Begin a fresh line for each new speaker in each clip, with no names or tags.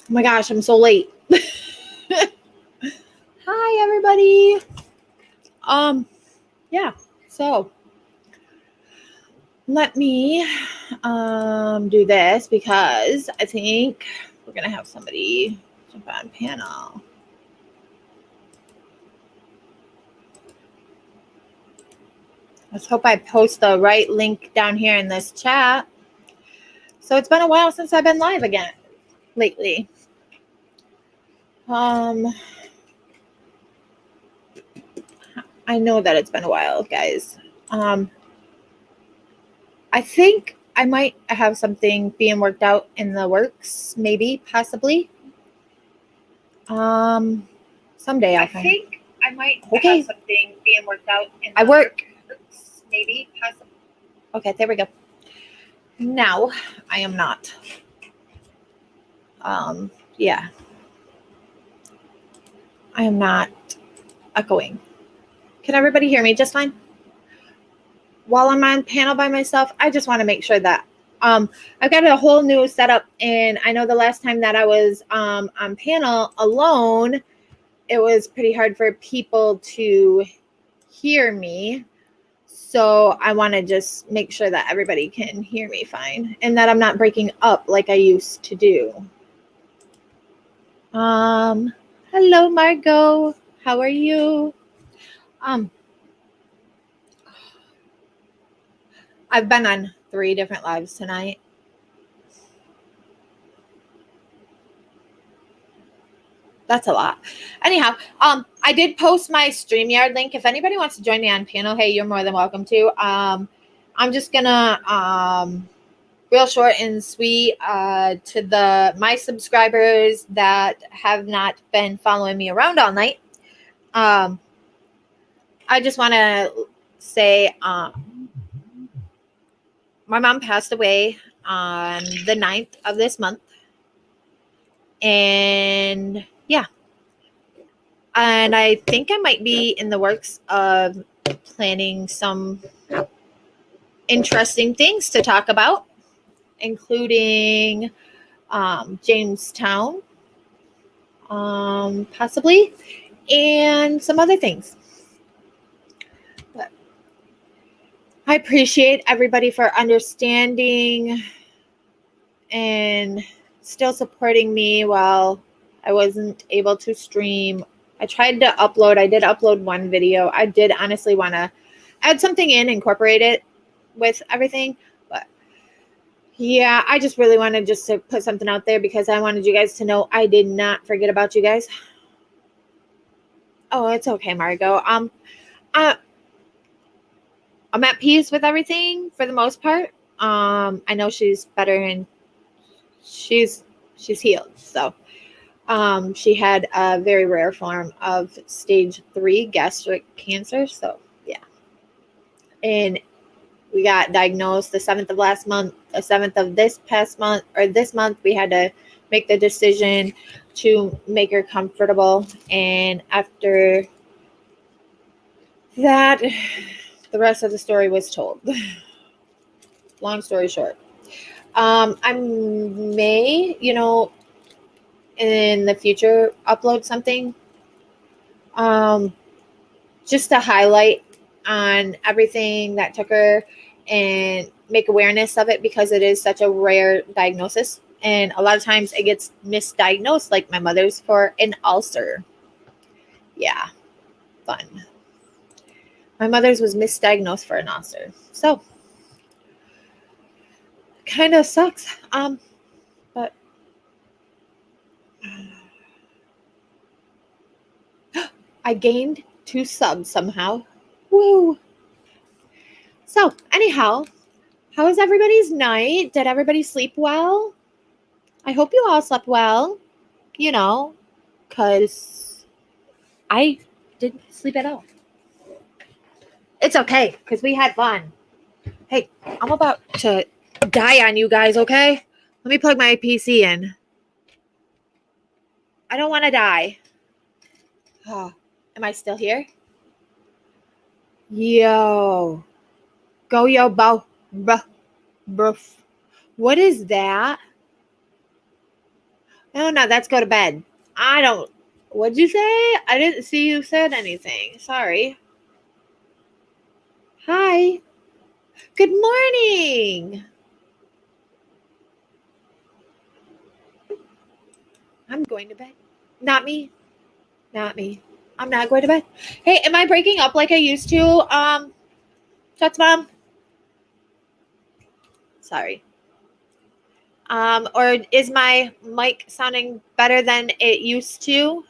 Oh my gosh, I'm so late. Hi everybody. Yeah. So let me do this because I think we're gonna have somebody jump on panel. Let's hope I post the right link down here in this chat. So it's been a while since I've been live again lately. I know that it's been a while, guys. I think I might have something being worked out in the works, maybe, possibly. Someday I'll find. I think I might have something being worked out in the works, maybe, possibly. Okay, there we go. Now I am not. Yeah. I am not echoing. Can everybody hear me just fine? While I'm on panel by myself, I just want to make sure that I've got a whole new setup, and I know the last time that I was on panel alone, it was pretty hard for people to hear me. So I want to just make sure that everybody can hear me fine and that I'm not breaking up like I used to do. Hello, Margot. How are you? I've been on 3 different lives tonight. That's a lot. Anyhow, I did post my StreamYard link. If anybody wants to join me on panel, hey, you're more than welcome to. I'm just gonna real short and sweet to my subscribers that have not been following me around all night. I just want to say my mom passed away on the 9th of this month. And yeah. And I think I might be in the works of planning some interesting things to talk about, including Jamestown, possibly, and some other things. But I appreciate everybody for understanding and still supporting me while I wasn't able to stream. I tried to upload. I did upload one video. I did honestly want to add something in, incorporate it with everything. But yeah, I just really wanted just to put something out there because I wanted you guys to know I did not forget about you guys. Oh, it's okay, Margot. I'm at peace with everything for the most part. I know she's better and she's healed. So she had a very rare form of stage 3 gastric cancer. So yeah. And we got diagnosed the 7th of last month, the 7th of this month, we had to make the decision to make her comfortable. And after that, the rest of the story was told. Long story short. I may, in the future upload something just to highlight on everything that took her and make awareness of it because it is such a rare diagnosis. And a lot of times it gets misdiagnosed, like my mother's, for an ulcer. Yeah, fun. My mother's was misdiagnosed for an ulcer. So, kind of sucks. But I gained 2 subs somehow. Woo! So, anyhow, how was everybody's night? Did everybody sleep well? I hope you all slept well, because I didn't sleep at all. It's okay, because we had fun. Hey, I'm about to die on you guys, okay? Let me plug my PC in. I don't want to die. Oh, am I still here? Yo. Go, yo, bow. Bruh. What is that? No, that's go to bed. I don't. What'd you say? I didn't see you said anything. Sorry. Hi. Good morning. I'm going to bed. Not me. Not me. I'm not going to bed. Hey, am I breaking up like I used to? Chuck's mom. Sorry. Or is my mic sounding better than it used to?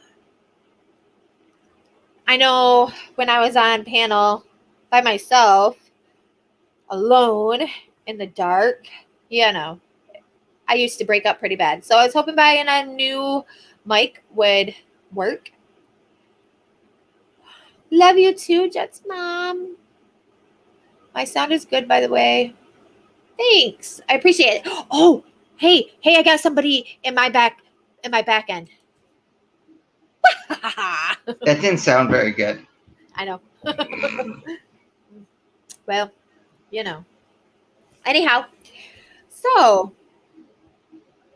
I know when I was on panel by myself, alone in the dark, I used to break up pretty bad. So I was hoping buying a new mic would work. Love you too, Jet's mom. My sound is good, by the way. Thanks. I appreciate it. Oh, hey, I got somebody in my back end.
That didn't sound very good.
I know. Well, Anyhow, so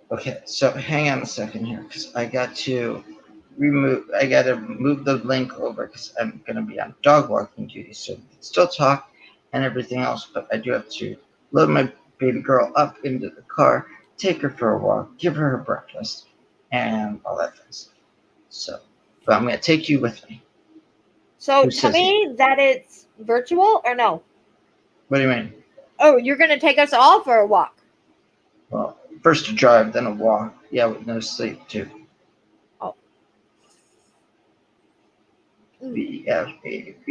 Okay, so hang on a second here, because I got to move the link over because I'm going to be on dog walking duty, so we can still talk and everything else, but I do have to load my baby girl up into the car, take her for a walk, give her breakfast, and all that things. So, but I'm going to take you with me.
tell me that it's virtual or no?
What do you mean?
Oh, you're going to take us all for a walk.
Well, first a drive, then a walk. Yeah, with no sleep, too.
Oh.
BFAB.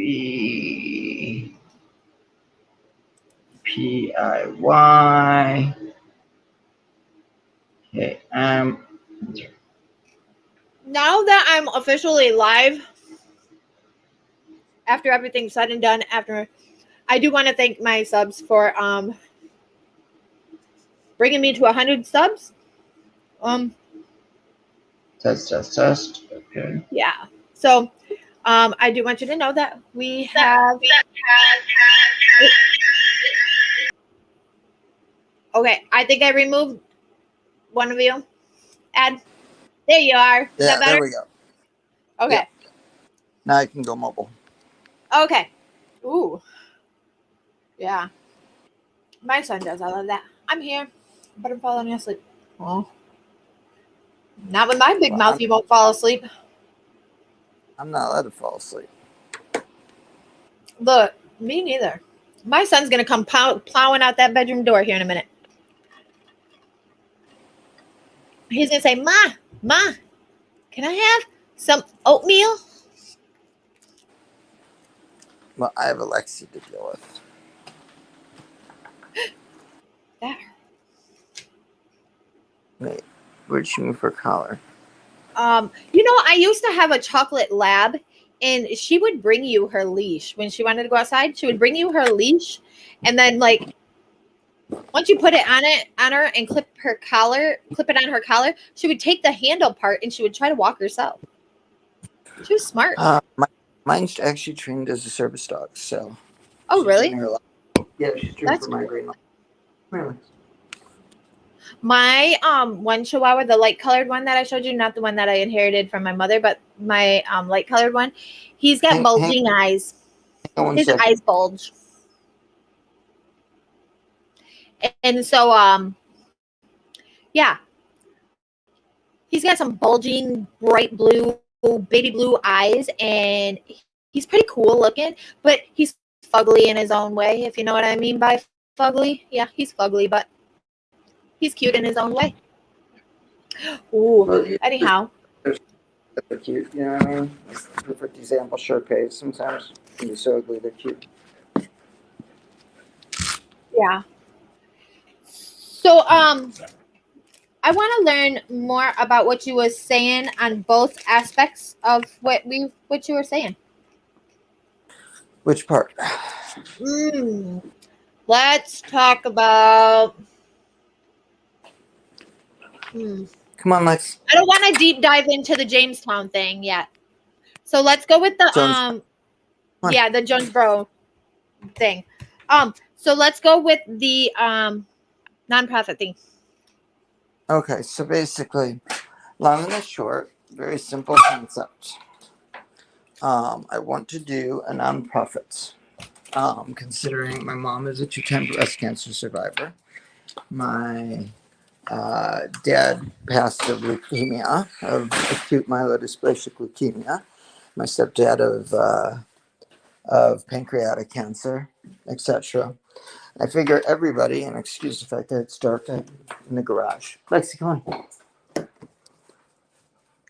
PIY. Okay,
now that I'm officially live, after everything's said and done, I do want to thank my subs for bringing me to 100 subs.
Test. Okay.
Yeah. So, I do want you to know that we have. Okay, I think I removed one of you. Add. There you are. Is that better?
There we go.
Okay.
Yep. Now I can go mobile.
Okay. Ooh. Yeah. My son does all of that. I'm here, but I'm falling asleep. Oh. Not with my big mouth, you won't fall asleep.
I'm not allowed to fall asleep.
Look, me neither. My son's going to come plowing out that bedroom door here in a minute. He's going to say, Ma, can I have some oatmeal?
Well, I have Alexi to deal with.
That.
Wait, where'd she move her collar?
I used to have a chocolate lab, and she would bring you her leash when she wanted to go outside. She would bring you her leash, and then once you put it on her and clip it on her collar, she would take the handle part and she would try to walk herself. She was smart.
Mine's actually trained as a service dog, so.
Oh, really?
Yeah, she's trained for migraine. Really?
My one Chihuahua, the light colored one that I showed you, not the one that I inherited from my mother, but my light colored one, he's got bulging eyes. His eyes bulge. And so yeah. He's got some bulging bright blue, baby blue eyes, and he's pretty cool looking, but he's fugly in his own way, if you know what I mean by fugly. Yeah, he's fugly, but he's cute in his own way. Ooh, well, anyhow.
They're cute, you know what I mean? Perfect example, Shar-Peis. Sometimes when you're so ugly, they're cute.
Yeah. So, I want to learn more about what you were saying on both aspects of what you were saying.
Which part?
Let's talk about.
Come on, Lex.
I don't want to deep dive into the Jamestown thing yet. So let's go with the the Jonesboro thing. So let's go with the nonprofit thing.
Okay, so basically, Long and the short, very simple concept. I want to do a nonprofit. Considering my mom is a 2-time breast cancer survivor, my dad passed of leukemia, of acute myelodysplastic leukemia. My stepdad of pancreatic cancer, etc. I figure everybody, and excuse the fact that it's dark in the garage. Lexi, come on.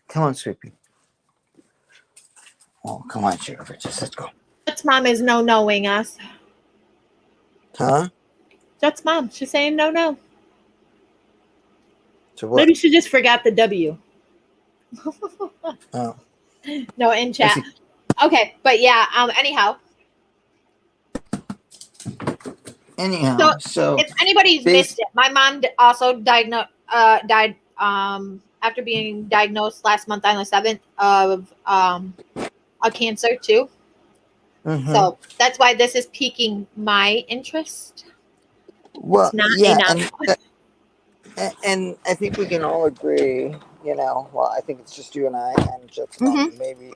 Come on, sweetie. Oh, come on, Jennifer. Just let's go.
That's mom is no knowing us.
Huh?
That's mom. She's saying no.
To what?
Maybe she just forgot the W.
Oh.
No, in chat.
Lexi.
Okay, but yeah. Anyhow.
Anyhow, so
If anybody's missed it, my mom also died after being diagnosed last month on the 7th of a cancer too.
mhm.
So that's why this is piquing my interest.
Well,
It's not
yeah,
enough.
and I think we can all agree, well, I think it's just you and I, and just
Mhm.
maybe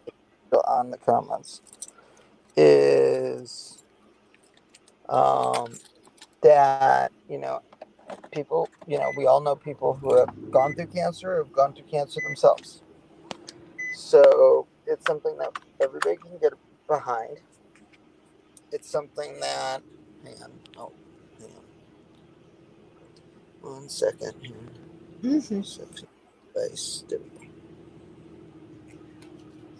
on the comments, is that, people, we all know people who have gone through cancer, have gone through cancer themselves. So it's something that everybody can get behind. It's something that, hang on, hang on. 1 second here.
Mhm.
Space. There we go.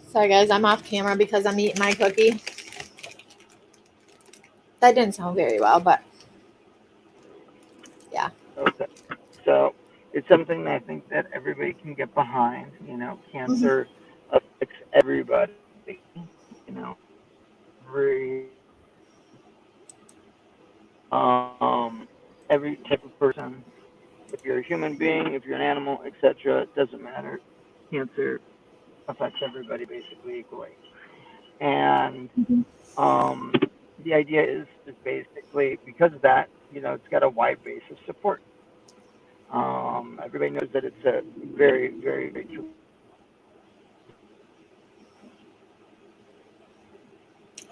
Sorry guys, I'm off camera because I'm eating my cookie. That didn't sound very well, but yeah.
Okay. So it's something that I think that everybody can get behind.
Mhm.
Cancer affects everybody. Every every type of person. If you're a human being, if you're an animal, etc., it doesn't matter. Cancer affects everybody basically equally. And
Mhm.
um, the idea is basically because of that, it's got a wide base of support. Everybody knows that it's a very, very, very true.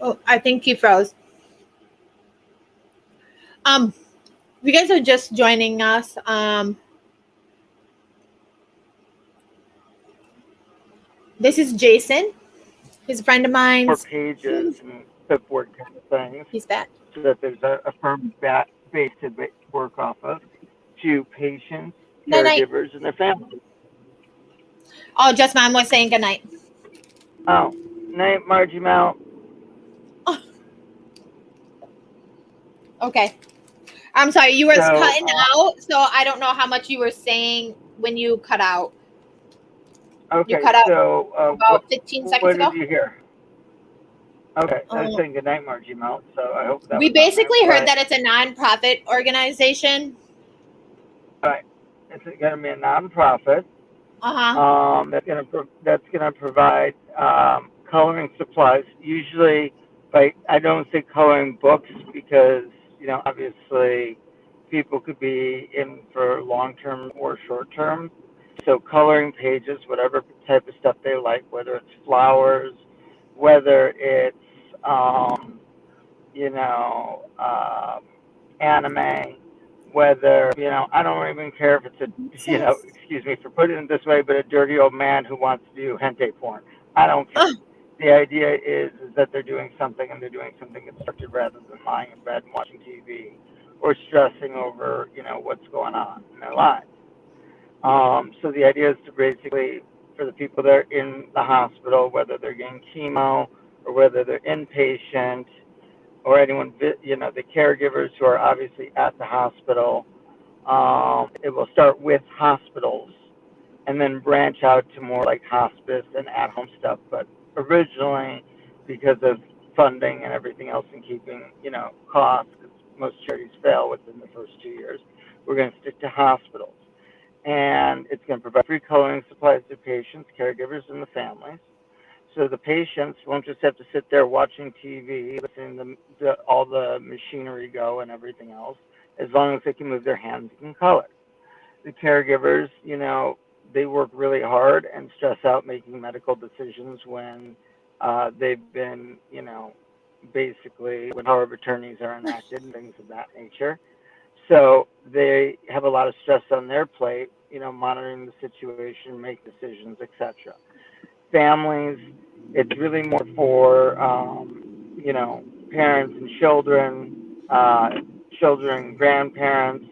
Oh, I think he froze. If you guys are just joining us, this is Jason. He's a friend of mine's.
Pages and clipboard kind of things,
He's back.
so that there's a firm base to work off of to patients,
Night night.
caregivers, and their families.
Oh, just mom was saying good night.
Oh, night, Margie Mount.
Oh, okay. I'm sorry, you were
So,
cutting out, so I don't know how much you were saying when you cut out. You
okay,
cut out
so
about 15 seconds
what did
ago.
you hear? Okay, I was
Um,
saying good night, Margie Mount. So I hope that
we
was on there.
basically heard
But
that it's a nonprofit organization.
all right, it's going to be a nonprofit.
Uh-huh.
That's gonna provide coloring supplies. Usually, I don't say coloring books because obviously people could be in for long term or short term. So coloring pages, whatever type of stuff they like, whether it's flowers, whether it's you know um, anime, whether I don't even care if it's a excuse me for putting it this way, but a dirty old man who wants to do hentai porn. I don't care. The idea is that they're doing something, and they're doing something constructive rather than lying in bed and watching TV or stressing over what's going on in their lives. So the idea is to basically, for the people that are in the hospital, whether they're getting chemo or whether they're inpatient, or anyone, the caregivers who are obviously at the hospital. It will start with hospitals and then branch out to more like hospice and at-home stuff. But originally, because of funding and everything else and keeping, costs, because most charities fail within the first 2 years, we're going to stick to hospitals. And it's going to provide free coloring supplies to patients, caregivers, and the families. So the patients won't just have to sit there watching TV, listening to all the machinery go and everything else. As long as they can move their hands and color. The caregivers,
they work really hard and stress out making medical decisions when they've been, basically when power of attorneys are enacted and things of that nature. So they have a lot of stress on their plate, monitoring the situation, make decisions, etc. Families, it's really more for, parents and children, grandparents.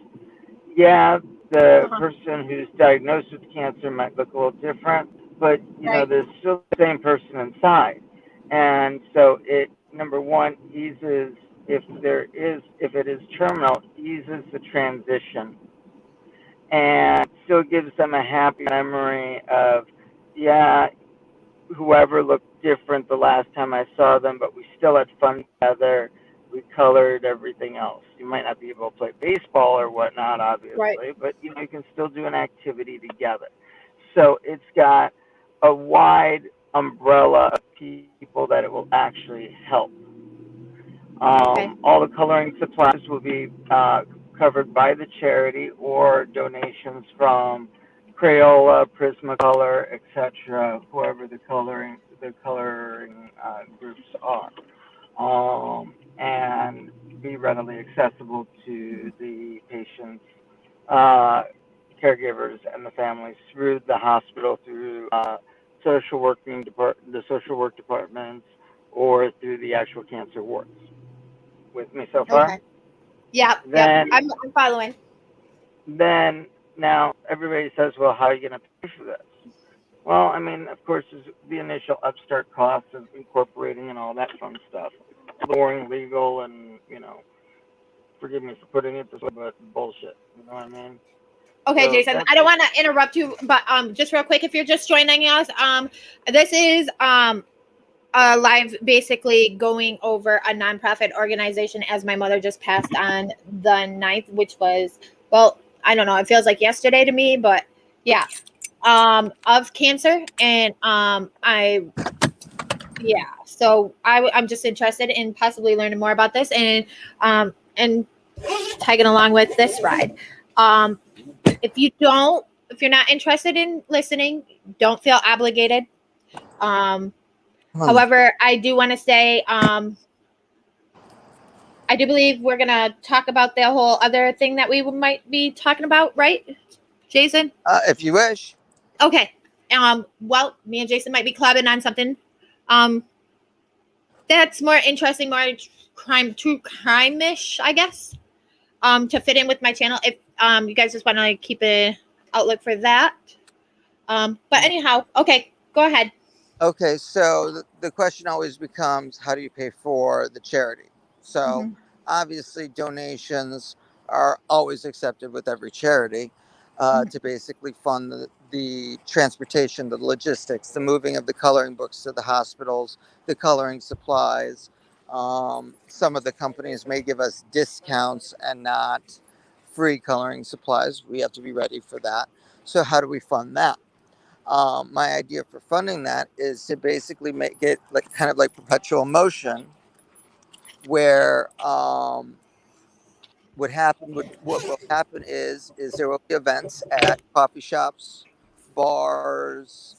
Yeah, the
Uh-huh.
person who's diagnosed with cancer might look a little different, but
Right.
there's still the same person inside. And so it, number one, eases, if it is terminal, eases the transition and still gives them a happy memory of, yeah, whoever looked different the last time I saw them, but we still had fun together. We colored everything else. You might not be able to play baseball or whatnot,
Right.
obviously, but you can still do an activity together. So it's got a wide umbrella of people that it will actually help.
Okay.
All the coloring supplies will be covered by the charity or donations from Crayola, Prismacolor, etc. Whoever the coloring groups are, and be readily accessible to the patients, uh, caregivers, and the families through the hospital, through the social work departments, or through the actual cancer wards. With me so far?
Okay. Yep. Yep.
Then,
I'm following.
then now everybody says, well, how are you going to pay for this? Well, I mean, of course, there's the initial upstart costs of incorporating and all that fun stuff, boring, legal, and forgive me for putting it this way, but bullshit. You know what I mean?
Okay,
So
Jason,
that's
I don't want to interrupt you, but just real quick, if you're just joining us, this is live, basically going over a nonprofit organization, as my mother just passed on the ninth, which was, well, I don't know, it feels like yesterday to me, but yeah, of cancer, and yeah, so I'm just interested in possibly learning more about this, and tagging along with this ride. Um, if you're not interested in listening, don't feel obligated. Um, However, I do want to say, I do believe we're gonna talk about the whole other thing that we might be talking about, right, Jason?
If you wish.
Okay. Well, me and Jason might be clubbing on something. Um, that's more interesting, more true crime-ish, I guess. To fit in with my channel. If you guys just want to keep an outlook for that. But anyhow, okay, go ahead.
Okay, so the question always becomes, how do you pay for the charity? So
Mm-hmm.
obviously donations are always accepted with every charity,
Mm-hmm.
to basically fund the transportation, the logistics, the moving of the coloring books to the hospitals, the coloring supplies. Some of the companies may give us discounts and not free coloring supplies. We have to be ready for that. So how do we fund that? My idea for funding that is to basically make it like kind of like perpetual motion, where what will happen is there will be events at coffee shops, bars,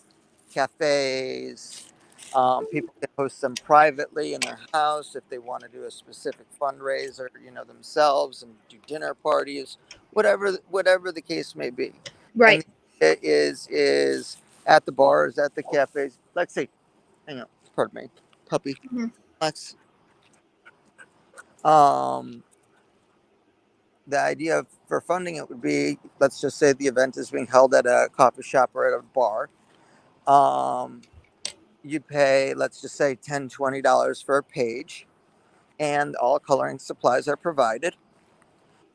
cafes. People can host them privately in their house if they want to do a specific fundraiser, themselves, and do dinner parties, whatever the case may be. And
Right.
it is at the bars, at the cafes. Let's say, hang on, pardon me, puppy.
Mm-hmm.
Let's um the idea for funding it would be, let's just say the event is being held at a coffee shop or at a bar. um you'd pay, let's just say, $10-$20 for a page, and all coloring supplies are provided,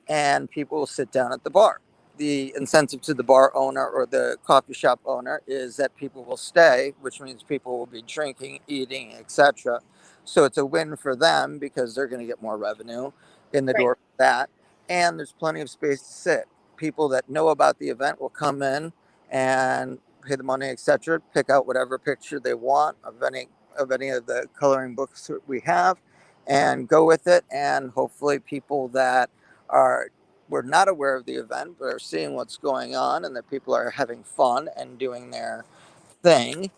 and people will sit down at the bar. The incentive to the bar owner or the coffee shop owner is that people will stay, which means people will be drinking, eating, etc. So it's a win for them because they're going to get more revenue in the
Right.
door for that. And there's plenty of space to sit. People that know about the event will come in and pay the money, etc. Pick out whatever picture they want of any of the coloring books that we have, and go with it. And hopefully, people that are were not aware of the event but are seeing what's going on and that people are having fun and doing their thing,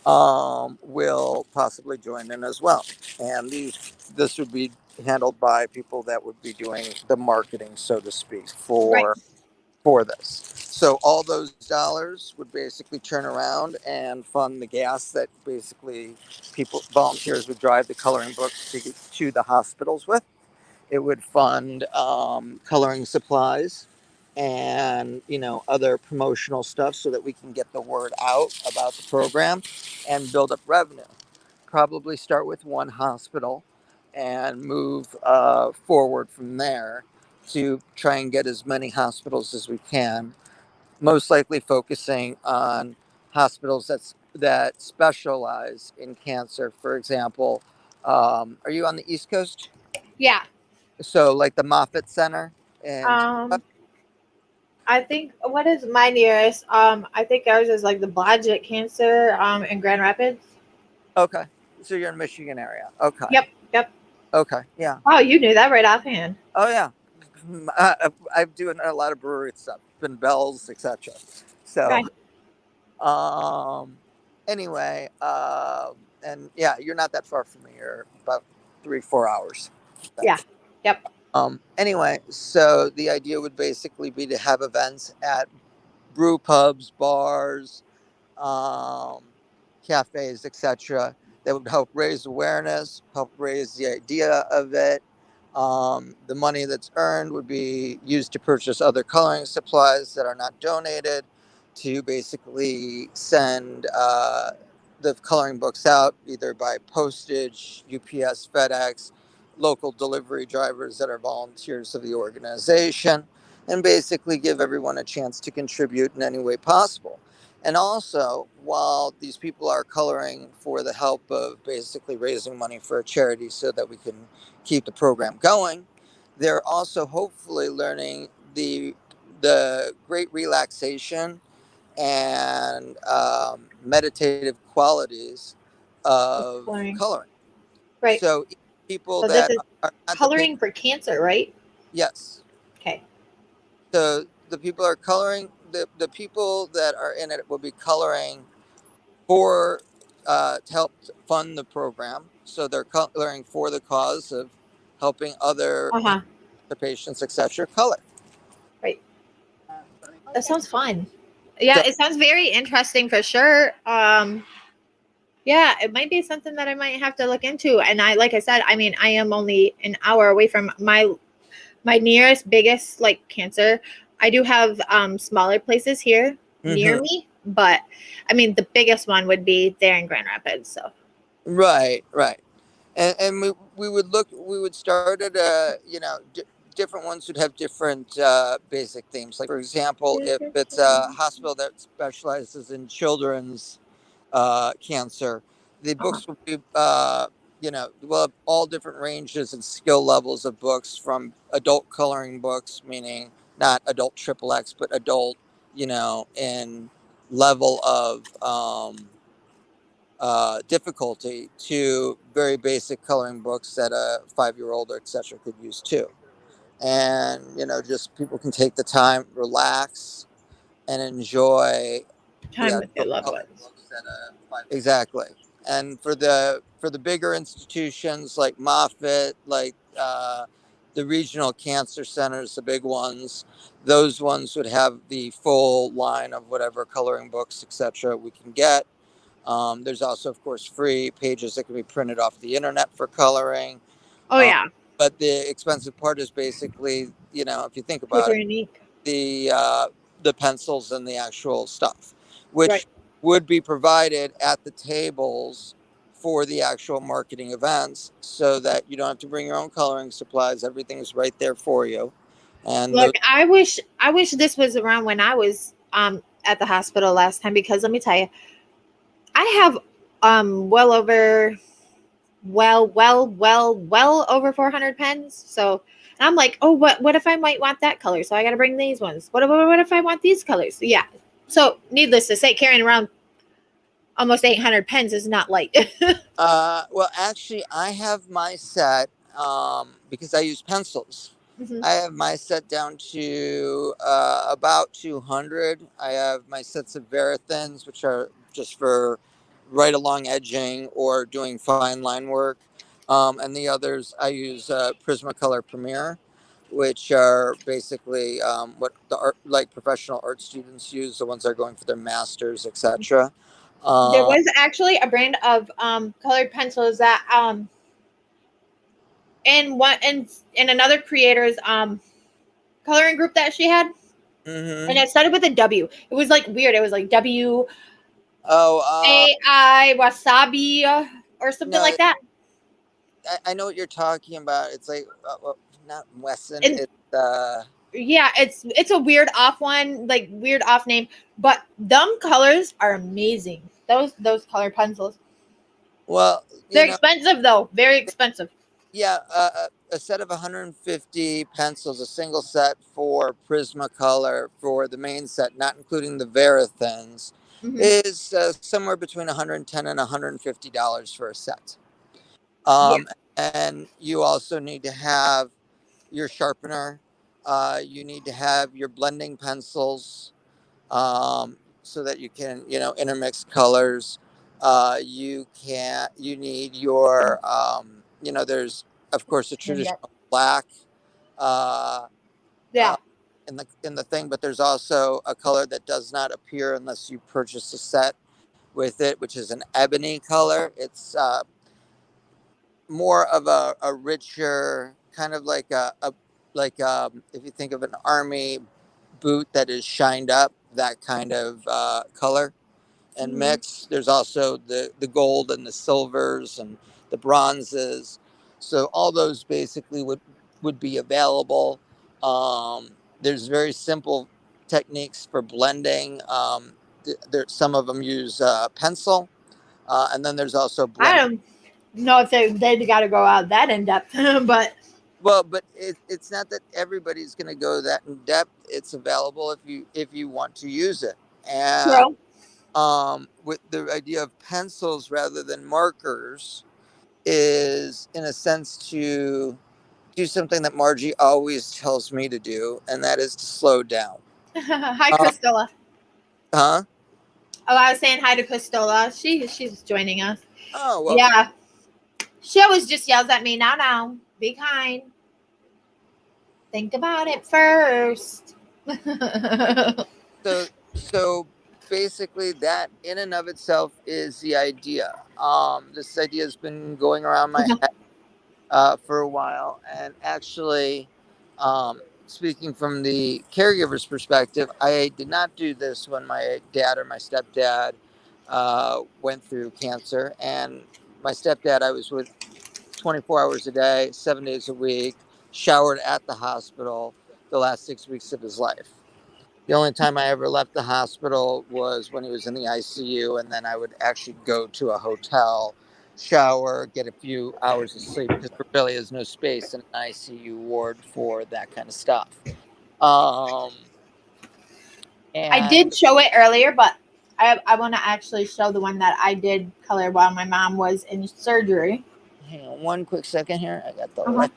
will possibly join in as well. And this would be handled by people that would be doing the marketing, so to speak,
Right.
for this. So all those dollars would basically turn around and fund the gas that basically volunteers would drive the coloring books to the hospitals with. It would fund coloring supplies and other promotional stuff so that we can get the word out about the program and build up revenue. Probably start with one hospital and move forward from there to try and get as many hospitals as we can, most likely focusing on hospitals that specialize in cancer. For example, are you on the East Coast?
Yeah.
So like the Moffitt Center and
I think what is my nearest? I think ours is like the Blodgett Cancer in Grand Rapids.
okay, so you're in Michigan area. Okay.
Yep. Yep.
Okay. Yeah.
Oh, you knew that right offhand.
Oh yeah. I'm doing a lot of brewery stuff, been Bells, etc. So,
Okay.
anyway, and yeah, you're not that far from me. You're about 3-4 hours.
Yeah. Yep.
Anyway, so the idea would basically be to have events at brew pubs, bars, um, cafes, etc., that would help raise awareness, help raise the idea of it. The money that's earned would be used to purchase other coloring supplies that are not donated, to basically send the coloring books out either by postage, UPS, FedEx, local delivery drivers that are volunteers of the organization, and basically give everyone a chance to contribute in any way possible. And also, while these people are coloring for the help of basically raising money for a charity so that we can keep the program going, they're also hopefully learning the great relaxation and meditative qualities of
Coloring.
coloring.
Right.
So people
So this
that
is
are not
coloring for cancer, right?
yes.
Okay.
So the people are coloring. The people that are in it will be coloring for to help fund the program. So they're coloring for the cause of helping other
Uh huh.
patients, etc. Color.
Right. That sounds fun. Yeah,
So,
it sounds very interesting for sure. Yeah, it might be something that I might have to look into. And like I said, I mean, I am only an hour away from my nearest biggest like cancer. I do have smaller places here near
mhm.
me, but I mean the biggest one would be there in Grand Rapids. So
Right, right. And we would start at different ones would have different basic themes. Like for example, if it's a hospital that specializes in children's cancer, the
uh-huh.
books will be we'll have all different ranges and skill levels of books, from adult coloring books, meaning not adult triple X but adult, in level of difficulty, to very basic coloring books that a 5-year-old or etc. could use too. And just people can take the time, relax, and enjoy the
Time with your
actual
loved
coloring
ones.
books that exactly. And for the bigger institutions like Moffitt, like the regional cancer centers, the big ones, those ones would have the full line of whatever coloring books etc. we can get. There's also, of course, free pages that can be printed off the internet for coloring.
Oh
Um,
yeah,
but the expensive part is basically, if you think about
paper
it,
and ink.
the pencils and the actual stuff,
Right.
which would be provided at the tables for the actual marketing events, so that you don't have to bring your own coloring supplies. Everything's right there for you. And those,
Look, I wish this was around when I was at the hospital last time, because let me tell you, I have well over well over 400 pens. So and I'm like, oh, what if I might want that color? So I got to bring these ones. What if I want these colors? Yeah. So needless to say, carrying around almost 800 pens is not light.
well, actually, I have my set because I use pencils.
Mhm.
I have my set down to about 200. I have my sets of Verathins, which are just for right along edging or doing fine line work. And the others, I use Prismacolor Premier, which are basically what the art, like professional art students use, the ones that are going for their masters, etc.
There
Uh,
was actually a brand of colored pencils that in another creator's coloring group that she had, and
mhm.
it started with a W. It was like weird. It was like WAI
Oh,
Wasabi or something
no,
like that.
I know what you're talking about. It's like well, not Wesson.
And
It's
yeah, it's a weird off one, like weird off name, but them colors are amazing. Those color pencils.
well,
They're expensive though, very expensive.
yeah, a set of 150 pencils, a single set for Prismacolor for the main set, not including the Verathins,
Hmm.
is somewhere between 110 and $150 for a set.
Yeah,
And you also need to have your sharpener. You need to have your blending pencils, so that you can, intermix colors. You need your, there's of course the traditional black uh, uh,
yeah.
in the thing, but there's also a color that does not appear unless you purchase a set with it, which is an ebony color. It's more of a richer kind of like if you think of an army boot that is shined up, that kind of color and
Hmm.
mix. There's also the gold and the silvers and the bronzes. So all those basically would be available. There's very simple techniques for blending. Some of them use pencil, and then there's also
I
blend.
don't know if they got to go out that in depth, but
Well, but it's not that everybody's going to go that in depth. It's available if you want to use it. And
true.
with the idea of pencils rather than markers is in a sense to do something that Margie always tells me to do, and that is to slow down.
Hi,
Uh,
Christella.
huh?
Oh, I was saying hi to Christella. She's joining us.
Oh, well,
Yeah, she always just yells at me. Now, be kind. Think about it first.
so basically that in and of itself is the idea. This idea has been going around my head for a while. And actually, speaking from the caregiver's perspective, I did not do this when my dad or my stepdad went through cancer. And my stepdad, I was with 24 hours a day, 7 days a week, showered at the hospital the last 6 weeks of his life. The only time I ever left the hospital was when he was in the ICU, and then I would actually go to a hotel, shower, get a few hours of sleep because there really is no space in an ICU ward for that kind of stuff. Um,
I
and
did show it earlier, but I want to actually show the one that I did color while my mom was in surgery.
hang on one quick second here. I got the
Uh-huh.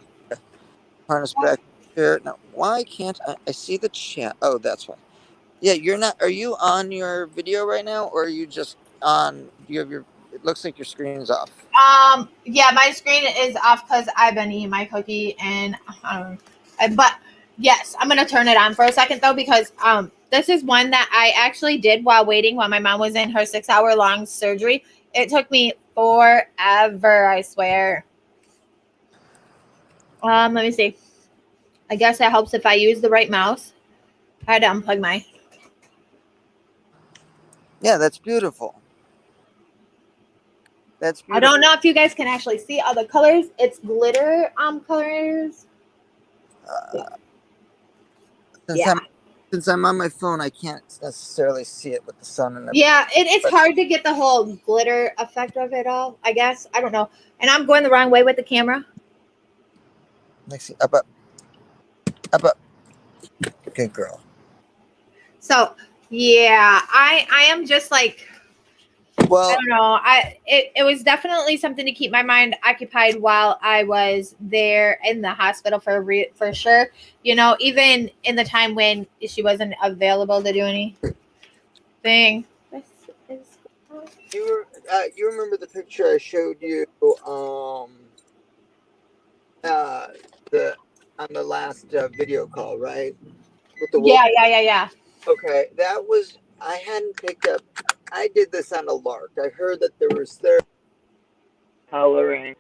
harness back here. Now, why can't I see the chat? Oh, that's why. Yeah, you're not. Are you on your video right now, or are you just on? You have your. It looks like your screen's off.
Yeah, my screen is off because I've been eating my cookie, and but yes, I'm gonna turn it on for a second though because this is one that I actually did while waiting while my mom was in her 6 hour long surgery. It took me forever, I swear. Let me see. I guess it helps if I use the right mouse. I had to unplug my.
Yeah, that's beautiful. That's
I
beautiful.
don't know if you guys can actually see all the colors. It's glitter colors.
Since
Yeah.
I'm on my phone, I can't necessarily see it with the sun and everything.
Yeah, it's hard to get the whole glitter effect of it all, I guess. I don't know. And I'm going the wrong way with the camera.
Let's see. Up. Good girl.
So, yeah, I am just like
Well,
don't know. It was definitely something to keep my mind occupied while I was there in the hospital for sure. You know, even in the time when she wasn't available to do anything.
you remember the picture I showed you uh the on the last video call, right? With the wolf.
Yeah.
Okay, that was I hadn't picked up. I did this on a lark. I heard that there was
coloring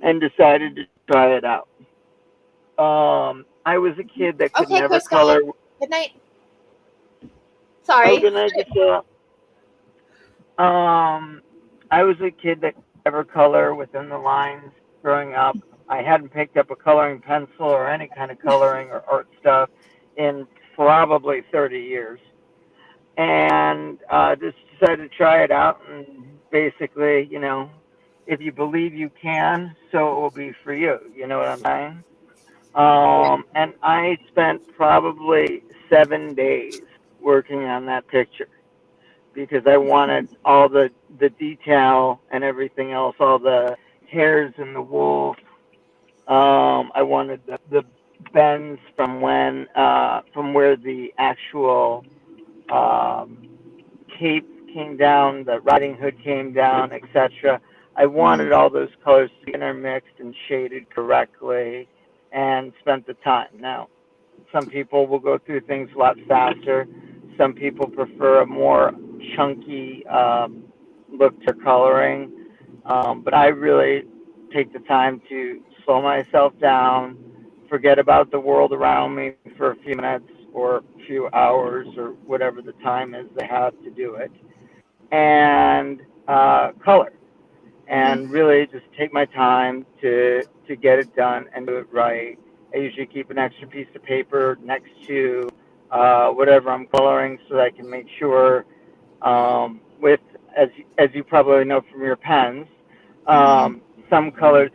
and decided to try it out. I was a kid that could
Okay,
never
Chris,
color.
good night.
Oh,
Sorry.
good night, Giselle. I was a kid that could never color within the lines growing up. I hadn't picked up a coloring pencil or any kind of coloring or art stuff in probably 30 years. And just decided to try it out. And basically, you know, if you believe you can, so it will be for you. You know what I'm saying? And I spent probably 7 days working on that picture because I wanted all the detail and everything else, all the hairs in the wolf. I wanted the bends from from where the actual um, cape came down, the riding hood came down, etc. I wanted all those colors to be intermixed and shaded correctly, and spent the time. Now, some people will go through things a lot faster. Some people prefer a more chunky look to coloring, but I really take the time to slow myself down, forget about the world around me for a few minutes or a few hours or whatever the time is they have to do it, and color. And really just take my time to get it done and do it right. I usually keep an extra piece of paper next to whatever I'm coloring so that I can make sure with as you probably know from your pens, some colors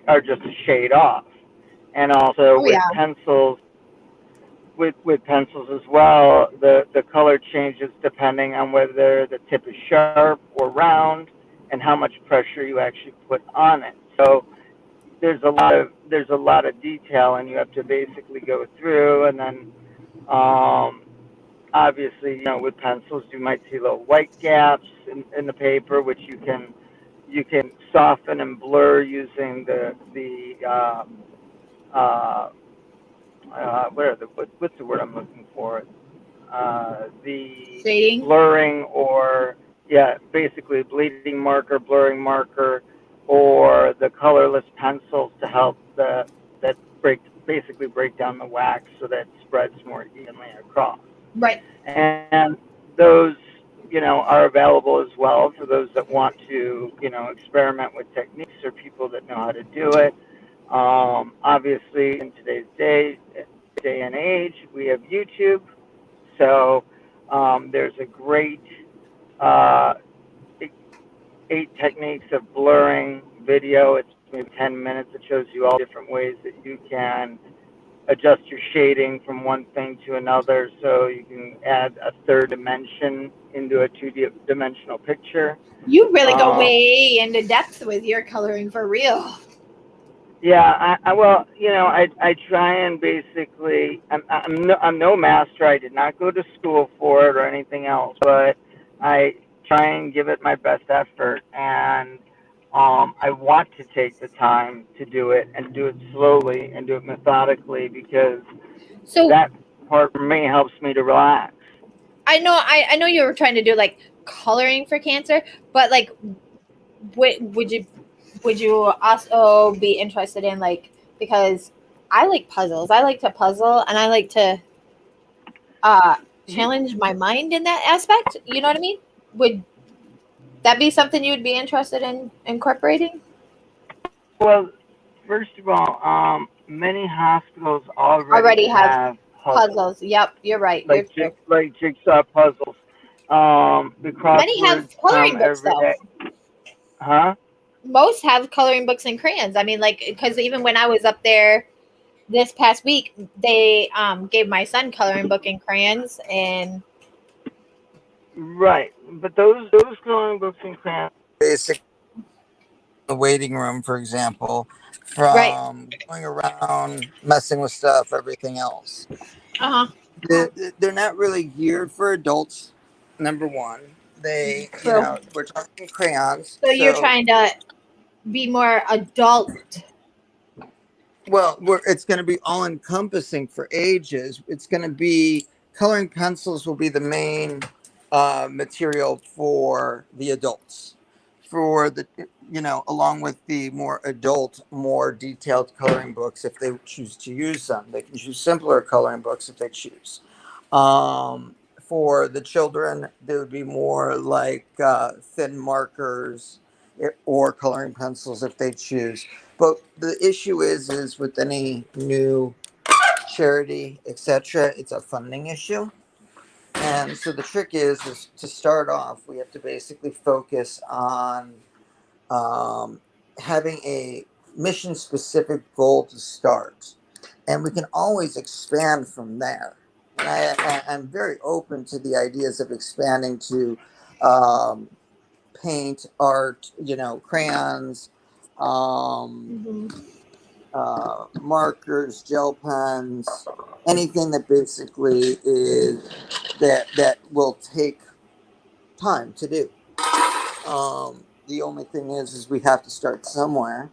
are just a shade off, and also
Oh yeah.
with pencils as well, the color changes depending on whether the tip is sharp or round and how much pressure you actually put on it. So there's a lot of detail, and you have to basically go through, and then obviously, you know, with pencils you might see little white gaps in the paper, which you can soften and blur using what's the word I'm looking for? The
Shading.
blurring, or yeah, basically bleeding marker, blurring marker, or the colorless pencils to help that basically break down the wax so that it spreads more evenly across.
Right.
And those, you know, are available as well for those that want to, you know, experiment with techniques or people that know how to do it. Obviously, in today's day and age, we have YouTube. So there's a great 8 techniques of blurring video. It's maybe 10 minutes. It shows you all different ways that you can adjust your shading from one thing to another, so you can add a third dimension into a two-dimensional picture.
You really go way into depth with your coloring for real.
Yeah, well, you know, I try and basically, I'm no master. I did not go to school for it or anything else, but I try and give it my best effort, and I want to take the time to do it and do it slowly and do it methodically, because that part for me helps me to relax.
I know you were trying to do like coloring for cancer, but like, would you also be interested in, like, because I like puzzles. I like to puzzle, and I like to challenge my mind in that aspect. You know what I mean? Would that be something you would be interested in incorporating?
Well, first of all, many hospitals already have
puzzles. Yep, you're right.
Like jigsaw puzzles. The crosswords
many have coloring books
every day. Huh?
Most have coloring books and crayons. I mean, like, because even when I was up there this past week, they gave my son coloring book and crayons, and
right. but those coloring books and crayons.
Basic the waiting room, for example,
Right.
from going around, messing with stuff, everything else.
Uh-huh.
They're not really geared for adults. Number one,
True.
we're talking crayons,
So you're
so
trying to be more adult.
well, it's going to be all encompassing for ages. It's going to be coloring pencils will be the main material for the adults. For the, along with the more adult, more detailed coloring books, if they choose to use them, they can choose simpler coloring books if they choose. For the children, there would be more like thin markers or coloring pencils if they choose. But the issue is with any new charity, etc., it's a funding issue. And so the trick is to start off, we have to basically focus on um, having a mission specific goal to start. And we can always expand from there. And I'm very open to the ideas of expanding to um, paint, art, crayons, um,
Mhm.
markers, gel pens, anything that basically is that will take time to do. The only thing is we have to start somewhere.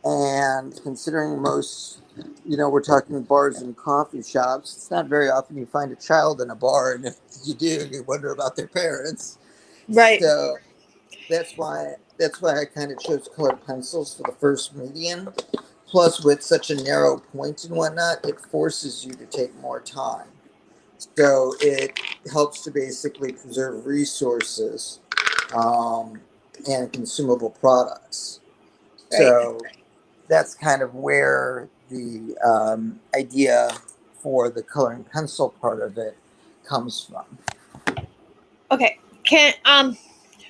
And considering most, we're talking bars and coffee shops, it's not very often you find a child in a bar, and if you do, you wonder about their parents.
Right.
So that's why I kind of chose colored pencils for the first medium. Plus, with such a narrow point and whatnot, it forces you to take more time. So it helps to basically preserve resources um, and consumable products.
Right.
So that's kind of where the idea for the coloring pencil part of it comes from.
Okay. Can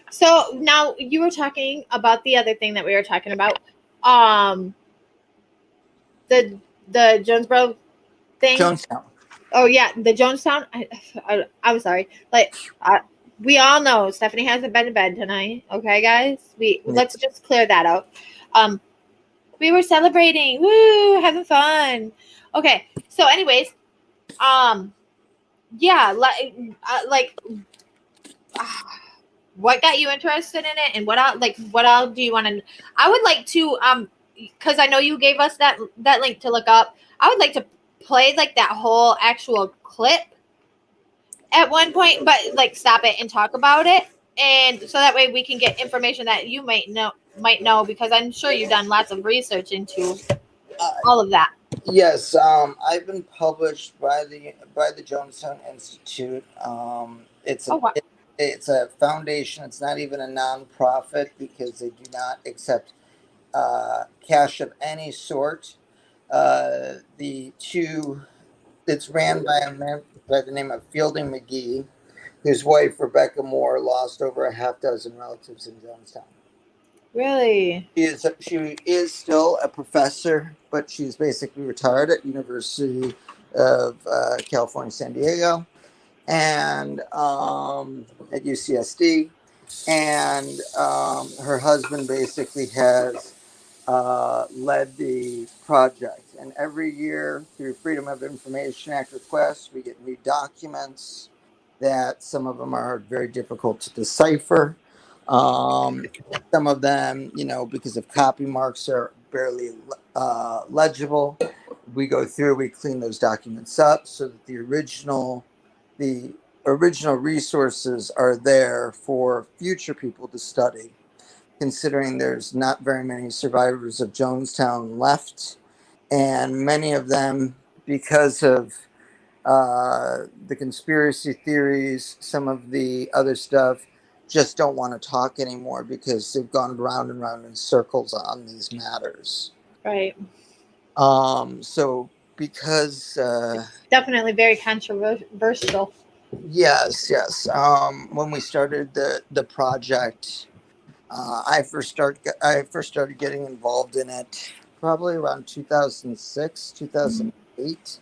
so now you were talking about the other thing that we were talking about. Um the Jonesboro thing.
Jonestown.
Oh yeah, the Jonestown. I'm sorry. Like we all know Stephanie hasn't been to bed tonight. Okay, guys. Let's just clear that out. We were celebrating. Woo, having fun. Okay. So anyways, yeah, what got you interested in it, and what else do you want to? I would like to because I know you gave us that link to look up. I would like to play like that whole actual clip at one point, but like stop it and talk about it, and so that way we can get information that you might know because I'm sure you've done lots of research into all of that.
Yes, I've been published by the Jonestown Institute.
Oh wow.
It's a foundation. It's not even a nonprofit because they do not accept cash of any sort. It's ran by a man by the name of Fielding McGee, whose wife Rebecca Moore lost over a half dozen relatives in Jonestown.
Really?
She is still a professor, but she's basically retired at University of California, San Diego, and at UCSD. And her husband basically has led the project. And every year, through Freedom of Information Act requests, we get new documents that some of them are very difficult to decipher. Some of them, because of copy marks, are barely legible. We go through, we clean those documents up so that the original resources are there for future people to study, considering there's not very many survivors of Jonestown left, and many of them, because of the conspiracy theories, some of the other stuff, just don't want to talk anymore because they've gone round and round in circles on these matters.
Right.
So because
Definitely very controversial.
yes. When we started the project, I first started getting involved in it probably around 2006, 2008.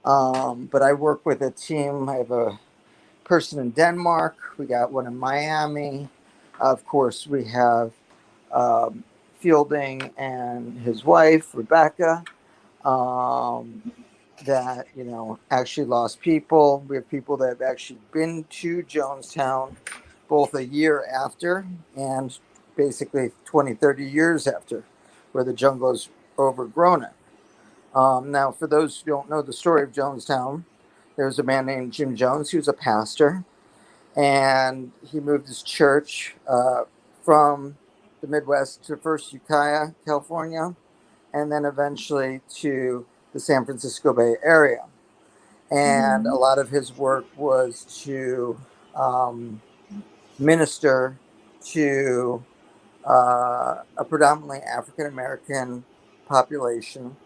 But I work with a team. I have a person in Denmark. We got one in Miami. Of course, we have Fielding and his wife, Rebecca, that, actually lost people. We have people that have actually been to Jonestown both a year after and basically 20, 30 years after, where the jungle's overgrown it. Now, for those who don't know the story of Jonestown, there's a man named Jim Jones who's a pastor, and he moved his church from the Midwest to first Ukiah, California, and then eventually to the San Francisco Bay Area. And a lot of his work was to minister to a predominantly African American population.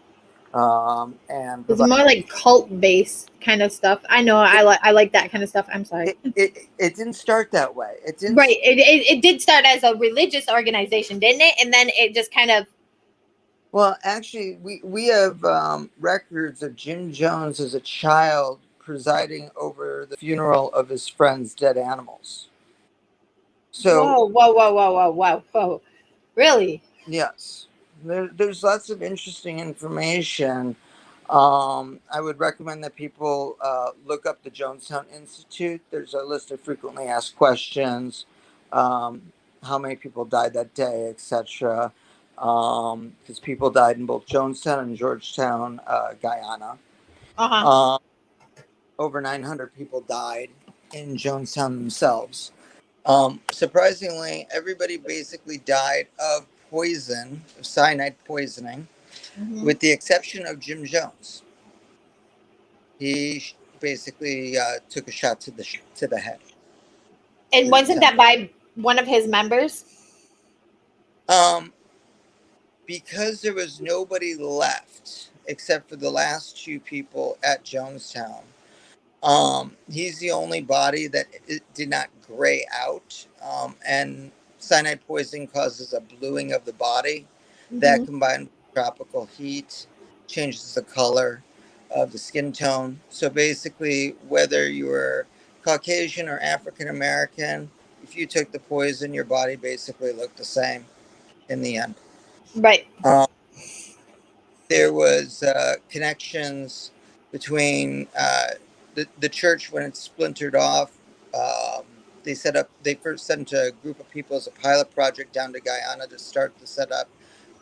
And
It's more like cult based kind of stuff. I know. I like that kind of stuff. I'm sorry.
it didn't start that way. It didn't.
Right. It did start as a religious organization, didn't it? And then it just kind of.
Well, actually, we have records of Jim Jones as a child presiding over the funeral of his friend's dead animals. So
Whoa. Really?
yes, there's lots of interesting information. I would recommend that people look up the Jonestown Institute. There's a list of frequently asked questions, how many people died that day, etc. Because people died in both Jonestown and Georgetown, Guyana.
Uh-huh.
Over 900 people died in Jonestown themselves. Surprisingly, everybody basically died of poison, of cyanide poisoning, with the exception of Jim Jones. He basically took a shot to the head.
And wasn't that by one of his members?
Because there was nobody left except for the last two people at Jonestown. He's the only body that did not gray out, and cyanide poisoning causes a bluing of the body. That combined with tropical heat changes the color of the skin tone. So basically, whether you were Caucasian or African American, if you took the poison, your body basically looked the same in the end.
Right.
There was connections between the church when it splintered off. They first sent a group of people as a pilot project down to Guyana to start the setup,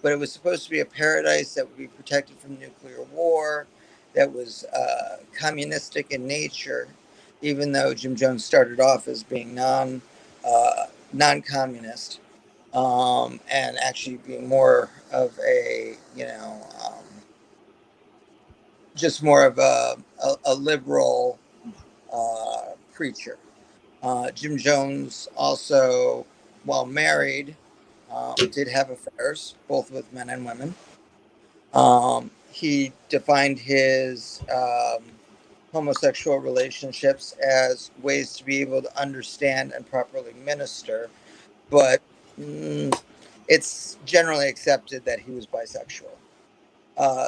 but it was supposed to be a paradise that would be protected from nuclear war, that was communistic in nature, even though Jim Jones started off as being non-communist, and actually being more of a, just more of a liberal preacher. Jim Jones also, while married, did have affairs, both with men and women. He defined his homosexual relationships as ways to be able to understand and properly minister, but it's generally accepted that he was bisexual.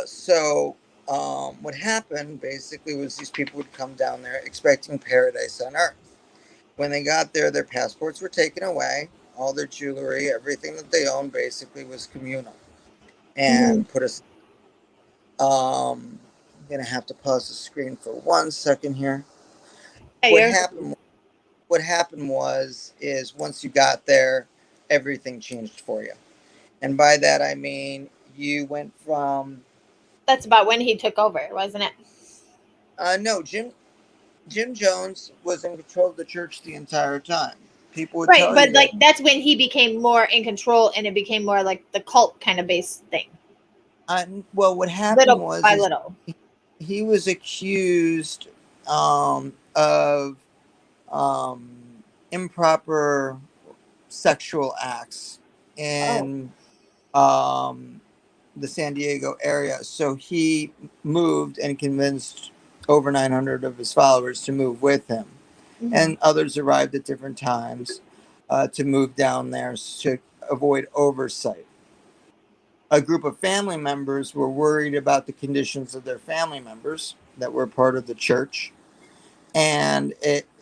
So what happened basically was these people would come down there expecting paradise on earth. When they got there, their passports were taken away. All their jewelry, everything that they owned basically was communal and put us. I'm going to have to pause the screen for 1 second here. What happened was once you got there, everything changed for you. And by that, I mean, you went from.
That's about when he took over, wasn't it?
No, Jim Jones was in control of the church the entire time. People would
right,
tell
but
you
like that's when he became more in control, and it became more like the cult kind of based thing.
Well, what happened
little by little,
he was accused of improper sexual acts in the San Diego area. So he moved and convinced over 900 of his followers to move with him. And others arrived at different times to move down there to avoid oversight. A group of family members were worried about the conditions of their family members that were part of the church. and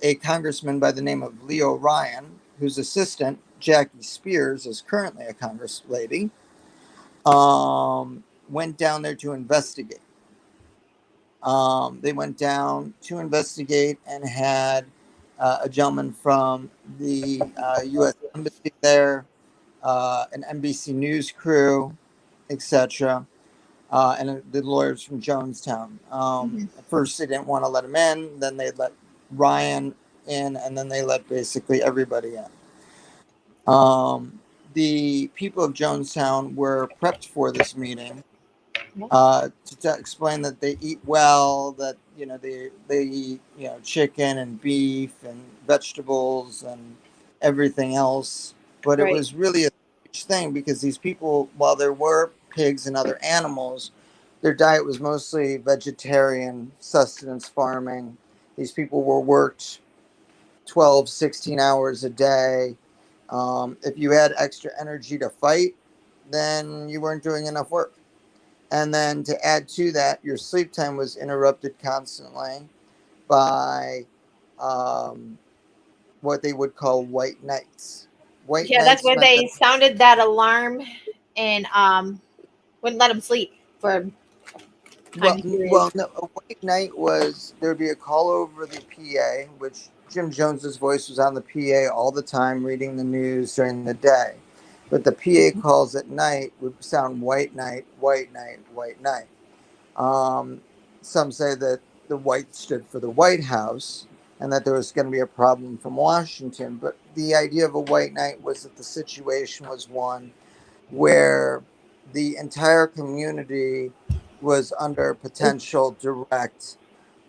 a congressman by the name of Leo Ryan, whose assistant Jackie Spears is currently a Congress lady, went down there to investigate. They went down to investigate and had a gentleman from the U.S. Embassy there, an NBC News crew, etc., and the lawyers from Jonestown. At first, they didn't want to let him in. Then they let Ryan in, and then they let basically everybody in. The people of Jonestown were prepped for this meeting to explain that they eat well, that they eat chicken and beef and vegetables and everything else. But it
Right.
was really a huge thing because these people, while there were pigs and other animals, their diet was mostly vegetarian sustenance farming. These people were worked 12, 16 hours a day. If you had extra energy to fight, then you weren't doing enough work. And then to add to that, your sleep time was interrupted constantly by what they would call white nights. White
Yeah, that's
nights
where
meant that,
they sounded that alarm and wouldn't let them sleep for
well,
time periods.
well, no, a white night was there would be a call over the PA, which Jim Jones's voice was on the PA all the time, reading the news during the day. But the PA calls at night would sound white night, white night, white night. Um, some say that the white stood for the White House and that there was going to be a problem from Washington. But the idea of a white knight was that the situation was one where the entire community was under potential direct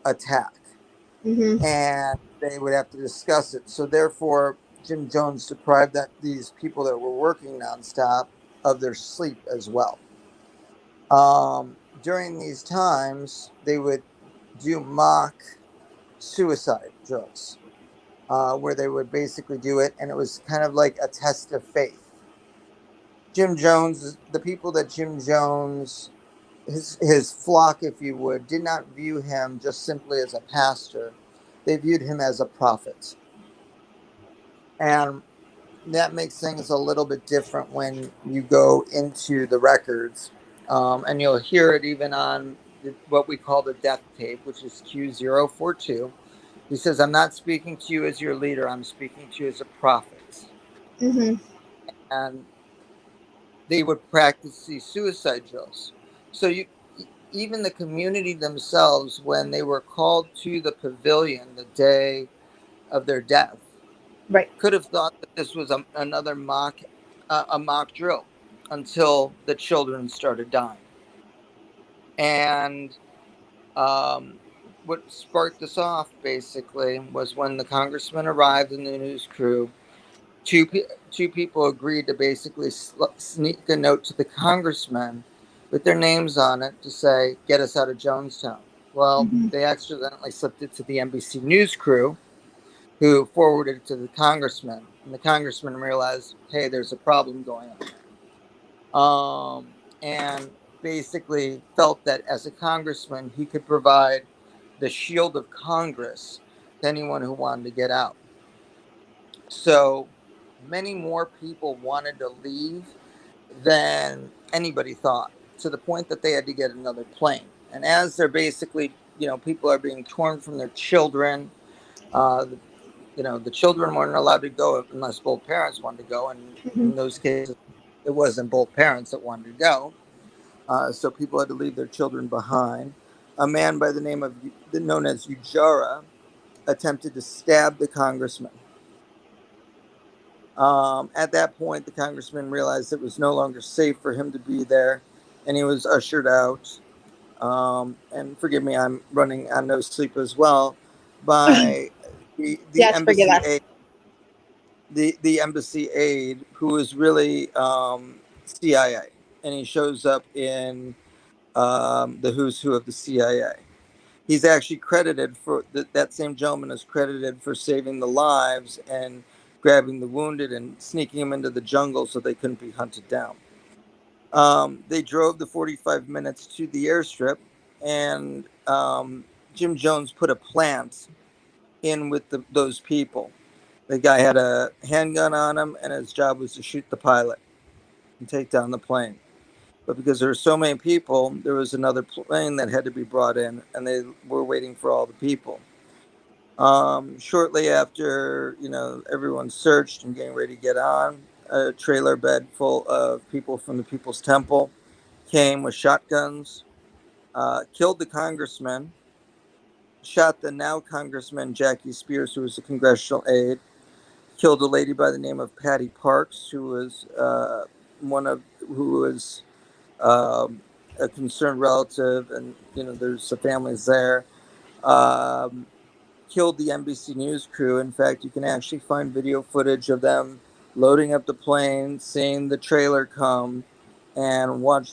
attack
Mm-hmm.
and they would have to discuss it. So, therefore, Jim Jones deprived these people that were working nonstop of their sleep as well. During these times, they would do mock suicide drills, where they would basically do it, and it was kind of like a test of faith. Jim Jones, the people that Jim Jones, his flock, if you would, did not view him just simply as a pastor. They viewed him as a prophet. And that makes things a little bit different when you go into the records. And you'll hear it even on what we call the death tape, which is Q042. He says, I'm not speaking to you as your leader, I'm speaking to you as a prophet.
Mm-hmm.
And they would practice these suicide drills. So even the community themselves, when they were called to the pavilion the day of their death,
Right.
could have thought that this was another mock drill until the children started dying. And what sparked this off basically was when the congressman arrived in the news crew. Two people agreed to basically sneak a note to the congressman with their names on it to say, "Get us out of Jonestown." Well,
Mm-hmm.
they accidentally slipped it to the NBC News crew, who forwarded it to the congressman, and the congressman realized, hey, there's a problem going on, and basically felt that as a congressman, he could provide the shield of Congress to anyone who wanted to get out. So many more people wanted to leave than anybody thought, to the point that they had to get another plane. And as they're basically, people are being torn from their children, uh, the children weren't allowed to go unless both parents wanted to go. And
Mm-hmm.
in those cases, it wasn't both parents that wanted to go. So people had to leave their children behind. A man by the name of, known as Ujara, attempted to stab the congressman. At that point, the congressman realized it was no longer safe for him to be there, and he was ushered out. And forgive me, I'm running on no sleep as well, by the
Yes, forgive
embassy
us.
aide. The embassy aide, who is really CIA, and he shows up in the who's who of the CIA. He's actually credited for that same gentleman is credited for saving the lives and grabbing the wounded and sneaking them into the jungle so they couldn't be hunted down. They drove the 45 minutes to the airstrip, and Jim Jones put a plant in with those people. The guy had a handgun on him, and his job was to shoot the pilot and take down the plane. But because there were so many people, there was another plane that had to be brought in, and they were waiting for all the people. Shortly after, everyone searched and getting ready to get on, a trailer bed full of people from the People's Temple came with shotguns, killed the congressman, shot the now Congressman Jackie Spears, who was a congressional aide, killed a lady by the name of Patty Parks, who was um, a concerned relative, and there's the families there. Um, Killed the NBC News crew. In fact, you can actually find video footage of them loading up the plane, seeing the trailer come, and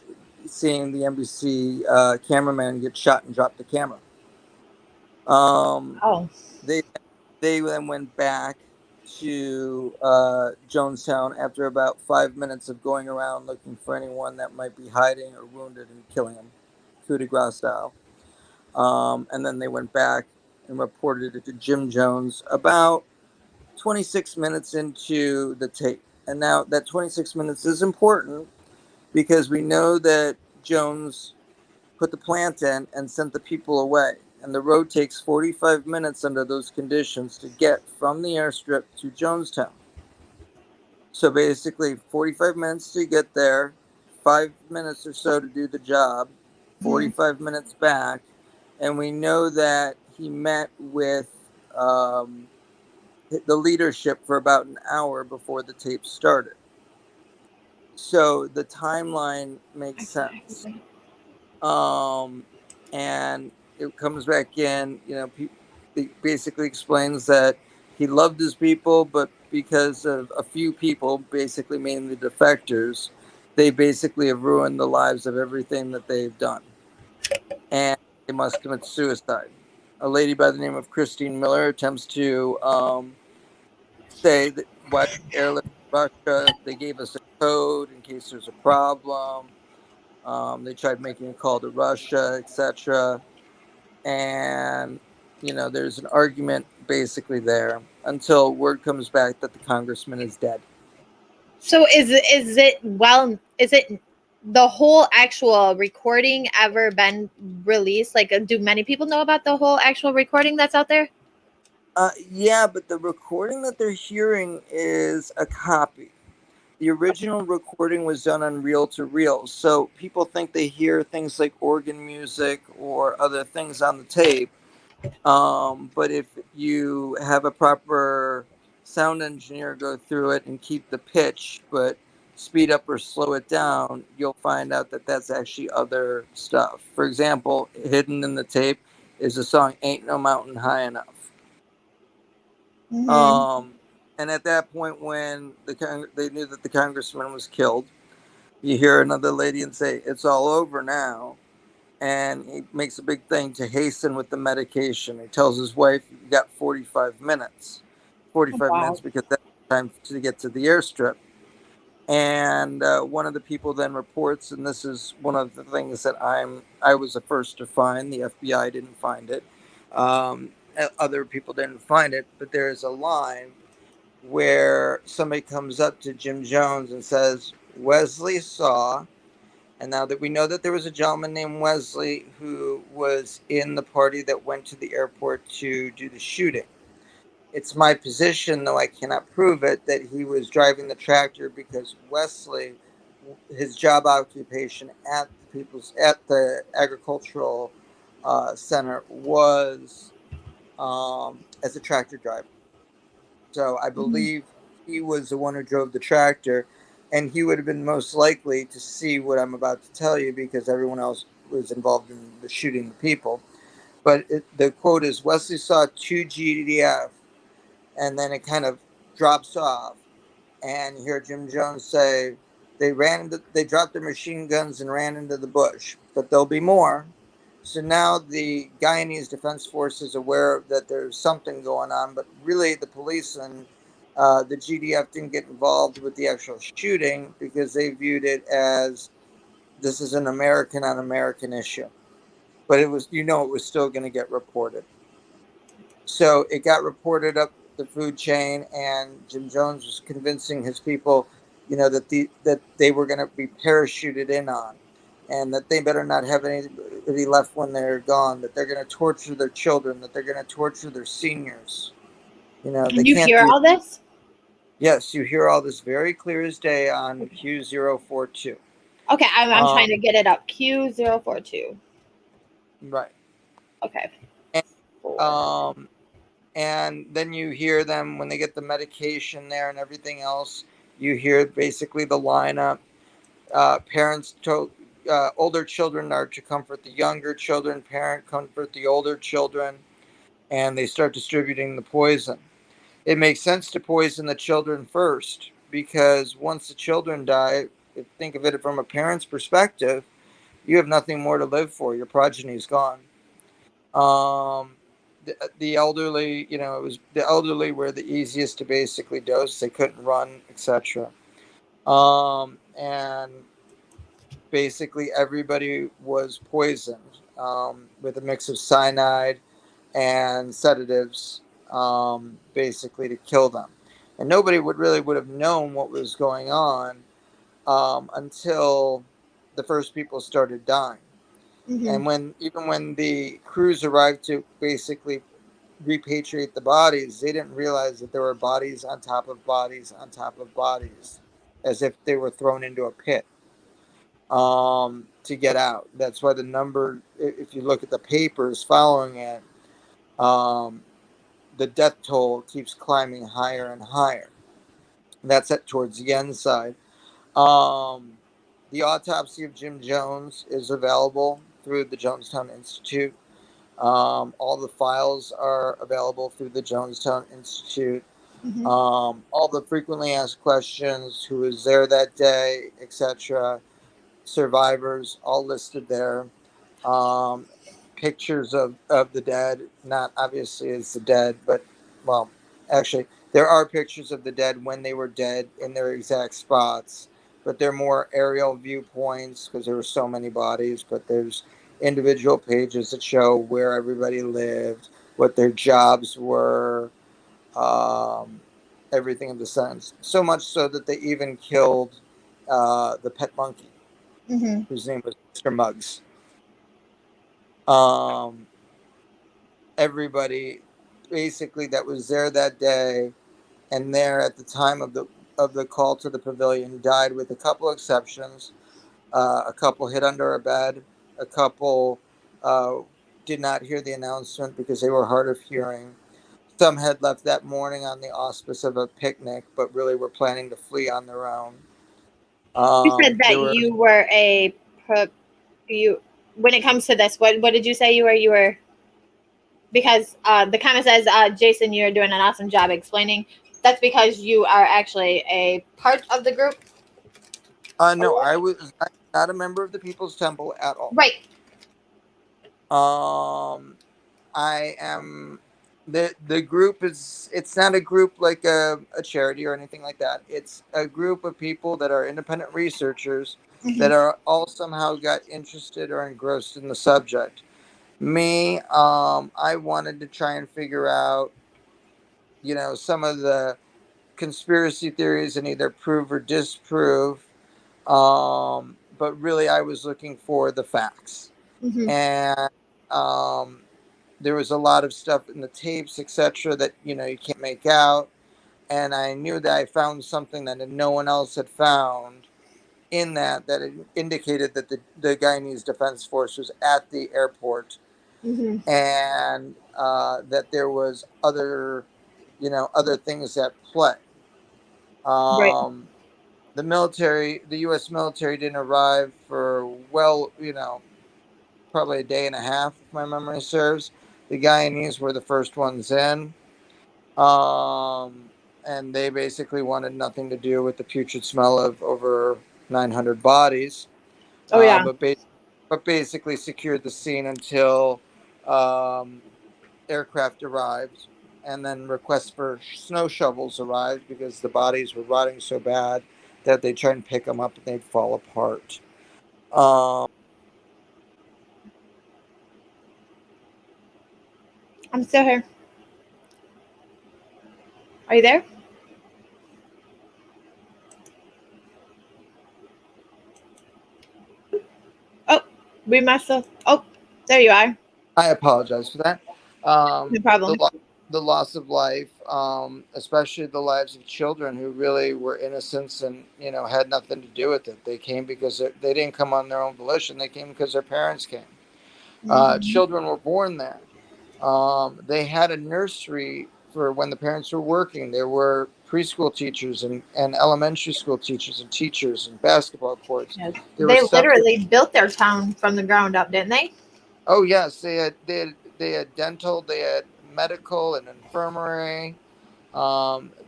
seeing the NBC cameraman get shot and drop the camera.
Oh,
They they then went back to Jonestown after about 5 minutes of going around looking for anyone that might be hiding or wounded and killing them, coup de grace style. And then they went back and reported it to Jim Jones about 26 minutes into the tape. And now that 26 minutes is important because we know that Jones put the plant in and sent the people away. And the road takes 45 minutes under those conditions to get from the airstrip to Jonestown. So basically, 45 minutes to get there, 5 minutes or so to do the job, 45 minutes back. And we know that he met with the leadership for about an hour before the tape started. So the timeline makes sense. And it comes back in, it basically explains that he loved his people, but because of a few people, basically mainly defectors, they basically have ruined the lives of everything that they've done. And they must commit suicide. A lady by the name of Christine Miller attempts to say that why airlift Russia, they gave us a code in case there's a problem. They tried making a call to Russia, etc. And, there's an argument basically there until word comes back that the congressman is dead.
so is it the whole actual recording ever been released? Like, do many people know about the whole actual recording that's out there?
Yeah, but the recording that they're hearing is a copy. The original recording was done on reel to reel. So people think they hear things like organ music or other things on the tape. But if you have a proper sound engineer go through it and keep the pitch, but speed up or slow it down, you'll find out that that's actually other stuff. For example, hidden in the tape is the song Ain't No Mountain High Enough. And at that point, when they knew that the congressman was killed, you hear another lady and say, "It's all over now." And he makes a big thing to hasten with the medication. He tells his wife, "You got 45 minutes." 45
Wow.
minutes because that's time to get to the airstrip. And one of the people then reports, and this is one of the things that I was the first to find. The FBI didn't find it. Other people didn't find it, but there's a line where somebody comes up to Jim Jones and says, "Wesley saw," and now that we know that there was a gentleman named Wesley who was in the party that went to the airport to do the shooting. It's my position, though I cannot prove it, that he was driving the tractor because Wesley, his job occupation at the agricultural center was as a tractor driver. So I believe he was the one who drove the tractor, and he would have been most likely to see what I'm about to tell you because everyone else was involved in the shooting the people. But the quote is, "Wesley saw 2 GDF," and then it kind of drops off, and you hear Jim Jones say, they dropped their machine guns and ran into the bush, but there'll be more. So now the Guyanese Defense Force is aware that there's something going on, but really the police and the GDF didn't get involved with the actual shooting because they viewed it as this is an American on American issue. But it was, it was still going to get reported. So it got reported up the food chain, and Jim Jones was convincing his people, that they were going to be parachuted in on, and that they better not have anybody left when they're gone. That they're going to torture their children. That they're going to torture their seniors. They
And you
can't
hear
do.
all this?
Yes, you hear all this very clear as day on Q042.
Okay, I'm
Um,
trying to get it up. Q042.
right.
Okay.
And,
4.
um, and then you hear them when they get the medication there and everything else. You hear basically the lineup. Parents told older children are to comfort the younger children. Parent comfort the older children, and they start distributing the poison. It makes sense to poison the children first because once the children die, think of it from a parent's perspective, you have nothing more to live for. Your progeny is gone. The elderly, it was the elderly were the easiest to basically dose. They couldn't run, etc. And basically everybody was poisoned with a mix of cyanide and sedatives, basically to kill them. And nobody would have known what was going on until the first people started dying.
Mm-hmm.
And when the crews arrived to basically repatriate the bodies, they didn't realize that there were bodies on top of bodies on top of bodies, as if they were thrown into a pit to get out. That's why the number, if you look at the papers following it, um, the death toll keeps climbing higher and higher. That's at towards the end side. Um, the autopsy of Jim Jones is available through the Jonestown Institute. All the files are available through the Jonestown Institute.
Mm-hmm.
All the frequently asked questions, who was there that day, etc. Survivors, all listed there. Um, Pictures of the dead, not obviously as the dead, but, well, actually, there are pictures of the dead when they were dead in their exact spots, but they're more aerial viewpoints because there were so many bodies, but there's individual pages that show where everybody lived, what their jobs were, um, everything of the sense. So much so that they even killed the pet monkey,
Mm-hmm.
whose name was Mr. Muggs. Um, Everybody basically that was there that day and there at the time of the call to the pavilion died, with a couple exceptions. A couple hid under a bed. A couple uh, did not hear the announcement because they were hard of hearing. Some had left that morning on the auspice of a picnic, but really were planning to flee on their own.
You said
There
that
were
you were you when it comes to this. What did you say you were? You were because the comment says, Jason, you're doing an awesome job explaining. That's because you are actually a part of the group.
no, I was not a member of the People's Temple at all.
Right.
I am the group is, it's not a group like a charity or anything like that. It's a group of people that are independent researchers
Mm-hmm.
that are all somehow got interested or engrossed in the subject. Me, I wanted to try and figure out, some of the conspiracy theories and either prove or disprove. But really, I was looking for the facts,
Mm-hmm.
and there was a lot of stuff in the tapes, etc., that you can't make out. And I knew that I found something that no one else had found in that it indicated that the Guyanese Defense Force was at the airport,
Mm-hmm.
and that there was other things at play.
Right.
The U.S. military didn't arrive for, well, probably a day and a half, if my memory serves. The Guyanese were the first ones in, and they basically wanted nothing to do with the putrid smell of over 900 bodies,
Oh yeah.
but basically secured the scene until um, aircraft arrived, and then requests for snow shovels arrived because the bodies were rotting so bad that they try and pick them up and they'd fall apart. Um,
I'm still here. Are you there? Oh, we must have. Oh, there you are.
I apologize for that.
No
The
problem.
the loss of life, especially the lives of children who really were innocents and had nothing to do with it. They came because they didn't come on their own volition. They came because their parents came.
Mhm.
Children were born there. They had a nursery for when the parents were working. There were preschool teachers and elementary school teachers and teachers and basketball courts.
Yes.
There
They
was stuff.
literally built their town from the ground up, didn't they?
Oh yes, they had dental, they had medical and infirmary.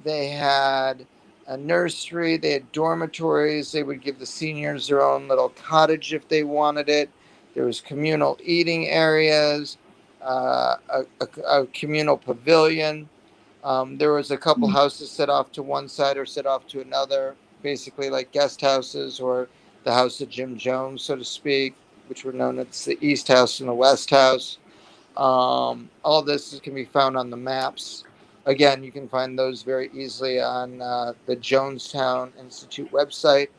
They had a nursery, they had dormitories. They would give the seniors their own little cottage if they wanted it. There was communal eating areas, a communal pavilion. There was a couple houses set off to one side or set off to another, basically like guest houses or the house of Jim Jones, so to speak, which were known as the East House and the West House. All this can be found on the maps. Again, you can find those very easily on the Jonestown Institute website.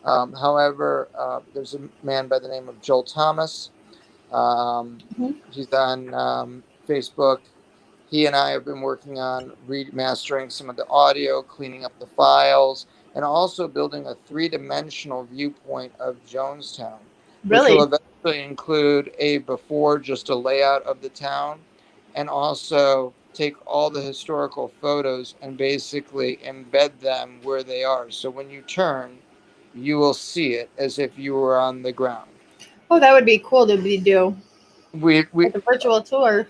However, there's a man by the name of Joel Thomas.
Mhm.
He's on Facebook. He and I have been working on remastering some of the audio, cleaning up the files, and also building a three-dimensional viewpoint of Jonestown, which will
Really?
eventually include a before, just a layout of the town, and also take all the historical photos and basically embed them where they are. So when you turn, you will see it as if you were on the ground.
Oh, that would be cool to do
We
like a virtual tour.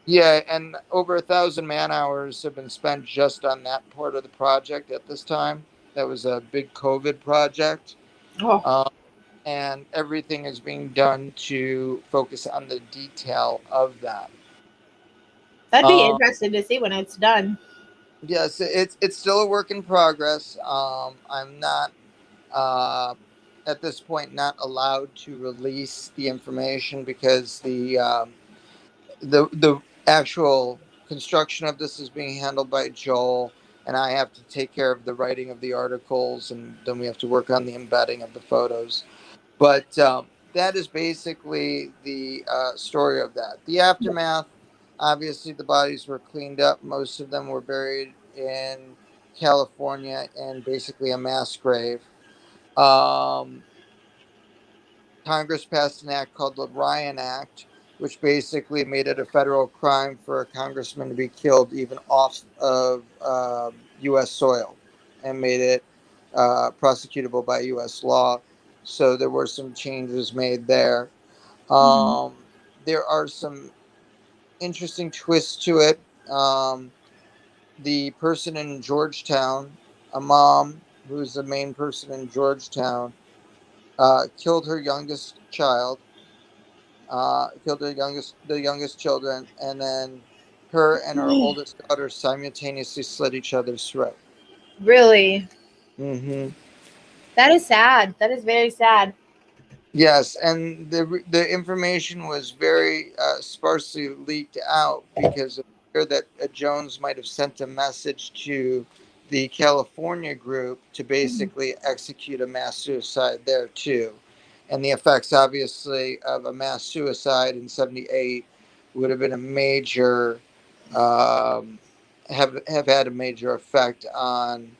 Yeah, and over 1,000 man hours have been spent just on that part of the project at this time. That was a big COVID project.
Oh,
Um, and everything is being done to focus on the detail of that.
that'd be
Um,
interesting to see when it's done.
yes, it's still a work in progress. I'm not at this point not allowed to release the information because the actual construction of this is being handled by Joel, and I have to take care of the writing of the articles, and then we have to work on the embedding of the photos. But that is basically the story of that. The aftermath, obviously, the bodies were cleaned up. Most of them were buried in California in basically a mass grave. Um, Congress passed an act called the Ryan Act, which basically made it a federal crime for a congressman to be killed even off of U.S. soil and made it prosecutable by U.S. law. So there were some changes made there.
Mhm.
There are some interesting twists to it. The person in Georgetown, a mom who's the main person in Georgetown, killed her youngest child, killed the youngest children, and then her and her oldest daughter simultaneously slit each other's throat.
Really?
Hmm.
That is sad. That is very sad.
Yes, and the information was very sparsely leaked out because of fear that Jones might have sent a message to the California group to
Mhm.
basically execute a mass suicide there too. And the effects, obviously, of a mass suicide in '78 would have been a major, um, have had a major effect on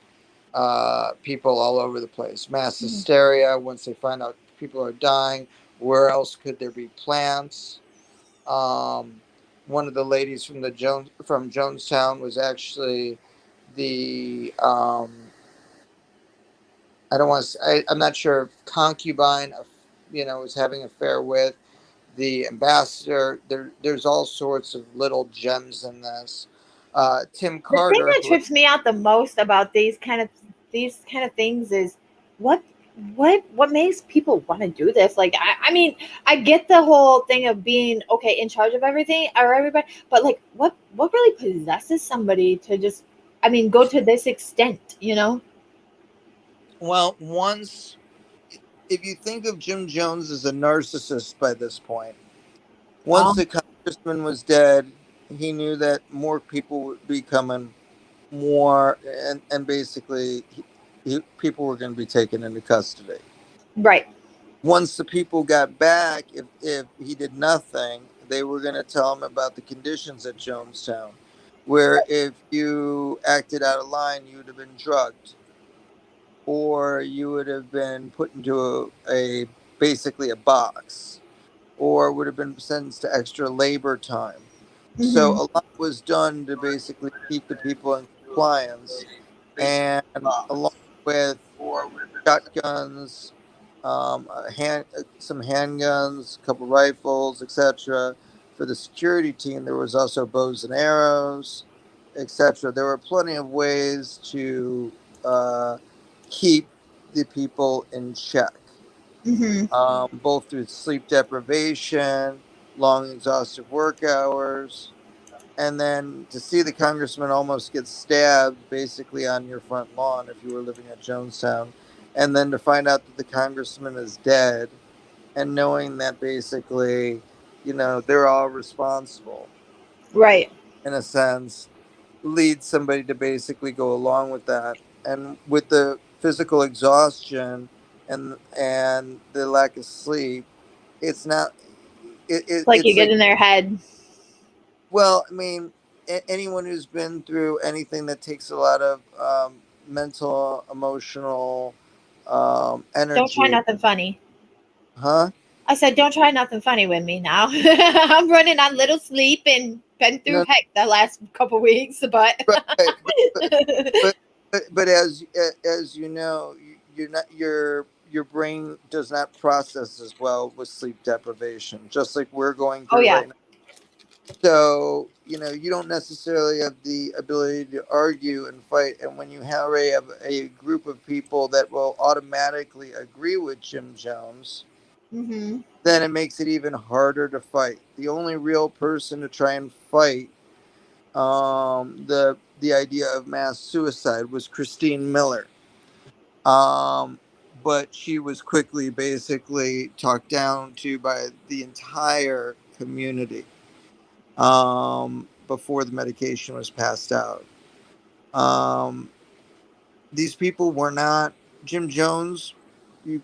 people all over the place. Mass
Mhm.
hysteria once they find out people are dying. Where else could there be plants? Um, One of the ladies from Jonestown was actually the I don't want to. I'm not sure if concubine, was having an affair with the ambassador. There's all sorts of little gems in this. Tim
The thing
Carter,
that
who
trips me out the most about these kind of things is what what makes people want to do this. Like I mean, I get the whole thing of being okay in charge of everything or everybody, but like what really possesses somebody to just I mean go to this extent, you know?
well, once if you think of Jim Jones as a narcissist by this point, once
Oh,
the congressman was dead, he knew that more people would be coming more, and basically people were going to be taken into custody.
Right.
Once the people got back, if he did nothing, they were going to tell him about the conditions at Jonestown, where if you acted out of line, you would have been drugged, or you would have been put into a basically a box, or would have been sentenced to extra labor time. So
Hmm.
a lot was done to basically keep the people in compliance, and along with shotguns, some handguns, a couple rifles, etc. For the security team, there was also bows and arrows, etc. There were plenty of ways to uh, keep the people in check,
Hmm.
both through sleep deprivation, long, exhaustive work hours, and then to see the congressman almost get stabbed basically on your front lawn if you were living at Jonestown, and then to find out that the congressman is dead, and knowing that basically, they're all responsible
Right.
in a sense, leads somebody to basically go along with that. And with the physical exhaustion and the lack of sleep, it's not
Like you
it's
get
like,
in their head.
well, I mean, anyone who's been through anything that takes a lot of mental, emotional
Don't try
energy,
nothing funny.
huh?
I said, don't try nothing funny with me now. I'm running on little sleep and been through
No,
heck the last couple weeks, but
right, but but as you know, you're not your brain does not process as well with sleep deprivation, just like we're going
oh
through
yeah.
right now. So you don't necessarily have the ability to argue and fight, and when you have a group of people that will automatically agree with Jim Jones,
Hmm.
then it makes it even harder to fight. The only real person to try and fight the idea of mass suicide was Christine Miller. But she was quickly basically talked down to by the entire community before the medication was passed out. Um, these people were not Jim Jones, you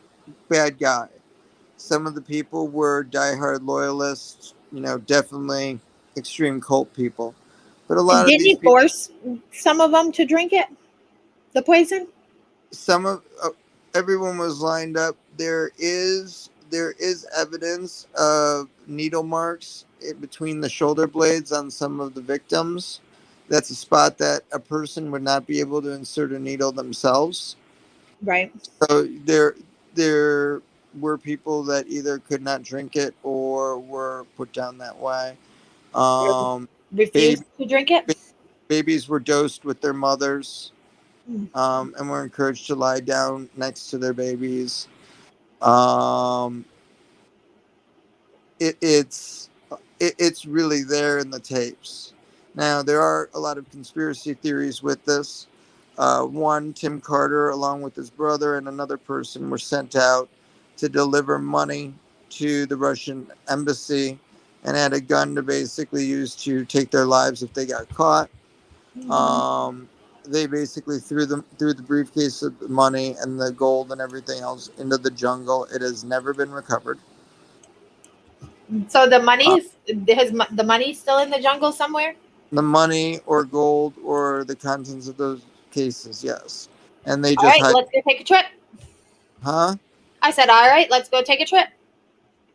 bad guy. Some of the people were diehard loyalists, definitely extreme cult people. But a
And
lot of
didn't
these
he
people,
force some of them to drink it? The poison?
some of everyone was lined up. There is evidence of needle marks between the shoulder blades on some of the victims. That's a spot that a person would not be able to insert a needle themselves.
Right.
So there were people that either could not drink it or were put down that way. Um,
Refused
baby,
to drink it?
babies were dosed with their mothers,
Mm.
and were encouraged to lie down next to their babies. Um, it's really there in the tapes. Now there are a lot of conspiracy theories with this. One, Tim Carter, along with his brother and another person, were sent out to deliver money to the Russian embassy, and had a gun to basically use to take their lives if they got caught.
Mhm.
Um, they basically threw the briefcase of the money and the gold and everything else into the jungle. It has never been recovered.
So the money is the money still in the jungle somewhere?
The money or gold or the contents of those cases, yes. And they
All
just
right,
hide,
let's go take a trip.
huh?
I said, all right, let's go take a trip.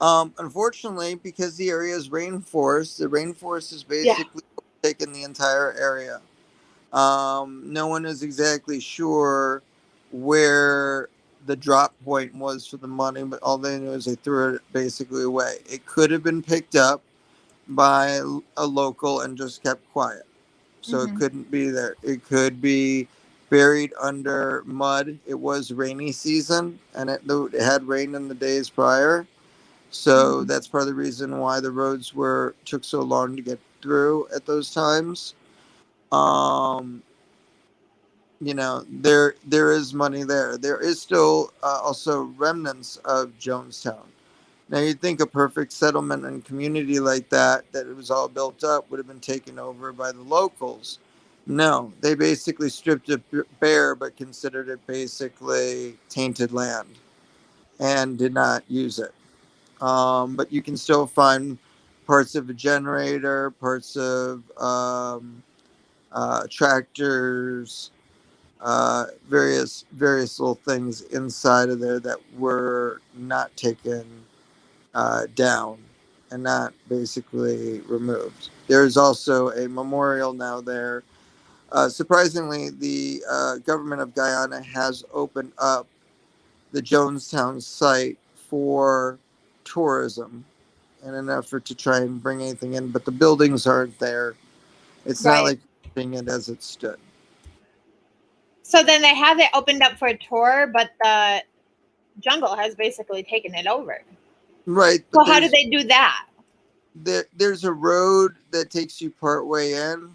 Unfortunately, because the area is rainforest, the rainforest is
Yeah.
basically taken the entire area. No one is exactly sure where the drop point was for the money, but all they knew is they threw it basically away. It could have been picked up by a local and just kept quiet. So it
Hmm.
couldn't be there. It could be buried under mud. It was rainy season, and it had rained in the days prior. So that's part of the reason why the roads were took so long to get through at those times. Um, there is money there. There is still also remnants of Jonestown. Now you'd think a perfect settlement and community like that it was all built up, would have been taken over by the locals. No, they basically stripped it bare, but considered it basically tainted land and did not use it. But you can still find parts of a generator, parts of tractors, various little things inside of there that were not taken down and not basically removed. There's also a memorial now there. Surprisingly, the government of Guyana has opened up the Jonestown site for tourism in an effort to try and bring anything in, but the buildings aren't there. It's not
Right.
like seeing it as it stood.
So then they have it opened up for a tour, but the jungle has basically taken it over.
Right,
So
but
how do they do that?
there's a road that takes you part way in,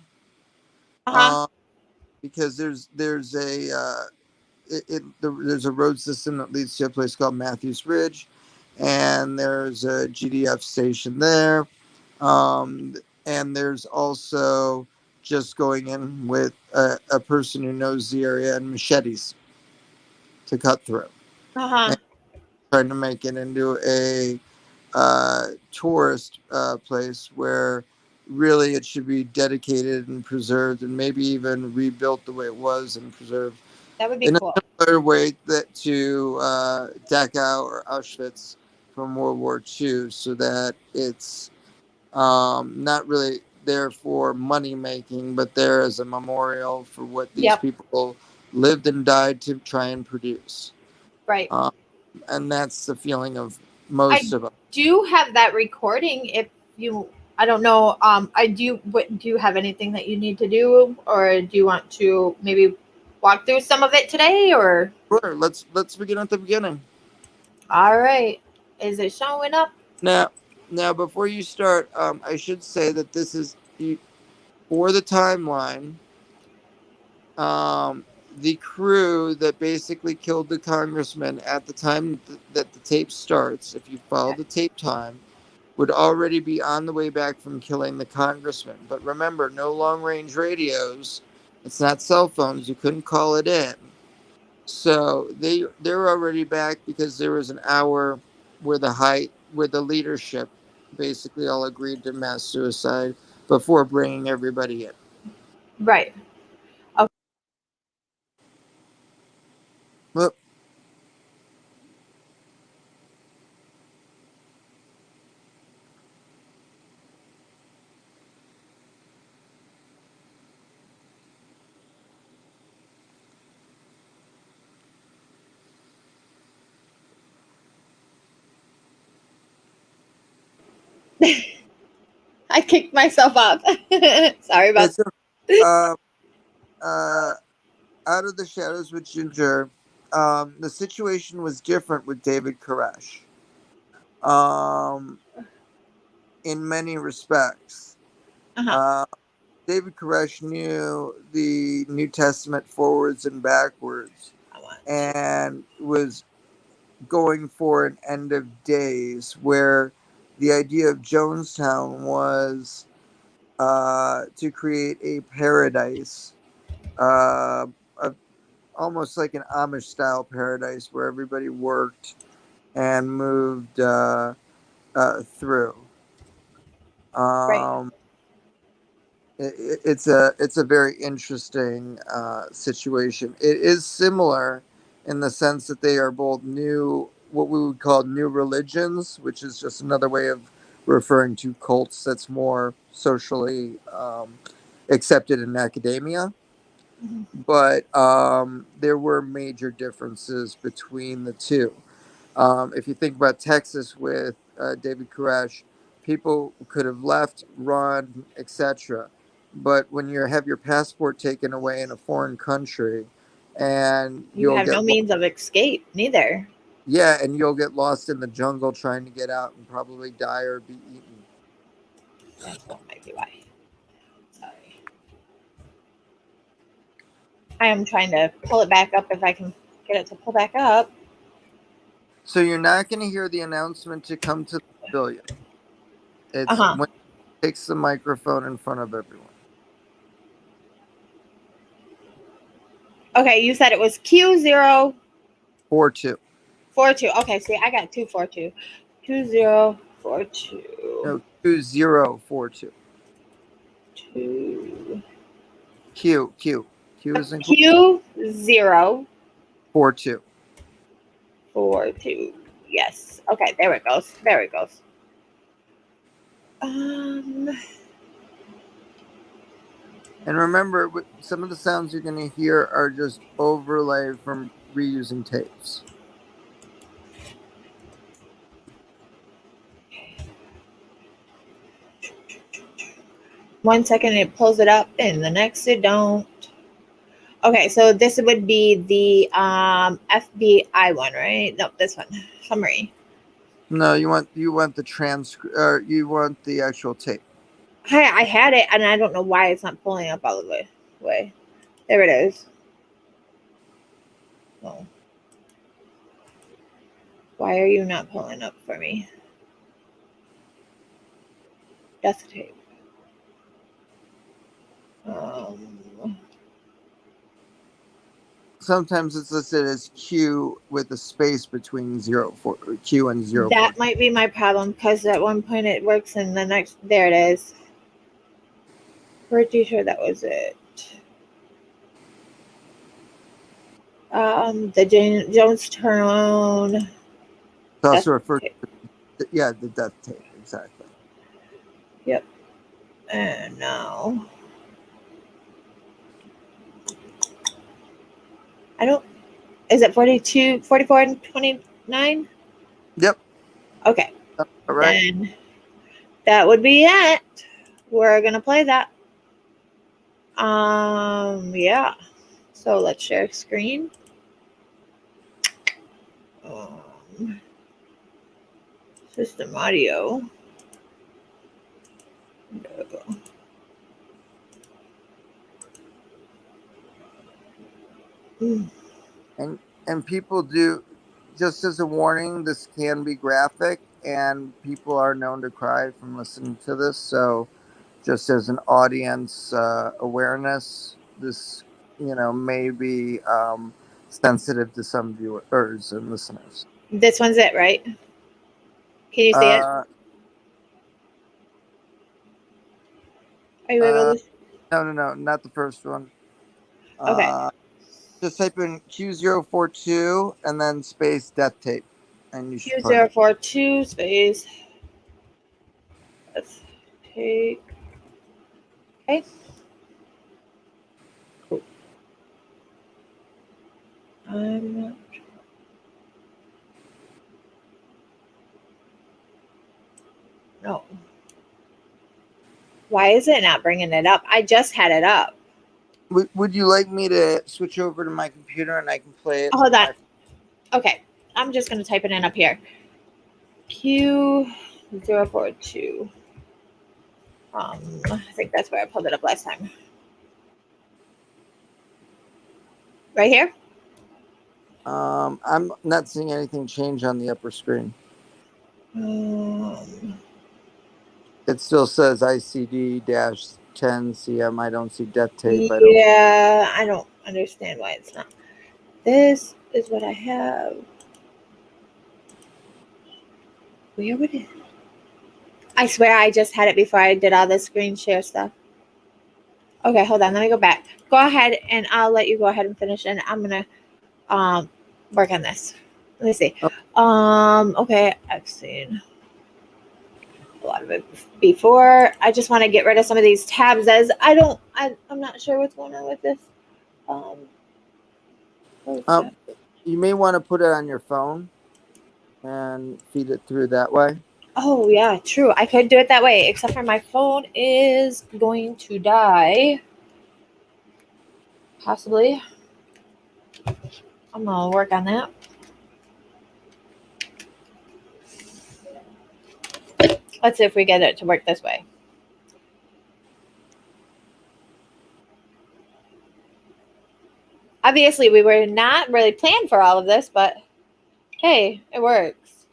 Uh-huh.
um, because there's a road system that leads to a place called Matthews Ridge, and there's a GDF station there, and there's also just going in with a person who knows the area and machetes to cut through,
Uh-huh.
and trying to make it into a tourist place where really it should be dedicated and preserved and maybe even rebuilt the way it was and preserved
That would be
in a
cool.
similar way that to Dachau or Auschwitz from World War II, so that it's not really there for money making, but there as a memorial for what these
Yep.
people lived and died to try and produce.
Right.
Um, and that's the feeling of most of us.
Do have that recording if you I don't know I do what do you have anything that you need to do, or do you want to maybe walk through some of it today, or
Sure, let's begin at the beginning.
all right, is it showing up?
Now, before you start, I should say that this is for the timeline. The crew that basically killed the congressman at the time that the tape starts, if you follow the tape time, would already be on the way back from killing the congressman. But remember, no long range radios. It's not cell phones. You couldn't call it in. So they're already back because there was an hour where the leadership basically all agreed to mass suicide before bringing everybody in.
Right. Okay.
Well,
I kicked myself up. Sorry about
it's uh, Out of the Shadows with Ginger. The situation was different with David Koresh. In many respects.
uh-huh.
Uh, David Koresh knew the New Testament forwards and backwards and was going for an end of days where the idea of Jonestown was to create a paradise, uh, almost like an Amish style paradise where everybody worked and moved through.
Right.
Um, it's a very interesting situation. It is similar in the sense that they are both new, what we would call new religions, which is just another way of referring to cults that's more socially accepted in academia.
Mm-hmm.
But there were major differences between the two. If you think about Texas with David Koresh, people could have left, run, etc. But when you have your passport taken away in a foreign country, and
You
you'll
have
get
no means of escape, neither.
yeah, and you'll get lost in the jungle trying to get out and probably die or be eaten.
That might be why. Sorry. I am trying to pull it back up if I can get it to pull back up.
So you're not going to hear the announcement to come to the pavilion. It's
Uh-huh.
when he takes the microphone in front of everyone.
Okay, you said it was Q042.
42.
Okay, see, I got 242. Q042.
No, 2042.
Two.
Q is in
Q042.
42.
Yes. Okay, there it goes. There it goes. Um,
And remember, some of the sounds you're going to hear are just overlay from reusing tapes.
one second it pulls it up, and the next it don't. Okay, so this would be the FBI one, right? Nope, this one. Summary.
No, you want the transcript, or you want the actual tape.
I had it, and I don't know why it's not pulling up all the way. There it is. Oh. Why are you not pulling up for me? Death tape.
Sometimes it's listed as Q with a space between Q and 0.
That might be my problem because at one point it works and the next there it is. Pretty sure that was it. The Jonestown.
It's also referred to, the death tape, exactly.
Yep. And now I don't. Is it 42, 44, and 29?
Yep.
Okay.
All right.
Then that would be it. We're gonna play that. Yeah. So let's share screen. System audio.
And people do, just as a warning, this can be graphic, and people are known to cry from listening to this. So, just as an audience awareness, this may be sensitive to some viewers and listeners.
This one's it, right? Can you see it? Are you able to?
No, not the first one.
Okay.
Just type in Q042 and then space death tape, and you should find it.
Q042 space. Let's take. Okay. Cool. I'm not. No. Why is it not bringing it up? I just had it up.
Would you like me to switch over to my computer and I can play it?
Hold on. Okay. I'm just going to type it in up here. Q042. I think that's where I pulled it up last time. Right here?
I'm not seeing anything change on the upper screen. It still says ICD-10 CM. I don't see death tape.
I don't understand why it's not. This is what I have. Where would it? I swear I just had it before I did all the screen share stuff. Okay, hold on. Let me go back. Go ahead, and I'll let you go ahead and finish, and I'm gonna work on this. Let me see. Okay, I've seen a lot of it before. I just want to get rid of some of these tabs as I'm not sure what's going on with this.
You may want to put it on your phone and feed it through that way.
Oh yeah, true. I could do it that way, except for my phone is going to die. Possibly. I'm gonna work on that. Let's see if we get it to work this way. Obviously, we were not really planned for all of this, but hey, it works.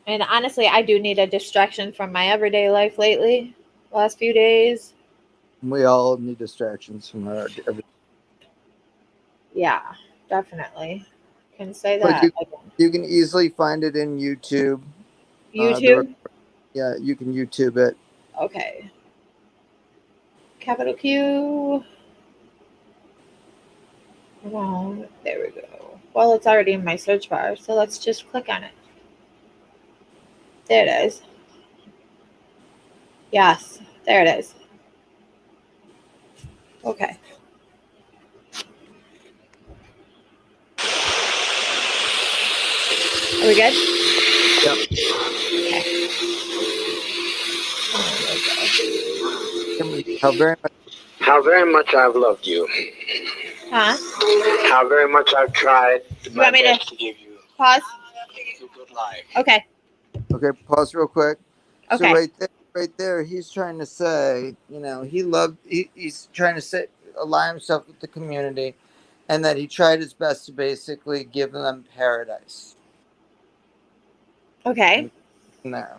And honestly, I do need a distraction from my everyday life lately, last few days.
We all need distractions from our every.
Yeah, definitely. Can say
But
that.
you can easily find it in YouTube.
YouTube?
Yeah, you can YouTube it.
Okay. Capital Q. Come on. There we go. Well, it's already in my search bar, so let's just click on it. There it is. Yes, there it is. Okay. Are we good?
Yep.
Okay.
How very much
I've loved you.
Huh?
How very much I've tried
You want me to
to give you
pause?
a good life.
Okay.
Okay, pause real quick. So
Okay.
right there, he's trying to say, he's trying to say, ally himself with the community, and that he tried his best to basically give them paradise.
Okay.
In there.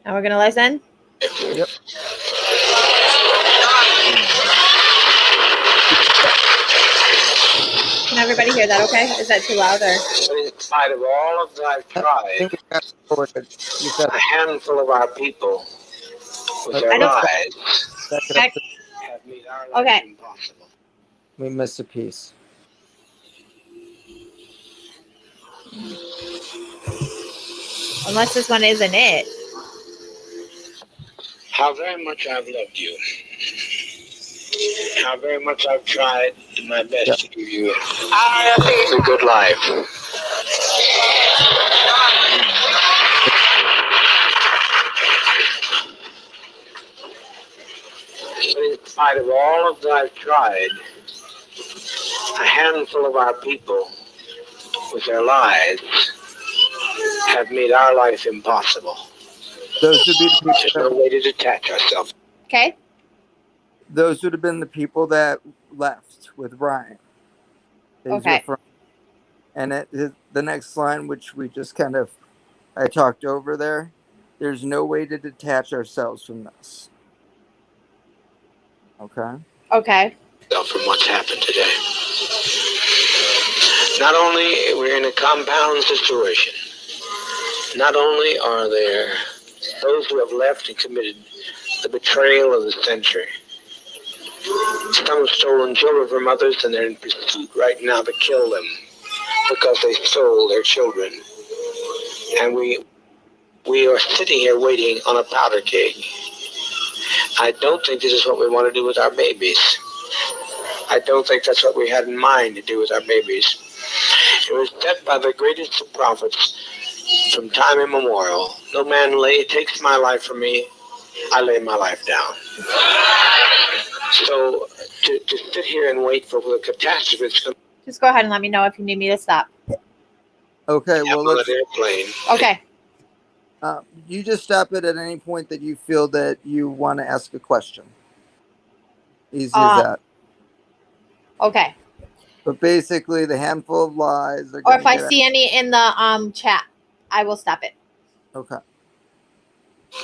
Now we're gonna listen.
Yep.
Can everybody hear that? Okay. Is that too loud or?
In spite of all of that I've
I
tried,
think we got it recorded. You said
a handful of our people with
I
their
don't-
lives
back it up.
have made our life
Okay.
impossible.
We missed a piece.
Unless this one isn't it.
How very much I've loved you. How very much I've tried my best to give you a good life. In spite of all of that I've tried, a handful of our people with their lives have made our life impossible.
Those would be the people.
There's no way to detach ourselves.
Okay.
Those would have been the people that left with Ryan.
Okay.
And the next line, which we just I talked over there, there's no way to detach ourselves from this. Okay?
Okay.
From what's happened today. Not only we're in a compound situation, not only are there those who have left and committed the betrayal of the century. Some have stolen children from others, and they're in pursuit right now to kill them because they stole their children. And we are sitting here waiting on a powder keg. I don't think this is what we want to do with our babies. I don't think that's what we had in mind to do with our babies. It was said by the greatest of prophets from time immemorial, no man takes my life from me, I lay my life down. So to sit here and wait for the catastrophe that's going to
Just go ahead and let me know if you need me to stop.
Okay, well,
on an airplane.
Okay.
You just stop it at any point that you feel that you want to ask a question. Easy as that.
Okay.
But basically, the handful of lies.
Or if I see any in the chat, I will stop it.
Okay.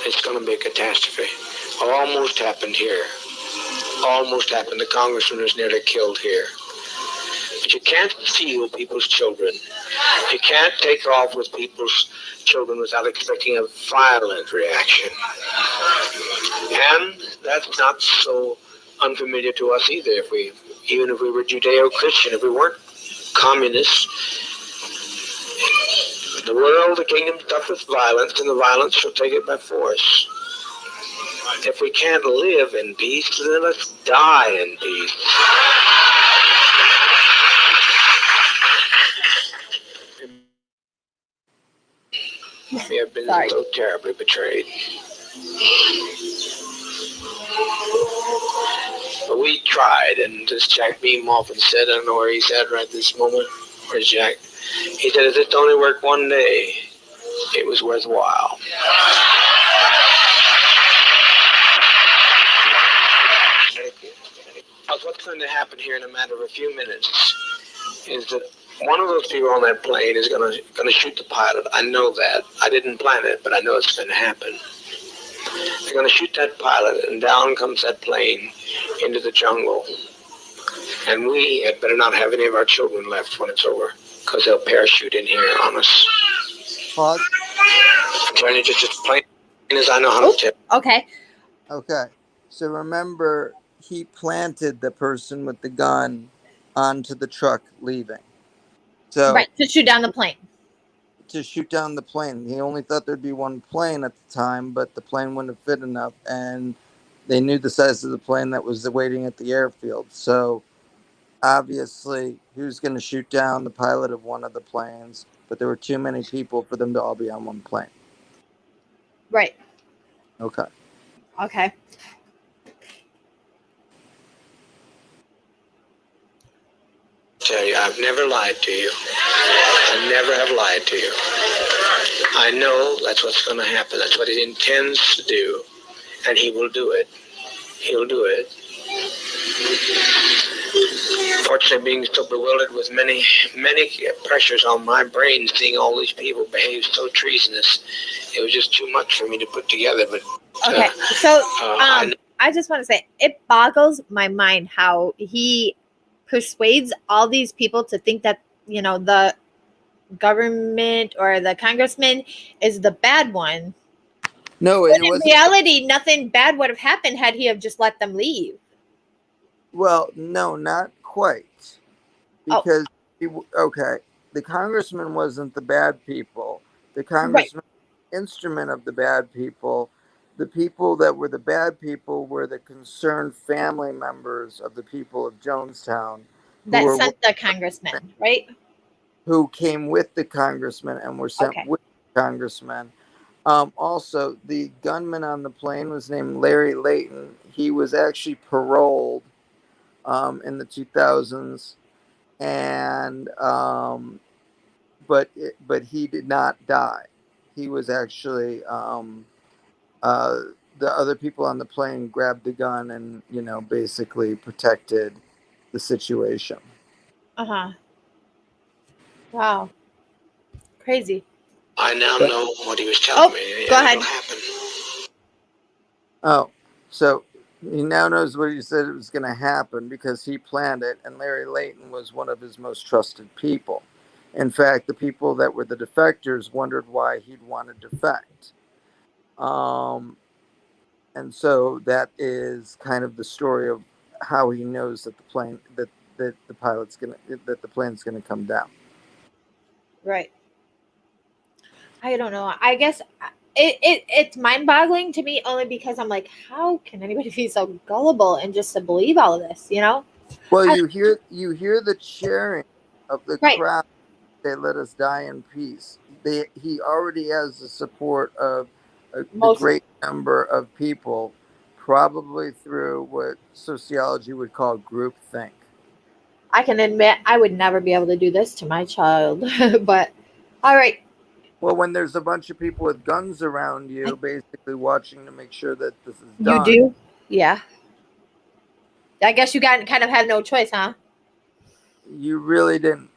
It's going to be a catastrophe. Almost happened here. Almost happened. The congressman was nearly killed here. But you can't steal people's children. You can't take off with people's children without expecting a violent reaction. And that's not so unfamiliar to us either. Even if we were Judeo-Christian, if we weren't communists, the world, the kingdom suffers violence, and the violence shall take it by force. If we can't live in peace, then let's die in peace. We have been so terribly betrayed. But we tried, and as Jack Beam often said, I don't know where he's at right this moment. Where's Jack? He said, if it only worked one day, it was worthwhile. What's going to happen here in a matter of a few minutes is that one of those people on that plane is going to shoot the pilot. I know that. I didn't plan it, but I know it's going to happen. They're going to shoot that pilot, and down comes that plane into the jungle. And we had better not have any of our children left when it's over, because they'll parachute in here on us.
Pause.
I'm telling you just as plain as I know how to tell.
Okay.
Okay. So remember, he planted the person with the gun onto the truck leaving. So
Right, to shoot down the plane.
to shoot down the plane. He only thought there'd be one plane at the time, but the plane wouldn't have fit enough, and they knew the size of the plane that was waiting at the airfield. So obviously, he was going to shoot down the pilot of one of the planes, but there were too many people for them to all be on one plane.
Right.
Okay.
Okay.
Tell you, I've never lied to you. I never have lied to you. I know that's what's going to happen. That's what he intends to do, and he will do it. He'll do it. Fortunately, being so bewildered with many pressures on my brain, seeing all these people behave so treasonous, it was just too much for me to put together. But
Okay. So
I
I just want to say it boggles my mind how he persuades all these people to think that, you know, the government or the congressman is the bad one.
No,
But
it
in
wasn't.
reality, nothing bad would have happened had he have just let them leave.
Well, no, not quite.
Oh.
Because, okay, the congressman wasn't the bad people. The
Right.
congressman was the instrument of the bad people. The people that were the bad people were the concerned family members of the people of Jonestown
That
were
sent the congressman, right?
who came with the congressman and were sent
Okay.
with the congressman. Also, the gunman on the plane was named Larry Layton. He was actually paroled in the 2000s, and but he did not die. He was actually the other people on the plane grabbed the gun and, you know, basically protected the situation.
Uh-huh. Wow. Crazy.
I now
But-
know what he was telling
Oh,
me.
go
and
ahead.
It'll happen.
Oh, so he now knows what he said it was going to happen because he planned it, and Larry Layton was one of his most trusted people. In fact, the people that were the defectors wondered why he'd want to defect. And so that is kind of the story of how he knows that the plane that the plane's gonna come down.
Right. I don't know. I guess it's mind-boggling to me only because I'm like, how can anybody be so gullible and just to believe all of this, you know?
Well,
I-
you hear the cheering of the
Right.
crowd. They let us die in peace. He already has the support of the
Most-
great number of people, probably through what sociology would call groupthink.
I can admit I would never be able to do this to my child. But all right.
Well, when there's a bunch of people with guns around you, basically watching to make sure that this is
You
done.
do? Yeah. I guess you kind of have no choice, huh?
You really didn't.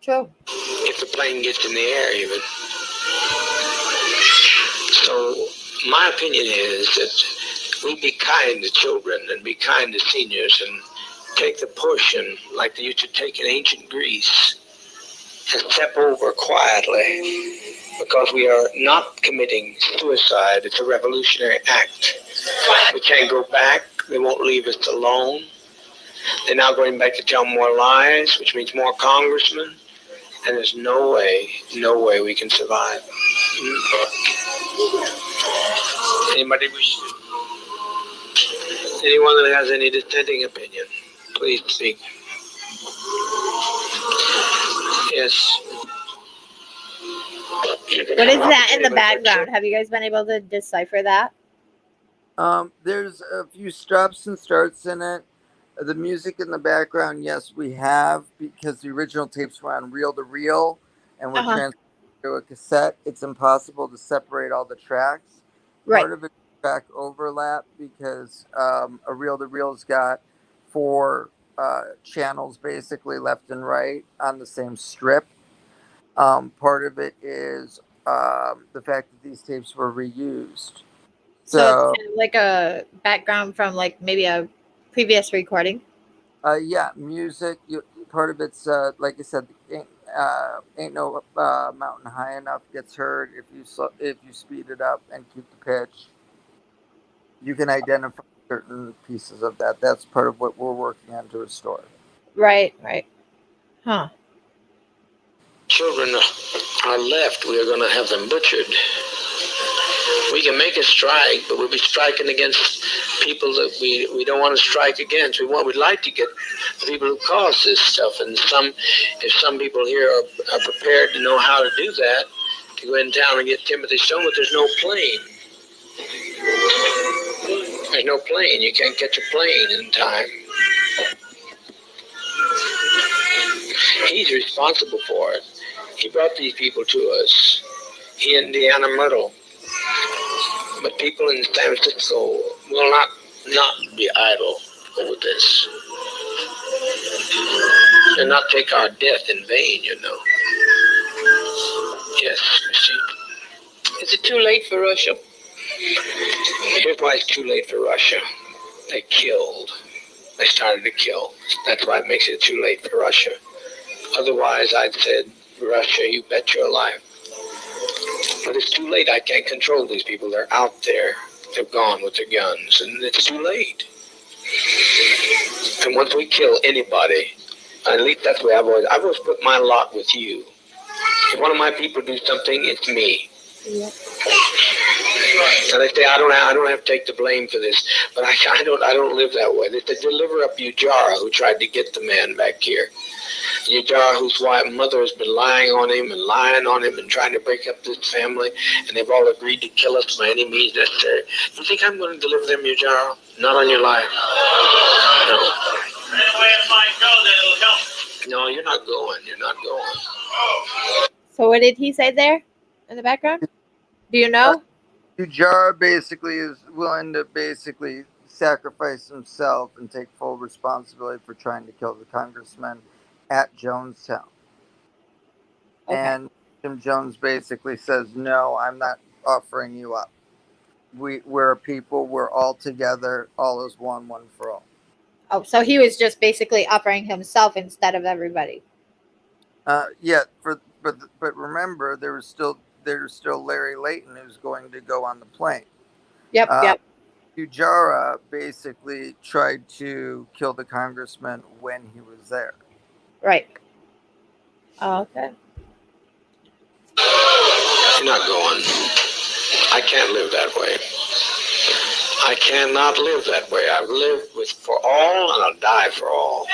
True.
If the plane gets in the air, even. So my opinion is that we be kind to children and be kind to seniors and take the push and like they used to take in ancient Greece and step over quietly because we are not committing suicide. It's a revolutionary act. We can't go back. They won't leave us alone. They're now going back to tell more lies, which means more congressmen. And there's no way we can survive. Anybody wish? Anyone that has any dissenting opinion, please speak. Yes.
What is that in the background? Have you guys been able to decipher that?
There's a few stops and starts in it. The music in the background, yes, we have, because the original tapes were on reel to reel and were transferred to a cassette. It's impossible to separate all the tracks.
Right.
Part of it is track overlap because a reel to reel's got 4 channels basically left and right on the same strip. Part of it is the fact that these tapes were reused.
So
So,
it's kind of like a background from like maybe a previous recording.
yeah, music. Part of it's like I said, ain't no mountain high enough gets heard if you speed it up and keep the pitch. You can identify certain pieces of that. That's part of what we're working on to restore.
Right, right. Huh.
Children are left, we are going to have them butchered. We can make a strike, but we'll be striking against people that we don't want to strike against. We'd like to get the people who cause this stuff, and if some people here are prepared to know how to do that, to go in town and get Timothy Stone, but there's no plane. There's no plane. You can't catch a plane in time. He's responsible for it. He brought these people to us. He and Deanna Myrtle. But people in San Francisco will not be idle over this. And not take our death in vain, you know. Yes, Christine. Is it too late for Russia? Here's why it's too late for Russia. They killed. They started to kill. That's why it makes it too late for Russia. Otherwise, I'd said, Russia, you bet your life. But it's too late. I can't control these people. They're out there. They've gone with their guns, and it's too late. And once we kill anybody, at least that's the way I've always put my lot with you. If one of my people do something, it's me.
Yeah.
And they say I don't have to take the blame for this, but I don't live that way. They deliver up Ujara, who tried to get the man back here. Ujara, whose mother has been lying on him and trying to break up this family, and they've all agreed to kill us by any means necessary. You think I'm going to deliver them, Ujara? Not on your life. No.
Anyway, it might go, then it'll help.
No, you're not going. You're not going.
So what did he say there in the background? Do you know?
Ujara basically is willing to basically sacrifice himself and take full responsibility for trying to kill the congressman at Jonestown.
Okay.
And Jim Jones basically says, no, I'm not offering you up. We're a people, we're all together, all is one for all.
Oh, so he was just basically offering himself instead of everybody.
Yeah, but remember, there's still Larry Layton who's going to go on the plane.
Yep, yep.
Ujara basically tried to kill the congressman when he was there.
Right. Oh, okay.
You're not going. I can't live that way. I cannot live that way. I've lived for all, and I'll die for all.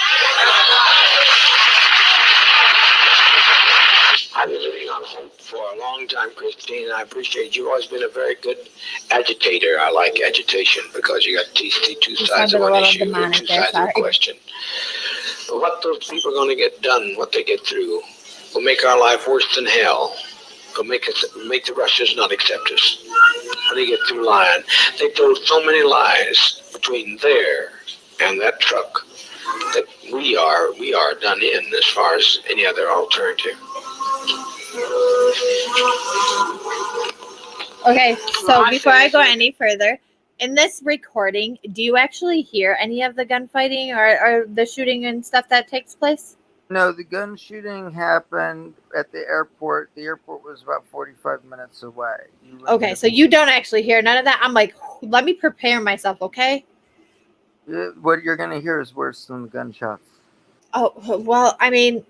I've been living on hope for a long time, Christine, and I appreciate you. You've always been a very good agitator. I like agitation because you got to see two sides of one issue, two sides of a question. But what those people are going to get done, what they get through, will make our life worse than hell. Will make the Russians not accept us. When they get through lying, they told so many lies between there and that truck that we are done in as far as any other alternative.
Okay, so before I go any further, in this recording, do you actually hear any of the gunfighting or the shooting and stuff that takes place?
No, the gun shooting happened at the airport. The airport was about 45 minutes away.
Okay, so you don't actually hear none of that. I'm like, let me prepare myself, okay?
What you're going to hear is worse than the gunshots.
Oh, well, I mean,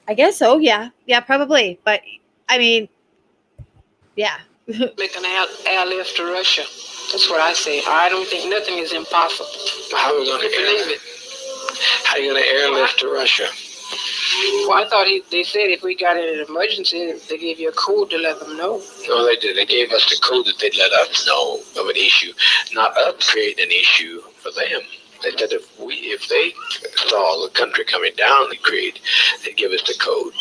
I guess so, yeah. Yeah, probably. But, I mean, yeah.
Make an airlift to Russia. That's what I say. I don't think nothing is impossible.
How are we going to
believe it?
How are you going to airlift to Russia?
Well, I thought they said if we got in an emergency, they gave you a code to let them know.
No, they did. They gave us the code that they'd let us know of an issue, not us create an issue for them. They said if they saw the country coming down, they'd give us the code.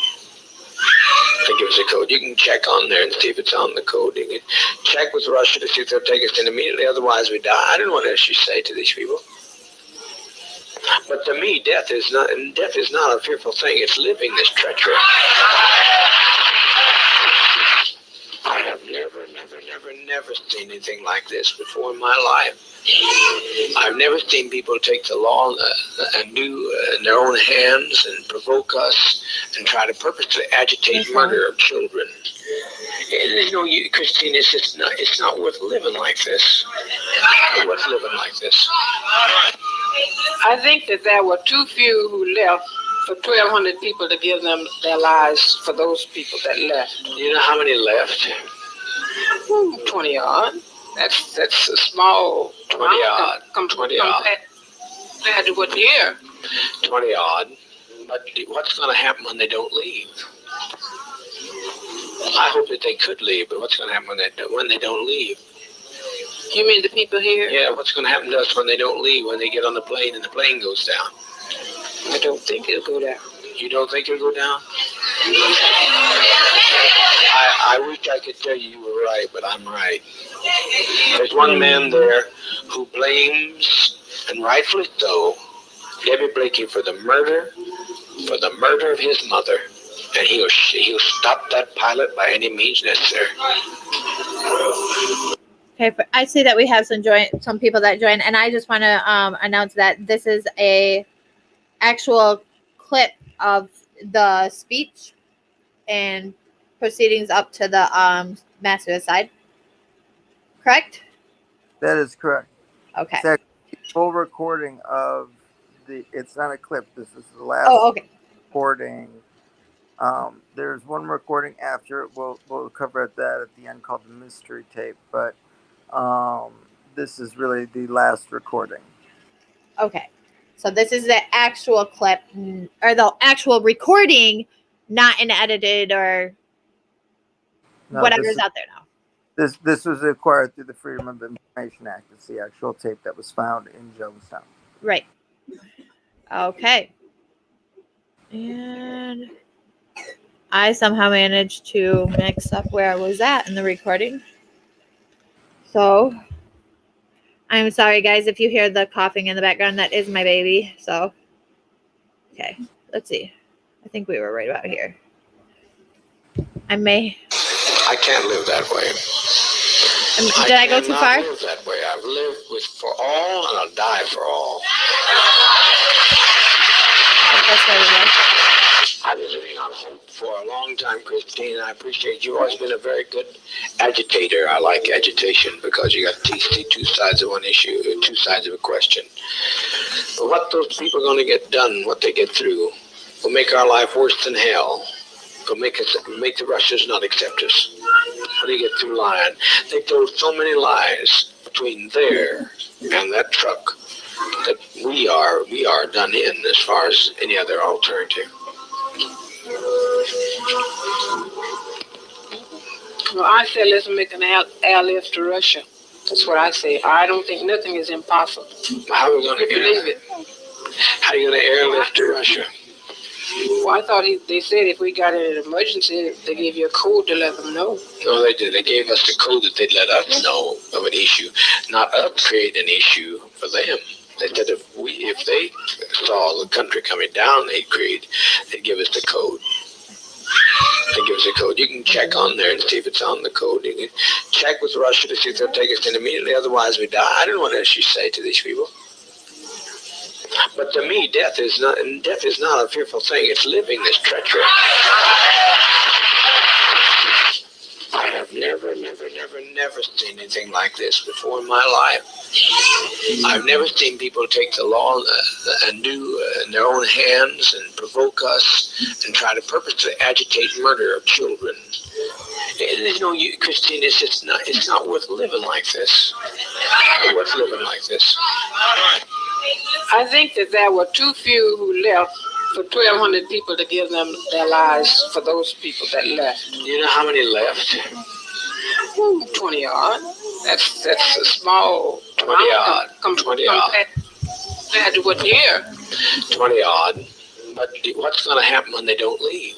They give us a code. You can check on there and see if it's on the code. You can check with Russia to see if they'll take us in immediately. Otherwise, we die. I don't know what else you say to these people. But to me, death is not a fearful thing. It's living this treachery. I have never never seen anything like this before in my life. I've never seen people take the law and do in their own hands and provoke us and try to purposely agitate murder of children. And, Christine, it's not worth living like this. Not worth living like this.
I think that there were too few who left for 1,200 people to give them their lives for those people that left.
You know how many left?
20 odd. That's a small
20 odd. 20 odd.
Compared to what year?
20 odd. But what's going to happen when they don't leave? I hope that they could leave, but what's going to happen when they don't leave?
You mean the people here?
Yeah, what's going to happen to us when they don't leave, when they get on the plane and the plane goes down?
I don't think it'll go down.
You don't think it'll go down? I wish I could tell you were right, but I'm right. There's one man there who blames, and rightfully so, Debbie Blakey for the murder of his mother. And he'll stop that pilot by any means necessary.
Okay, I see that we have some people that join, and I just want to announce that this is a actual clip of the speech and proceedings up to the mass suicide. Correct?
That is correct.
Okay.
It's actually a full recording of it's not a clip. This is the last
okay.
recording. There's one recording after it. We'll cover that at the end called the mystery tape. But this is really the last recording.
Okay. So this is the actual clip or the actual recording, not an edited or whatever's out there now.
This was acquired through the Freedom of Information Act. It's the actual tape that was found in Jonestown.
Right. Okay. And I somehow managed to mix up where I was at in the recording. So I'm sorry, guys, if you hear the coughing in the background. That is my baby. So, okay, let's see. I think we were right about here. I
can't live that way.
Did I go too far?
I cannot live that way. I've lived for all, and I'll die for all.
That's where we were.
I've been living on hope for a long time, Christine, and I appreciate you. Always been a very good agitator. I like agitation because you got to see two sides of one issue, two sides of a question. But what those people are going to get done, what they get through, will make our life worse than hell. Will make the Russians not accept us. How do you get through lying? They told so many lies between there and that truck that we are done in as far as any other alternative.
Well, I said let's make an airlift to Russia. That's what I say. I don't think nothing is impossible.
How are we going to
believe it?
How are you going to airlift to Russia?
Well, I thought they said if we got in an emergency, they gave you a code to let them know.
No, they did. They gave us the code that they'd let us know of an issue, not us create an issue for them. They said if they saw the country coming down, they'd give us the code. They give us a code. You can check on there and see if it's on the code. You can check with Russia to see if they'll take us in immediately. Otherwise, we die. I don't know what else you say to these people. But to me, death is not a fearful thing. It's living this treachery. I have never seen anything like this before in my life. I've never seen people take the law and do in their own hands and provoke us and try to purposely agitate murder of children. Christine, it's not worth living like this. Not worth living like this.
I think that there were too few who left for 1,200 people to give them their lives for those people that left.
You know how many left?
20 odd. That's a small
20 odd. 20 odd.
Compared to what year?
20 odd. But what's going to happen when they don't leave?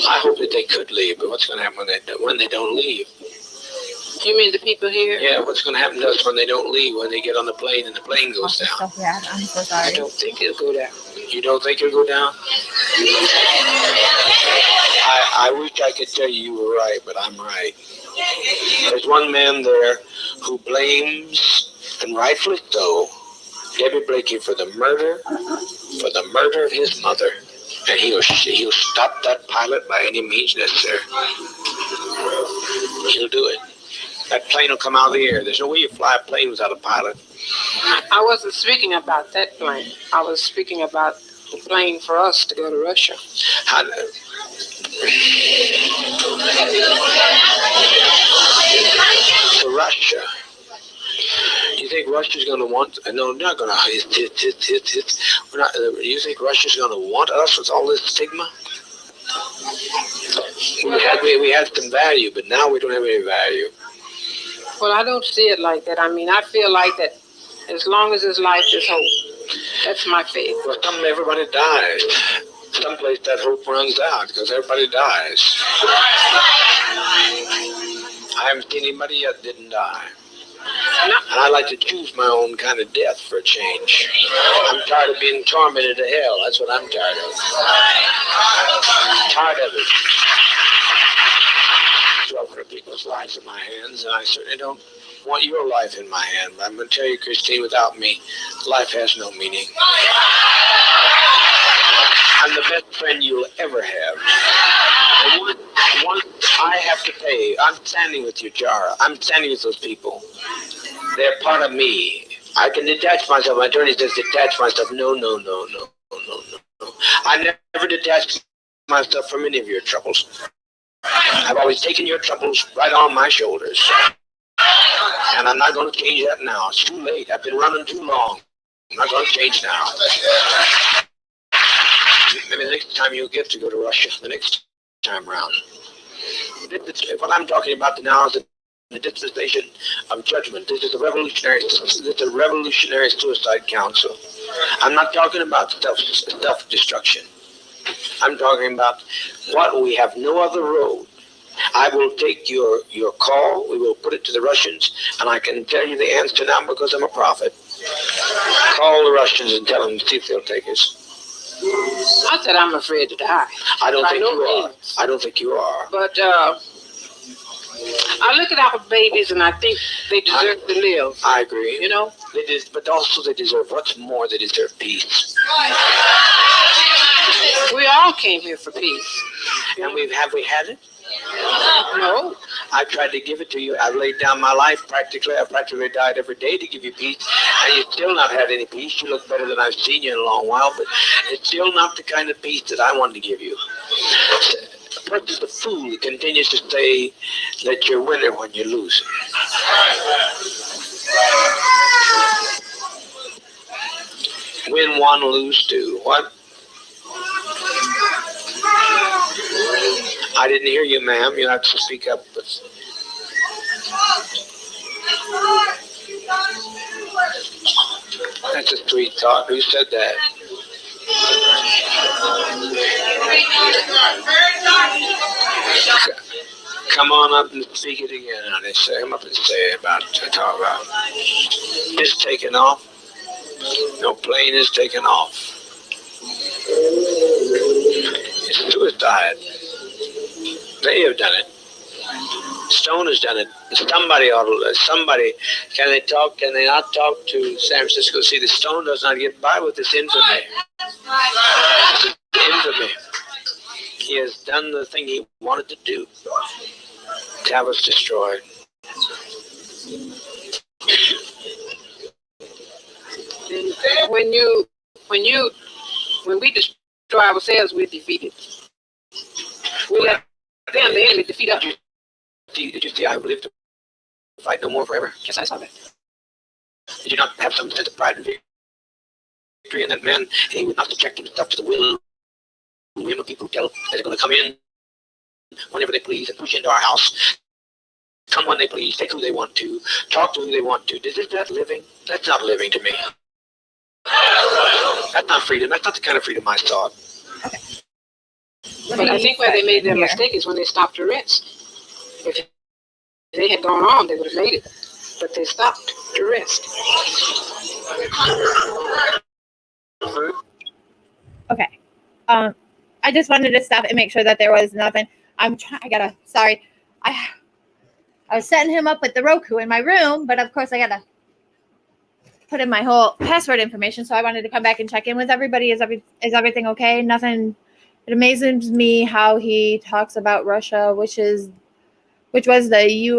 I hope that they could leave, but what's going to happen when they don't leave?
You mean the people here?
Yeah, what's going to happen to us when they don't leave, when they get on the plane and the plane goes down?
Yeah, I'm so sorry.
I don't think it'll go down.
You don't think it'll go down? I wish I could tell you were right, but I'm right. There's one man there who blames, and rightfully so, Debbie Blakey for the murder of his mother. And he'll stop that pilot by any means necessary. He'll do it. That plane will come out of the air. There's no way you fly a plane without a pilot.
I wasn't speaking about that plane. I was speaking about the plane for us to go to Russia.
How, to Russia. You think Russia's going to want? No, not going to. We're not. You think Russia's going to want us with all this stigma? We had some value, but now we don't have any value.
Well, I don't see it like that. I mean, I feel like that as long as there's life, there's hope. That's my faith.
Well, everybody dies. Someplace that hope runs out because everybody dies. I haven't seen anybody yet that didn't die. And I like to choose my own kind of death for a change. I'm tired of being tormented to hell. That's what I'm tired of. Tired of it. 1200 people's lives in my hands, and I certainly don't want your life in my hand. But I'm going to tell you, Christine, without me, life has no meaning. I'm the best friend you'll ever have. Once I have to pay, I'm standing with you, Jara. I'm standing with those people. They're part of me. I can detach myself. My attorney says detach myself. No. I never detached myself from any of your troubles. I've always taken your troubles right on my shoulders. And I'm not going to change that now. It's too late. I've been running too long. I'm not going to change now. Maybe the next time you get to go to Russia, the next time around. What I'm talking about now is the dispensation of judgment. This is a revolutionary suicide council. I'm not talking about self-destruction. I'm talking about what we have no other road. I will take your call. We will put it to the Russians, and I can tell you the answer now because I'm a prophet. Call the Russians and tell them to see if they'll take us.
Not that I'm afraid to die.
I don't think
no
you are.
means.
I don't think you are.
But I look at our babies and I think they deserve to live.
I agree.
You know?
But also they deserve, what's more, they deserve peace.
We all came here for peace.
And have we had it?
No.
I tried to give it to you. I've laid down my life practically. I practically died every day to give you peace. And you've still not had any peace. You look better than I've seen you in a long while, but it's still not the kind of peace that I wanted to give you. What is the fool that continues to say that you're a winner when you lose? Win one, lose two. What? I didn't hear you, ma'am. You have to speak up. That's a sweet thought. Who said that? Come on up and speak it again, honey. Come up and say it talk about. It's taken off. No plane is taken off. It's suicide. They have done it. Stone has done it. Somebody, can they not talk to San Francisco? See, the Stone does not get by with this infamy. This is infamy. He has done the thing he wanted to do. To have us destroyed.
When we destroy ourselves, we're defeated. We let them, the enemy, defeat us.
Did you see I will live to fight no more forever?
Yes, I saw that.
Did you not have some sense of pride and victory in that man? He would not subject himself to the will of people who tell that they're going to come in whenever they please and push into our house. Come when they please, take who they want to, talk to who they want to. Is that living? That's not living to me. That's not freedom. That's not the kind of freedom I sought.
But I think where they made their mistake is when they stopped to rest. If they had gone on, they would have made it. But they stopped to rest.
Okay. I just wanted to stop and make sure that there was nothing. I was setting him up with the Roku in my room, but of course I gotta put in my whole password information. So I wanted to come back and check in with everybody. Is everything okay? Nothing. It amazes me how he talks about Russia, which was the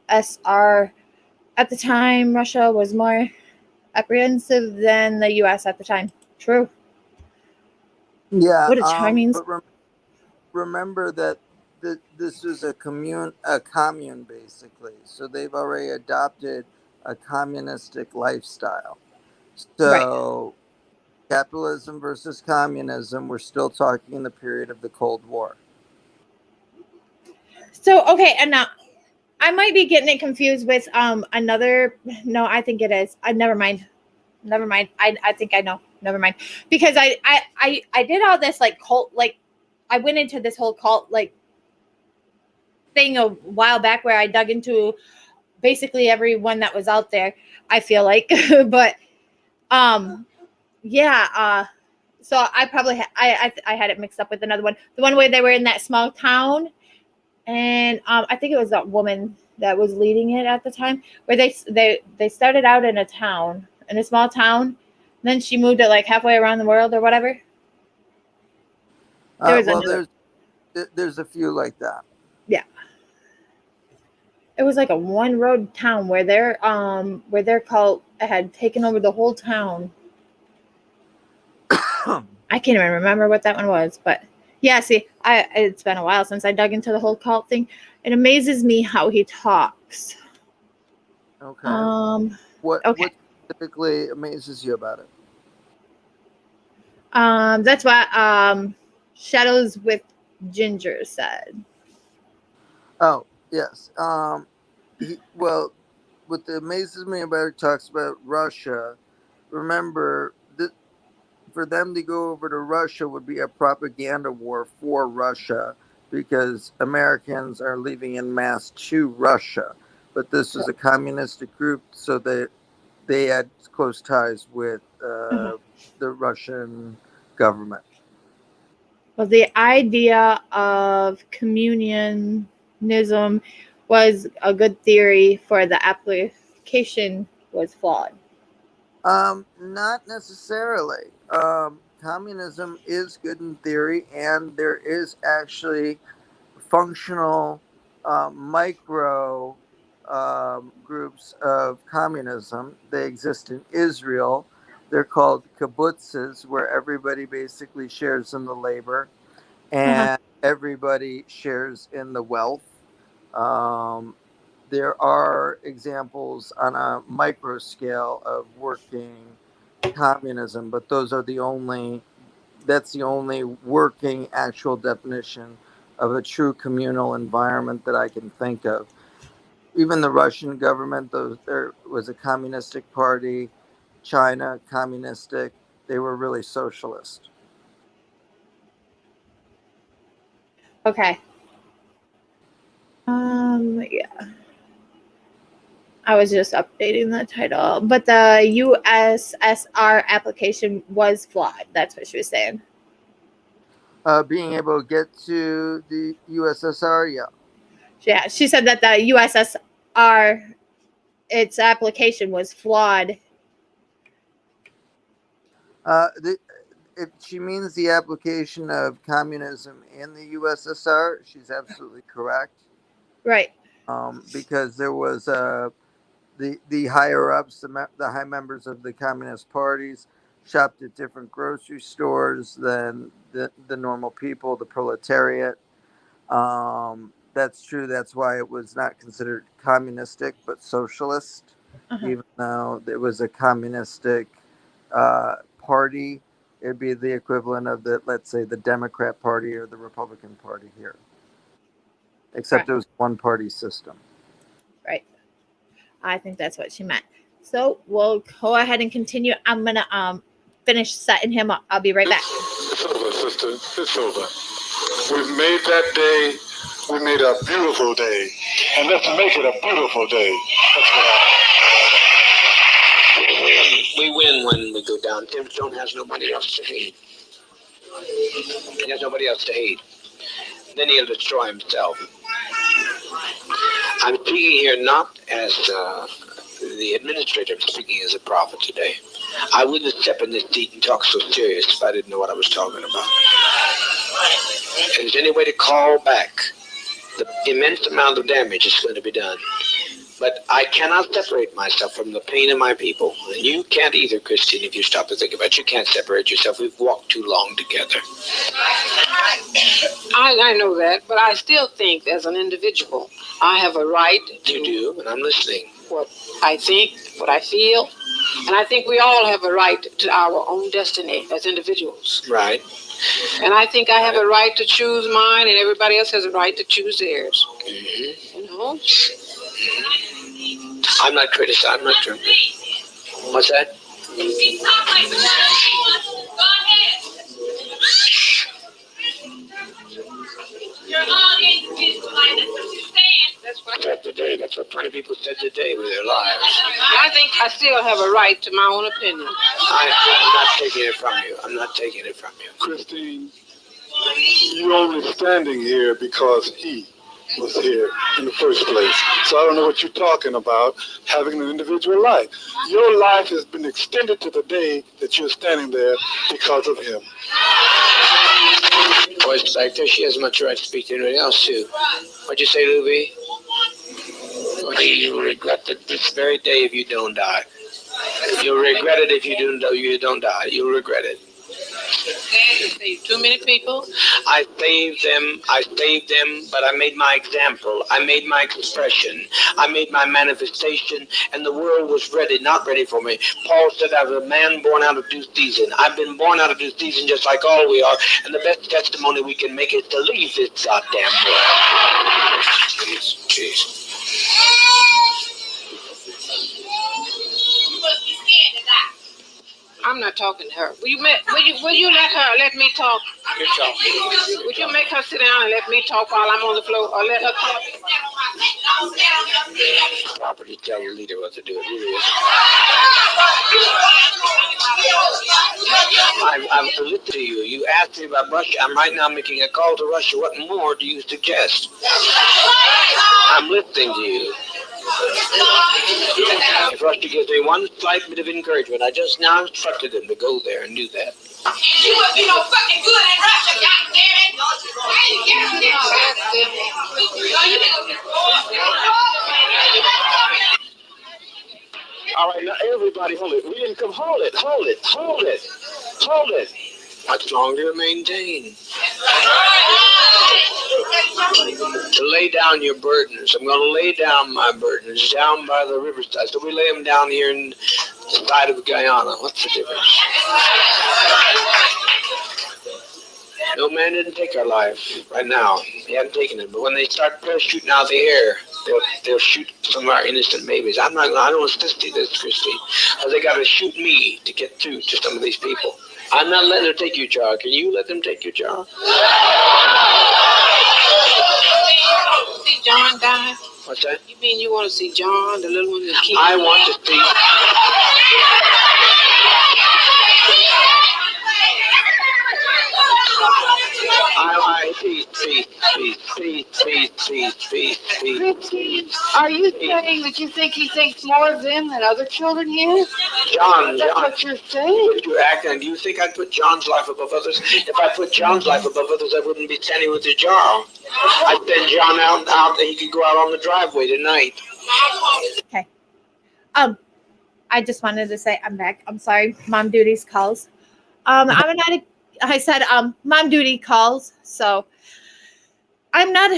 USSR at the time. Russia was more apprehensive than the US at the time. True.
Yeah.
What a charming.
But remember that this was a commune basically. So they've already adopted a communistic lifestyle. So capitalism versus communism, we're still talking in the period of the Cold War.
So, okay, and now I might be getting it confused with another. No, I think it is. Never mind. I think I know. Never mind. Because I did all this like cult, like I went into this whole cult like thing a while back where I dug into basically everyone that was out there. I feel like, but yeah. So I probably I had it mixed up with another one. The one where they were in that small town. And I think it was that woman that was leading it at the time, where they started out in a small town, and then she moved it like halfway around the world or whatever.
There's a few like that.
Yeah, it was like a one road town where their cult had taken over the whole town. I can't even remember what that one was, but. Yeah, see, it's been a while since I dug into the whole cult thing. It amazes me how he talks.
Okay. What typically amazes you about it?
That's what Shadows with Ginger said.
Oh, yes. Well, what amazes me about it, talks about Russia. Remember, for them to go over to Russia would be a propaganda war for Russia because Americans are leaving en masse to Russia. But this was a communistic group, so they had close ties with the Russian government.
Well, the idea of communism was a good theory, for the application was flawed.
Not necessarily. Communism is good in theory, and there is actually functional micro groups of communism. They exist in Israel. They're called kibbutzes, where everybody basically shares in the labor and everybody shares in the wealth. There are examples on a micro scale of working communism, but that's the only working actual definition of a true communal environment that I can think of. Even the Russian government, there was a communistic party, China, communistic, they were really socialist.
Okay. Yeah. I was just updating the title, but the USSR application was flawed. That's what she was saying.
Being able to get to the USSR, yeah.
Yeah, she said that the USSR, its application was flawed.
If she means the application of communism in the USSR, she's absolutely correct.
Right.
Because there was the higher ups, the high members of the communist parties shopped at different grocery stores than the normal people, the proletariat. That's true. That's why it was not considered communistic, but socialist, even though it was a communistic party. It'd be the equivalent of let's say, the Democrat Party or the Republican Party here. Except it was one party system.
Right. I think that's what she meant. So we'll go ahead and continue. I'm going to finish setting him up. I'll be right back.
It's over, sister. It's over. We've made that day. We made a beautiful day. And let's make it a beautiful day. That's what
We win when we go down. Tim Stone has nobody else to hate. He has nobody else to hate. Then he'll destroy himself. I'm speaking here not as the administrator, I'm speaking as a prophet today. I wouldn't step in this seat and talk so serious if I didn't know what I was talking about. If there's any way to call back the immense amount of damage that's going to be done. But I cannot separate myself from the pain of my people. And you can't either, Christine, if you stop to think about it. You can't separate yourself. We've walked too long together.
I know that, but I still think as an individual, I have a right to
You do, and I'm listening.
what I think, what I feel, and I think we all have a right to our own destiny as individuals.
Right.
And I think I have a right to choose mine, and everybody else has a right to choose theirs.
Mm-hmm.
You know?
I'm not criticizing. I'm not doing it. What's that?
That's what
Said today. That's what 20 people said today with their lives.
I think I still have a right to my own opinion.
I'm not taking it from you. I'm not taking it from you.
Christine, you're only standing here because he was here in the first place. So I don't know what you're talking about, having an individual life. Your life has been extended to the day that you're standing there because of him.
Voice back there, she has much right to speak to anybody else, too. What'd you say, Luby? You'll regret it this very day if you don't die. You'll regret it if you don't die. You'll regret it.
Too many people.
I saved them, but I made my example. I made my expression. I made my manifestation, and the world was not ready for me. Paul said, I was a man born out of due season. I've been born out of due season just like all we are, and the best testimony we can make is to leave this goddamn world. Jeez.
I'm not talking to her. Will you let me talk?
You're talking.
Would you make her sit down and let me talk while I'm on the floor, or let her talk?
Property tell the leader what to do. It really is. I'm listening to you. You asked me about Russia. I'm right now making a call to Russia. What more do you suggest? I'm listening to you. If Russia gives me one slight bit of encouragement, I just now instructed them to go there and do that.
You would be no fucking good in Russia, goddammit!
All right, now everybody hold it. We didn't come. Hold it. Much longer to maintain. To lay down your burdens. I'm going to lay down my burdens down by the riverside. So we lay them down here in the side of Guyana. What's the difference? No man didn't take our life right now. He hadn't taken it. But when they start shooting out the air, they'll shoot some of our innocent babies. I don't want to see this, Christine. Because they got to shoot me to get through to some of these people. I'm not letting them take your jar. Can you let them take your jar?
See John die?
What's that?
You mean you want to see John, the little one that killed?
I want to see.
Christine, are you saying that you think he thinks more of them than other children here?
John,
That's what you're saying.
But you're acting. Do you think I'd put John's life above others? If I put John's life above others, I wouldn't be standing with the jar. I'd send John out, and he could go out on the driveway tonight.
Okay. I just wanted to say I'm back. I'm sorry. Mom duties calls. I said mom duty calls. So I'm not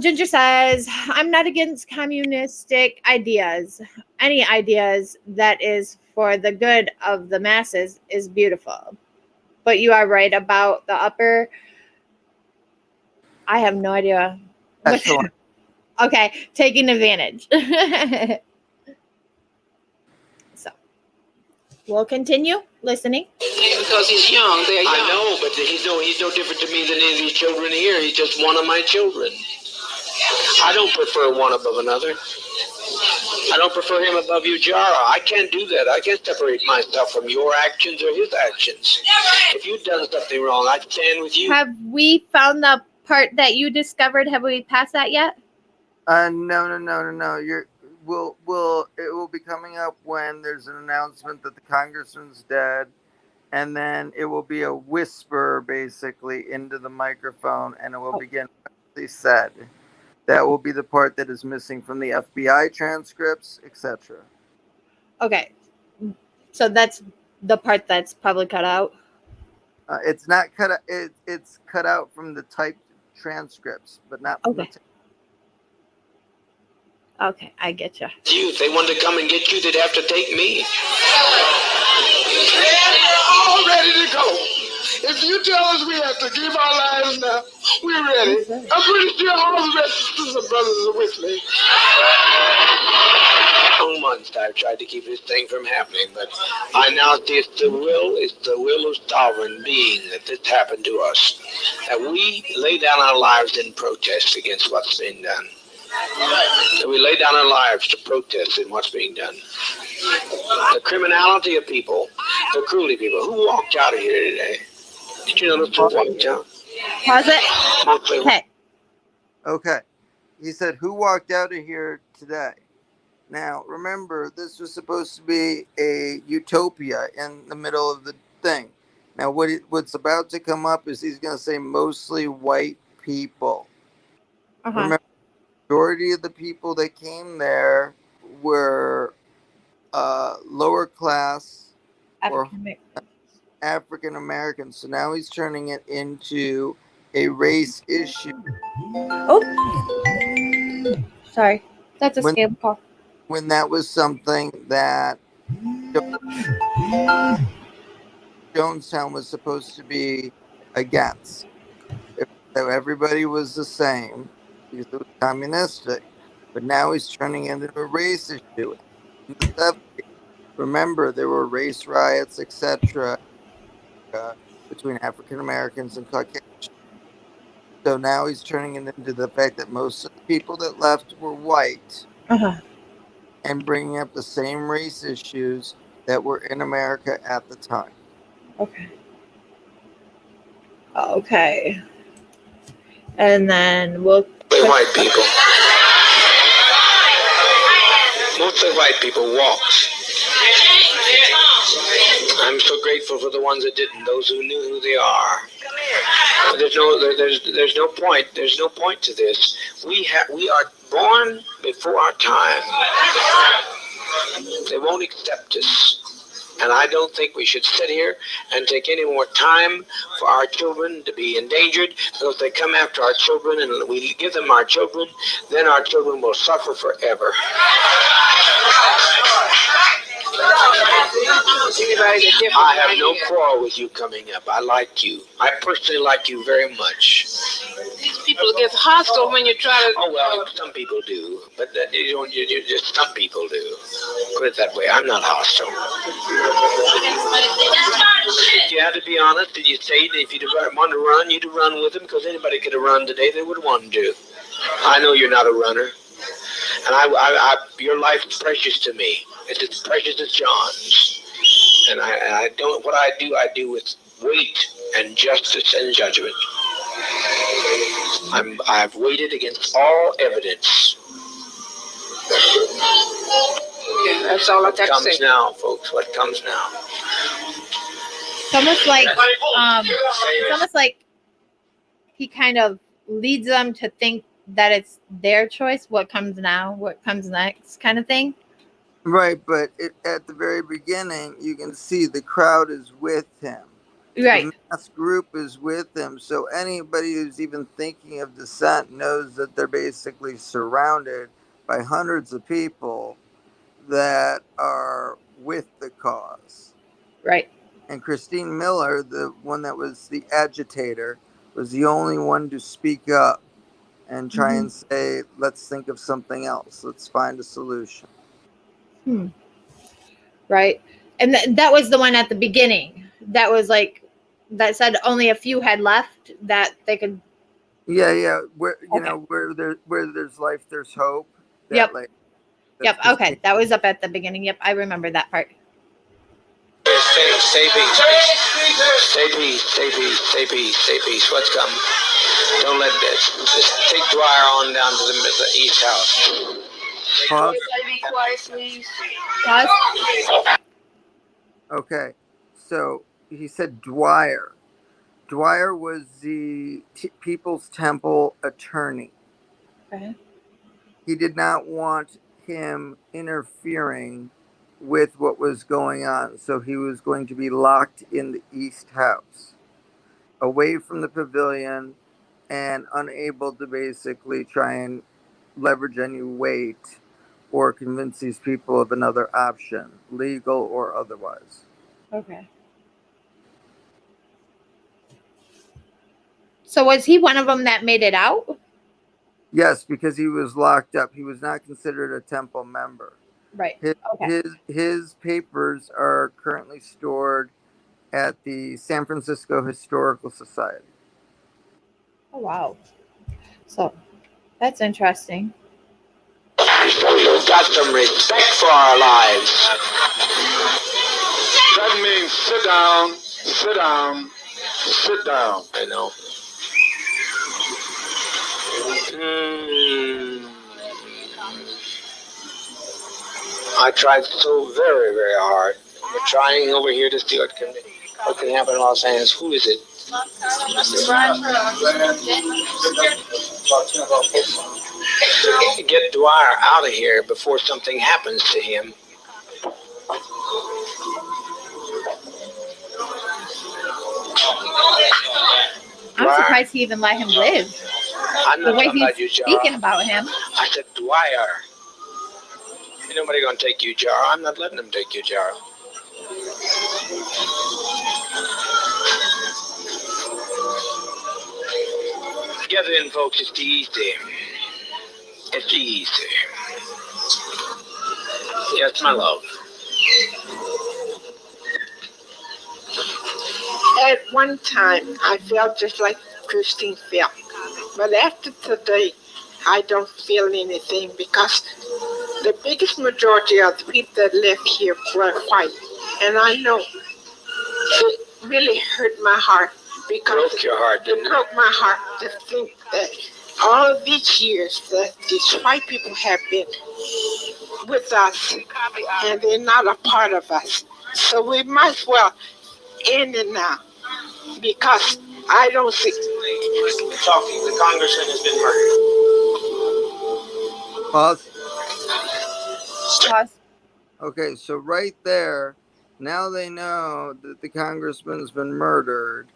Ginger says I'm not against communistic ideas. Any ideas that is for the good of the masses is beautiful. But you are right about the upper. I have no idea.
Excellent.
Okay, taking advantage. So we'll continue listening.
Because he's young. They're young.
I know, but he's no different to me than any of these children here. He's just one of my children. I don't prefer one above another. I don't prefer him above you, Jara. I can't do that. I can't separate myself from your actions or his actions. If you've done something wrong, I'd stand with you.
Have we found the part that you discovered? Have we passed that yet?
No. It will be coming up when there's an announcement that the congressman's dead, and then it will be a whisper basically into the microphone, and it will begin what they said. That will be the part that is missing from the FBI transcripts, etc.
Okay. So that's the part that's probably cut out.
It's not cut. It's cut out from the typed transcripts, but not from
Okay. Okay, I get you.
If they wanted to come and get you, they'd have to take me.
We're all ready to go. If you tell us we have to give our lives now, we're ready. I'm pretty sure all the rest of the sisters and brothers are with me.
For months I've tried to keep this thing from happening, but I now see it's the will of sovereign being that this happened to us. That we lay down our lives in protest against what's being done. That we lay down our lives to protest in what's being done. The criminality of people, the cruelty of people. Who walked out of here today? Did you notice who walked out?
Pause it.
Mostly
Okay.
Okay. He said, who walked out of here today? Now, remember, this was supposed to be a utopia in the middle of the thing. Now, what's about to come up is he's going to say mostly white people. Remember, the majority of the people that came there were lower class or African Americans. So now he's turning it into a race issue.
Oh, sorry. That's a scam call.
When that was something that Jonestown was supposed to be against. If everybody was the same, because it was communistic. But now he's turning it into a race issue. In the 70s, remember, there were race riots, etc., between African Americans and Caucasians. So now he's turning it into the fact that most of the people that left were white. And bringing up the same race issues that were in America at the time.
Okay. And then we'll...
white people. Mostly white people walked. I'm so grateful for the ones that didn't, those who knew who they are. There's no point. There's no point to this. We are born before our time. They won't accept us. And I don't think we should sit here and take any more time for our children to be endangered. Because if they come after our children and we give them our children, then our children will suffer forever. I have no quarrel with you coming up. I like you. I personally like you very much.
These people get hostile when you try to...
Oh, well, some people do. But you just some people do. Put it that way. I'm not hostile. You have to be honest, and you say that if you want to run, you'd run with them, because anybody could have run today, they would want to. I know you're not a runner. And your life is precious to me. It's as precious as John's. And I don't, what I do with weight and justice and judgment. I've weighted against all evidence.
Yeah, that's all I got to say.
What comes now, folks? What comes now?
It's almost like he kind of leads them to think that it's their choice, what comes now, what comes next, kind of thing.
Right, but at the very beginning, you can see the crowd is with him.
Right.
The mass group is with him. So anybody who's even thinking of dissent knows that they're basically surrounded by hundreds of people that are with the cause.
Right.
And Christine Miller, the one that was the agitator, was the only one to speak up and try and say, let's think of something else. Let's find a solution.
Right. And that was the one at the beginning. That was like, that said only a few had left that they could.
Yeah. Where where there's life, there's hope.
Yep. Okay. That was up at the beginning. Yep. I remember that part.
Say peace. Say peace. Say peace. Say peace. Say peace. Say peace. What's coming? Don't let that. Just take Dwyer on down to the East House.
Pause.
Be quiet, please.
Pause.
Okay, so he said Dwyer. Dwyer was the People's Temple attorney.
Okay.
He did not want him interfering with what was going on, so he was going to be locked in the East House, away from the pavilion, and unable to basically try and leverage any weight or convince these people of another option, legal or otherwise.
Okay. So was he one of them that made it out?
Yes, because he was locked up. He was not considered a temple member.
Right.
His,
Okay.
his papers are currently stored at the San Francisco Historical Society.
Oh wow. So that's interesting.
We've got some respect for our lives.
That means sit down, sit down, sit down.
I know. I tried so very, very hard. We're trying over here to see what can happen in Los Angeles. Who is it? Get Dwyer out of here before something happens to him.
I'm surprised he even let him live.
I'm
The
not
way
talking about you,
he's
Jar.
speaking about him.
I said Dwyer. Ain't nobody gonna take you, Jar. I'm not letting them take you, Jar. Gather in, folks. It's easy. It's easy. Yes, my love.
At one time, I felt just like Christine felt. But after today, I don't feel anything because the biggest majority of the people that live here were white. And I know it really hurt my heart because
Broke your heart, didn't
it
it?
broke my heart to think that all of these years that these white people have been with us and they're not a part of us. So we might as well end it now because I don't see.
Talking. The congressman has been murdered.
Pause.
Pause.
Okay, so right there, now they know that the congressman's been murdered.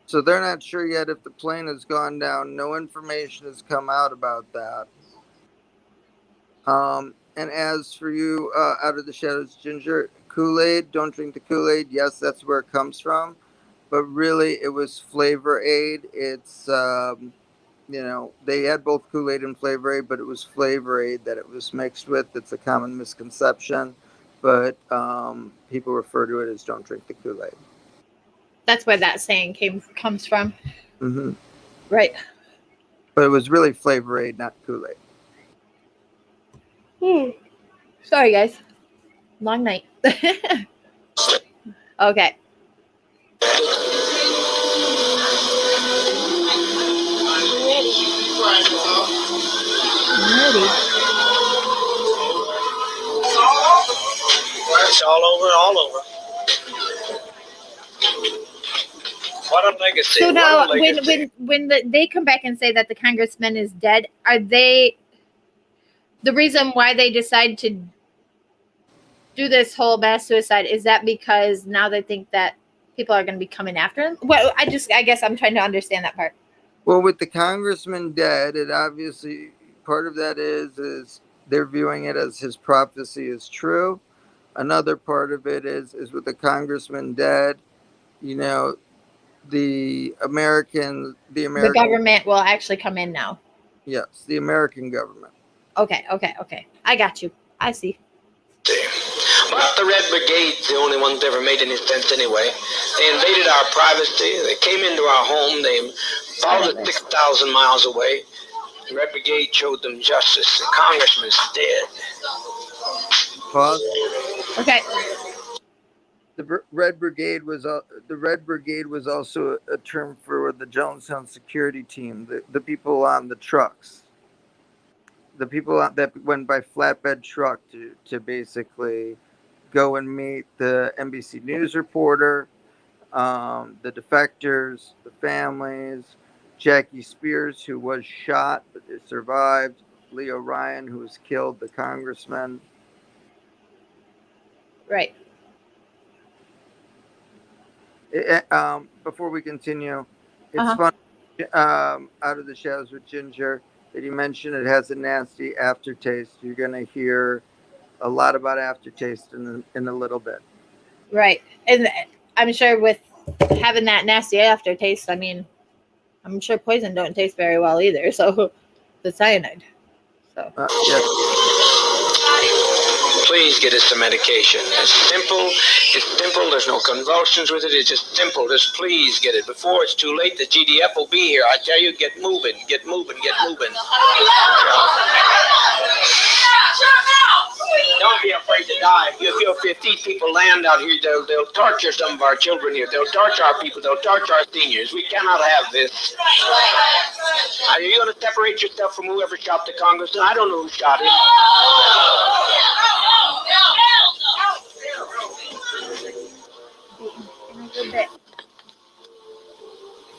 So they're not sure yet if the plane has gone down. No information has come out about that. And as for you, Out of the Shadows, Ginger, Kool-Aid, don't drink the Kool-Aid. Yes, that's where it comes from. But really, it was Flavor Aid. It's, they had both Kool-Aid and Flavor Aid, but it was Flavor Aid that it was mixed with. It's a common misconception. But people refer to it as don't drink the Kool-Aid.
That's where that saying comes from.
Mm-hmm.
Right.
But it was really Flavor Aid, not Kool-Aid.
Sorry, guys. Long night. Okay. I'm ready.
It's all over. What a legacy.
So now,
What a legacy.
when they come back and say that the congressman is dead, are they the reason why they decide to do this whole mass suicide? Is that because now they think that people are going to be coming after him? Well, I guess I'm trying to understand that part.
Well, with the congressman dead, it obviously part of that is they're viewing it as his prophecy is true. Another part of it is with the congressman dead, the
government will actually come in now.
Yes, the American government.
Okay. I got you. I see.
But the Red Brigade's the only ones that ever made any sense anyway. They invaded our privacy. They came into our home. They followed us 6,000 miles away. The Red Brigade showed them justice. The congressman's dead.
Pause.
Okay.
The Red Brigade was also a term for the Jonestown security team, the people on the trucks, the people that went by flatbed truck to basically go and meet the NBC News reporter, the defectors, the families, Jackie Spears, who was shot but survived, Leo Ryan, who was killed, the congressman.
Right.
Before we continue, it's fun. Out of the Shadows with Ginger, that you mentioned it has a nasty aftertaste. You're going to hear a lot about aftertaste in a little bit.
Right. And I'm sure with having that nasty aftertaste, I mean, I'm sure poison don't taste very well either. So the cyanide. So.
Yes.
Please get us some medication. It's simple. There's no convulsions with it. It's just simple. Just please get it before it's too late. The GDF will be here. I tell you, get moving. Get moving. Get moving. Don't be afraid to die. If these people land out here, they'll torture some of our children here. They'll torture our people. They'll torture our seniors. We cannot have this. Are you going to separate yourself from whoever shot the congressman? I don't know who shot him.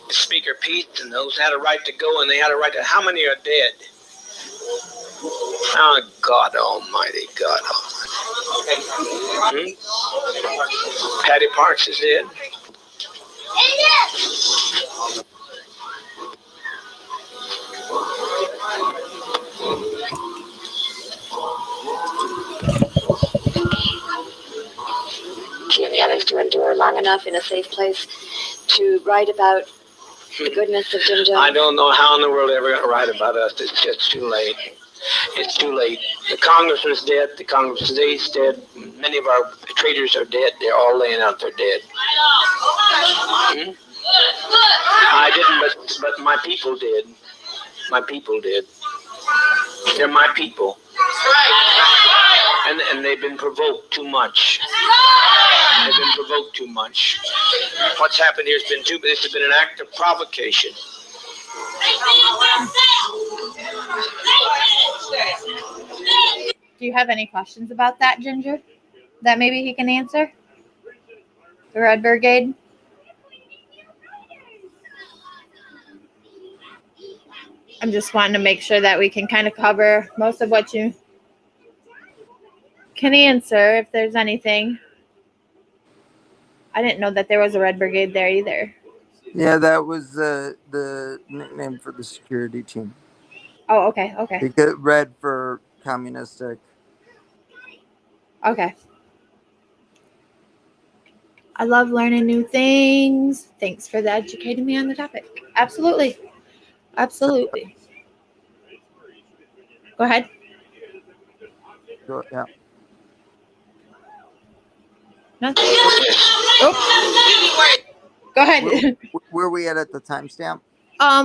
Speaker Pete and those had a right to go, and they had a right to. How many are dead? Oh, God Almighty, God Almighty. Patty Parks is dead.
Do you have the others to endure long enough in a safe place to write about the goodness of Jim Jones?
I don't know how in the world they're ever going to write about us. It's just too late. It's too late. The congressman's dead. The congressman's dead. Many of our traitors are dead. They're all laying out there dead. I didn't, but my people did. My people did. They're my people. And they've been provoked too much. They've been provoked too much. What's happened here has been this has been an act of provocation.
Do you have any questions about that, Ginger? That maybe he can answer? The Red Brigade? I'm just wanting to make sure that we can kind of cover most of what you can answer if there's anything. I didn't know that there was a Red Brigade there either.
Yeah, that was the nickname for the security team.
Oh, okay, okay.
Because red for communistic.
Okay. I love learning new things. Thanks for educating me on the topic. Absolutely. Absolutely. Go ahead.
Yeah.
Nothing. Oh. Go ahead.
Where are we at the timestamp?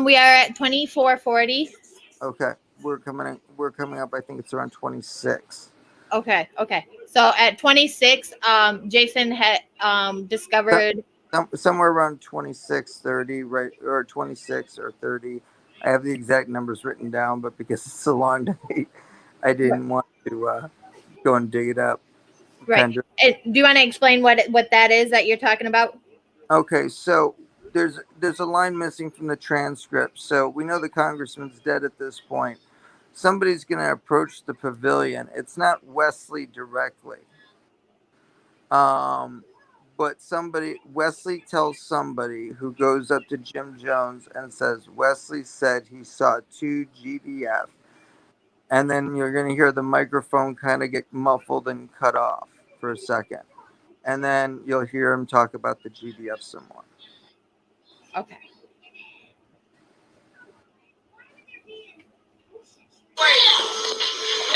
We are at 24:40.
Okay. We're coming up, I think it's around 26.
Okay. So at 26, Jason had discovered
somewhere around 26:30, right, or 26 or 30. I have the exact numbers written down, but because it's a long day, I didn't want to go and dig it up.
Right. Do you want to explain what that is that you're talking about?
Okay, so there's a line missing from the transcript. So we know the congressman's dead at this point. Somebody's going to approach the pavilion. It's not Wesley directly. But Wesley tells somebody who goes up to Jim Jones and says, Wesley said he saw 2 GDF. And then you're going to hear the microphone kind of get muffled and cut off for a second. And then you'll hear him talk about the GDF some more.
Okay.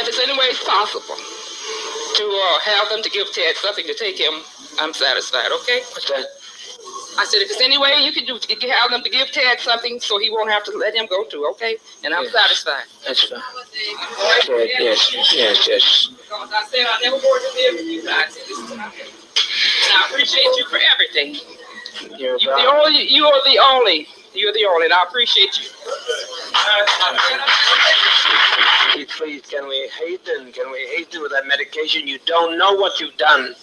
If it's any way possible to have them to give Ted something to take him, I'm satisfied, okay?
What's that?
I said, if it's any way you can do, you can have them to give Ted something so he won't have to let him go too, okay? And I'm satisfied.
That's fine. Yes.
Because I said I never wanted to live with you guys. And I appreciate you for everything.
You're
You the only. You are the only. You're the only, and I appreciate you.
Please, can we hasten? Can we hasten with that medication? You don't know what you've done.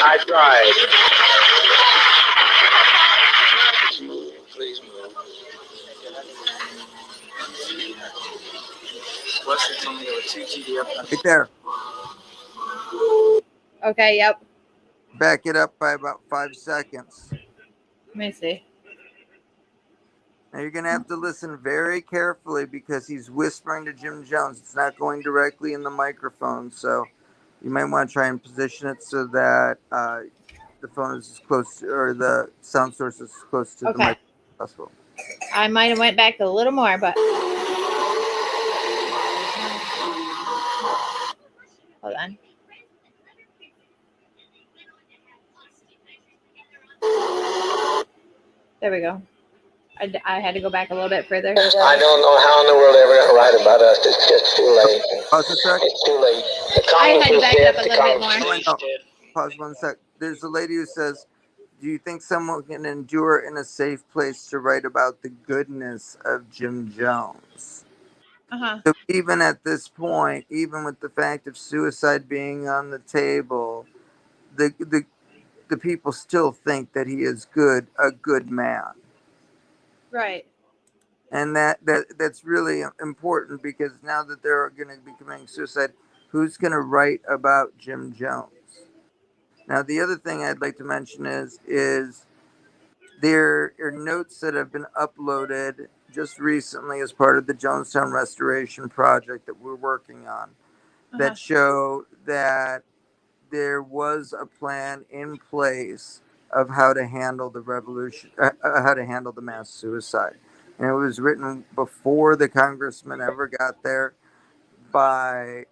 I tried. Please move.
Right there.
Okay, yep.
Back it up by about 5 seconds.
Let me see.
Now you're going to have to listen very carefully because he's whispering to Jim Jones. It's not going directly in the microphone, so you might want to try and position it so that the phone is as close to, or the sound source is as close to the
Okay.
microphone as possible.
I might have went back a little more, but hold on. There we go. I had to go back a little bit further.
I don't know how in the world they're ever going to write about us. It's just too late.
Pause a sec.
It's too late. The
I had to
Congress
back
is
it
dead.
up a
The
little bit
Congress
more.
is dead.
Pause 1 sec. There's a lady who says, do you think someone can endure in a safe place to write about the goodness of Jim Jones?
Uh-huh.
So even at this point, even with the fact of suicide being on the table, the people still think that he is a good man.
Right.
And that's really important because now that they're going to be committing suicide, who's going to write about Jim Jones? Now, the other thing I'd like to mention is there are notes that have been uploaded just recently as part of the Jonestown Restoration Project that we're working on that show that there was a plan in place of how to handle the revolution, how to handle the mass suicide. And it was written before the congressman ever got there, by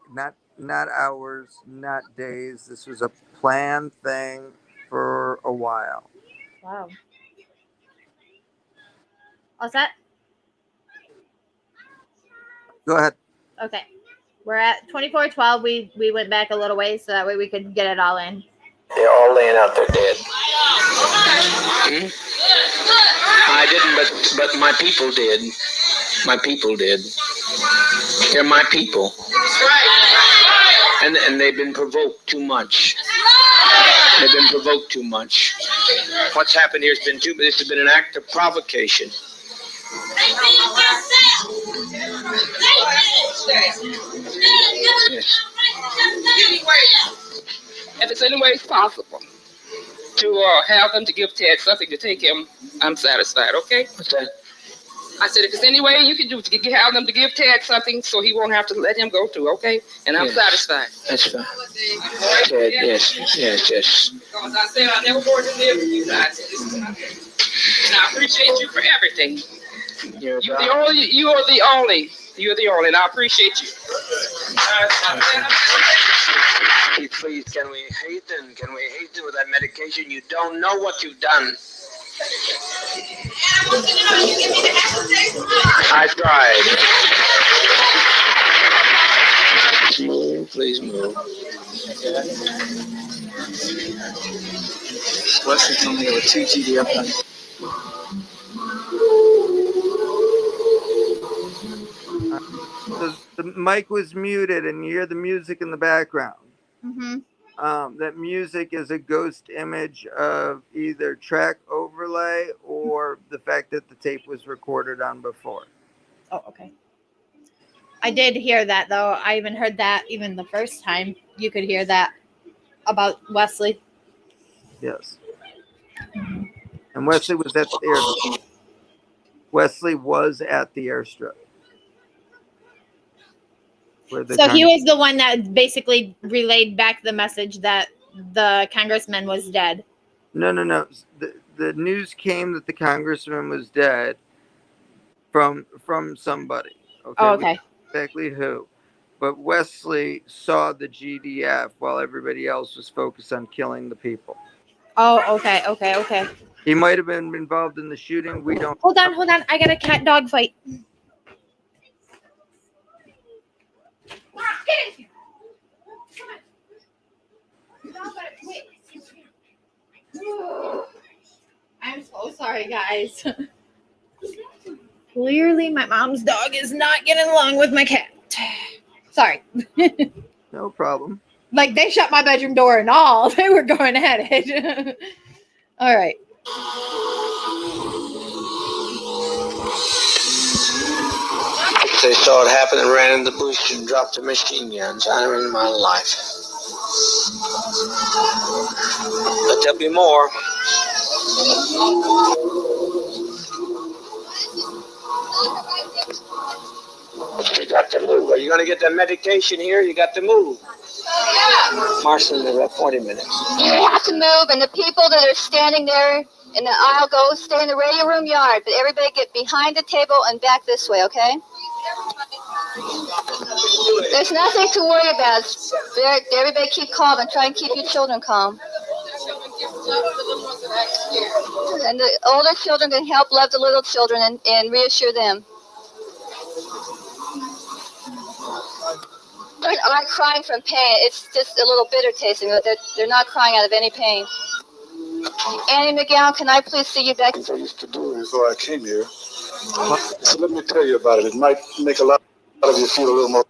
not hours, not days. This was a planned thing for a while.
Wow. All set?
Go ahead.
Okay. We're at 24:12. We went back a little ways so that way we could get it all in.
They're all laying out there dead. I didn't, but my people did. My people did. They're my people. And they've been provoked too much. They've been provoked too much. What's happened here has been this has been an act of provocation. Yes.
If it's any way possible to have them to give Ted something to take him, I'm satisfied. Okay.
What's that?
I said, if there's any way you can do to have them to give Ted something so he won't have to let him go too, okay? And I'm satisfied.
That's fine. Ted, yes.
Because I said I never wanted to live with you guys. And I appreciate you for everything. You're the only. You are the only. You're the only, and I appreciate you.
Please, can we hasten? Can we hasten with that medication? You don't know what you've done. I tried. Move, please move.
Wesley told me there were 2 GDF.
The mic was muted, and you hear the music in the background.
Mm-hmm.
That music is a ghost image of either track overlay or the fact that the tape was recorded on before.
Oh, okay. I did hear that, though. I even heard that even the first time. You could hear that about Wesley.
Yes. And Wesley was at the airstrip. Wesley was at the airstrip.
So he was the one that basically relayed back the message that the congressman was dead.
No. The news came that the congressman was dead from somebody. Okay.
Oh, okay.
We don't know exactly who. But Wesley saw the GDF while everybody else was focused on killing the people.
Oh, okay.
He might have been involved in the shooting. We don't.
Hold on. I got a cat dog fight. Get in here. Come on. Sorry, guys. Clearly, my mom's dog is not getting along with my cat. Sorry.
No problem.
Like, they shut my bedroom door and all. They were going at it. All right.
They saw it happen and ran in the bush and dropped the machine guns. I never in my life. But there'll be more. You got to move. Are you going to get the medication here? You got to move. Marcelin, in about 40 minutes.
You have to move, and the people that are standing there in the aisle go stay in the radio room yard. But everybody get behind the table and back this way, okay? There's nothing to worry about. Everybody keep calm and try and keep your children calm. And the older children can help love the little children and reassure them. They aren't crying from pain. It's just a little bitter tasting. They're not crying out of any pain. Annie McGowan, can I please see you back?
I used to do before I came here. So let me tell you about it. It might make a lot of you feel a little more.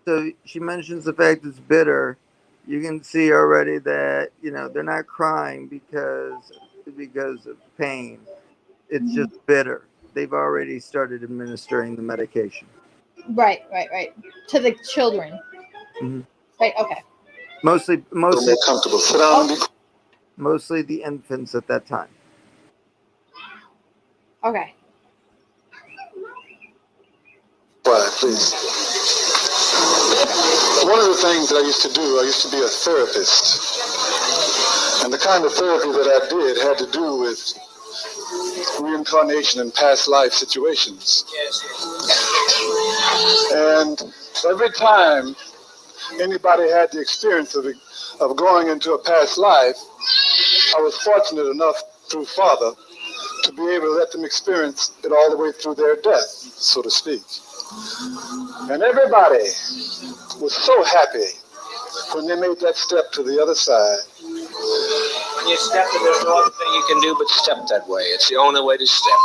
So she mentions the fact it's bitter. You can see already that, you know, they're not crying because of pain. It's just bitter. They've already started administering the medication.
Right. To the children.
Mm-hmm.
Right, okay.
Mostly
more comfortable. Sit down.
Mostly the infants at that time.
Okay.
Quiet, please. One of the things that I used to do, I used to be a therapist. And the kind of therapy that I did had to do with reincarnation and past life situations. And every time anybody had the experience of going into a past life, I was fortunate enough through Father to be able to let them experience it all the way through their death, so to speak. And everybody was so happy when they made that step to the other side.
When you step, there's no other thing you can do but step that way. It's the only way to step.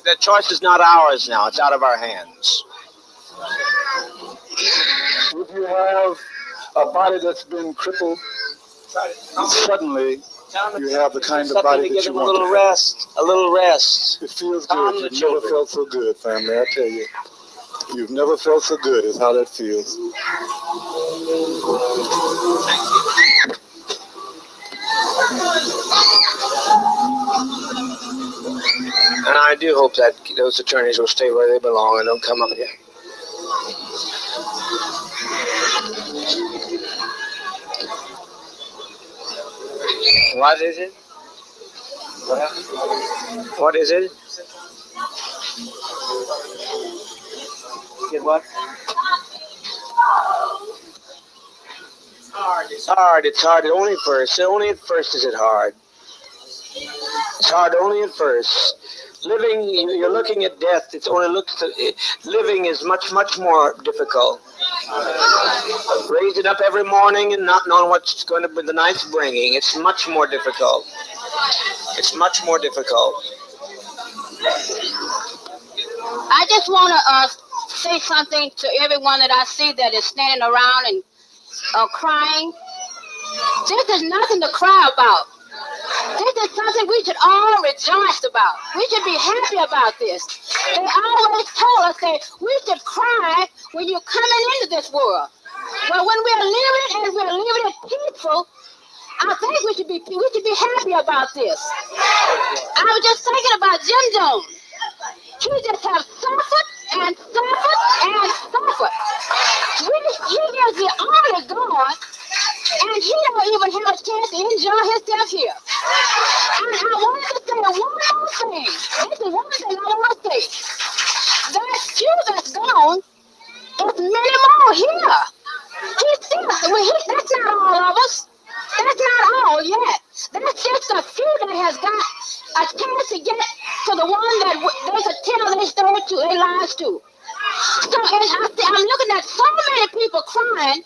The choice is not ours now. It's out of our hands.
If you have a body that's been crippled, suddenly you have the kind of body that you want.
A little rest. A little rest.
It feels good. You've never felt so good, family. I tell you. You've never felt so good is how that feels.
And I do hope that those attorneys will stay where they belong and don't come up here. What is it? What is it? Get what? It's hard. It's hard. Only at first. Only at first is it hard. It's hard only at first. Living, you're looking at death. It's only living is much more difficult. Raising up every morning and not knowing what's going to be the night's bringing. It's much more difficult. It's much more difficult.
I just want to say something to everyone that I see that is standing around and crying. This is nothing to cry about. This is something we should all rejoice about. We should be happy about this. They always told us that we should cry when you're coming into this world. Well, when we're living and we're living it peaceful, I think we should be happy about this. I was just thinking about Jim Jones. He just has suffered and suffered and suffered. He is the only God, and he don't even have a chance to enjoy himself here. And I wanted to say one more thing. This is one thing I want to say. That few that's gone, there's many more here. That's not all of us. That's not all yet. That's just a few that has got a chance to get to the one that they could tell their story to, their lives to. So I'm looking at so many people crying.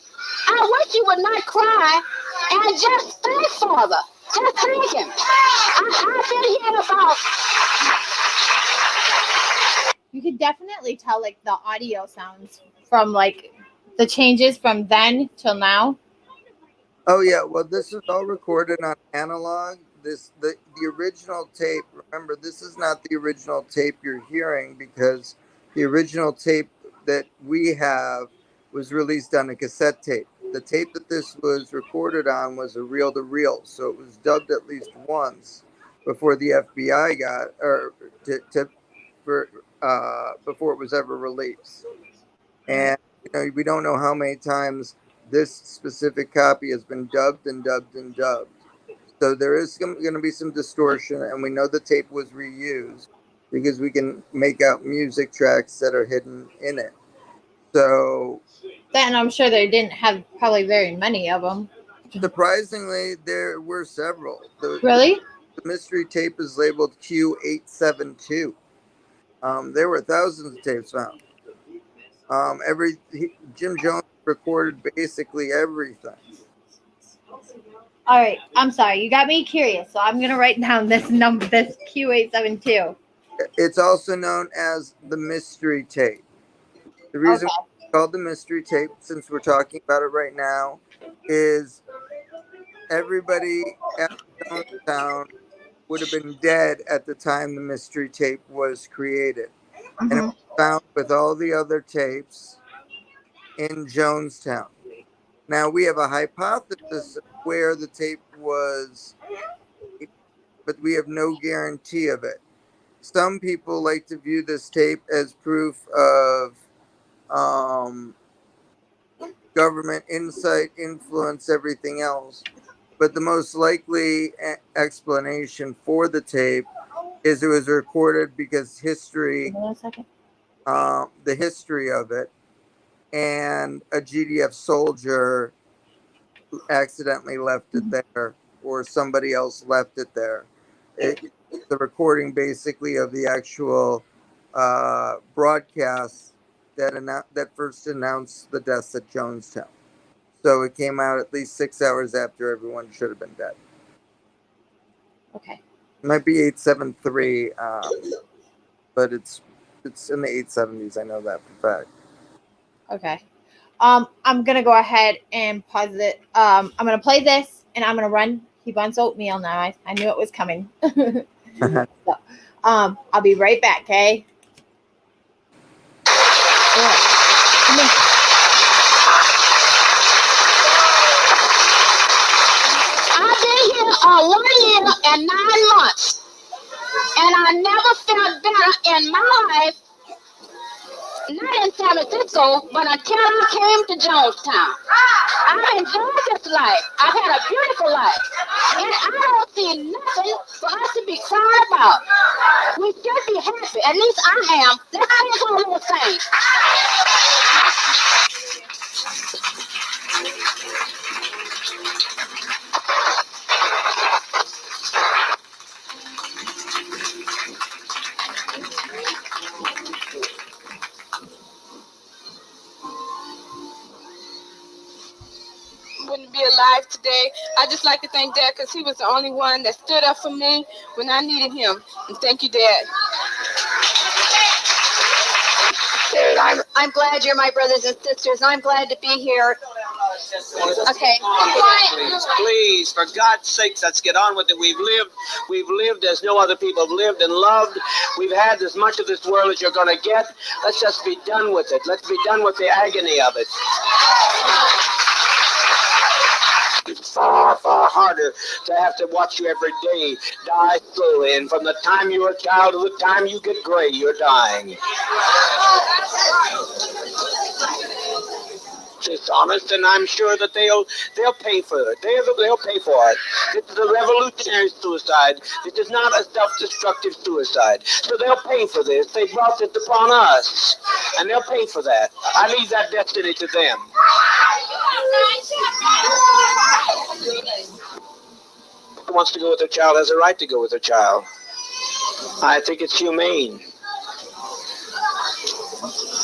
I wish you would not cry and just thank Father. Just thinking. I've been here about.
You could definitely tell like the audio sounds from like the changes from then till now.
Oh yeah, well this is all recorded on analog. The original tape, remember this is not the original tape you're hearing because the original tape that we have was released on a cassette tape. The tape that this was recorded on was a reel to reel, so it was dubbed at least once before the FBI got or before it was ever released. And you know, we don't know how many times this specific copy has been dubbed and dubbed and dubbed. So there is going to be some distortion, and we know the tape was reused because we can make out music tracks that are hidden in it. So
Then I'm sure they didn't have probably very many of them.
surprisingly, there were several.
Really?
The mystery tape is labeled Q872. There were thousands of tapes found. Jim Jones recorded basically everything.
All right. I'm sorry. You got me curious, so I'm gonna write down this number, this Q872.
It's also known as the mystery tape. The reason it's called the mystery tape, since we're talking about it right now, is everybody at Jonestown would have been dead at the time the mystery tape was created. And it was found with all the other tapes in Jonestown. Now, we have a hypothesis of where the tape was, but we have no guarantee of it. Some people like to view this tape as proof of government insight, influence, everything else. But the most likely explanation for the tape is it was recorded because history, the history of it, and a GDF soldier accidentally left it there, or somebody else left it there. The recording basically of the actual broadcast that first announced the deaths at Jonestown. So it came out at least 6 hours after everyone should have been dead.
Okay.
It might be 873, but it's in the 870s. I know that for a fact.
Okay. I'm gonna go ahead and pause it. I'm gonna play this and I'm gonna run. He wants oatmeal now. I knew it was coming. So, I'll be right back, okay?
I've been here 1 year and 9 months, and I never felt better in my life. Not in San Francisco, but until I came to Jonestown. I enjoyed this life. I've had a beautiful life. And I don't see nothing for us to be crying about. We should be happy. At least I am. Let's sing one little thing.
Wouldn't be alive today. I just like to thank Dad because he was the only one that stood up for me when I needed him. And thank you, Dad.
I'm glad you're my brothers and sisters, and I'm glad to be here. Okay.
Please, for God's sakes, let's get on with it. We've lived as no other people have lived and loved. We've had as much of this world as you're going to get. Let's just be done with it. Let's be done with the agony of it. It's far, far harder to have to watch you every day die slowly. And from the time you're a child to the time you get gray, you're dying. Dishonest, and I'm sure that they'll pay for it. They'll pay for it. This is a revolutionary suicide. This is not a self-destructive suicide. So they'll pay for this. They brought this upon us, and they'll pay for that. I leave that destiny to them. Who wants to go with their child has a right to go with their child. I think it's humane.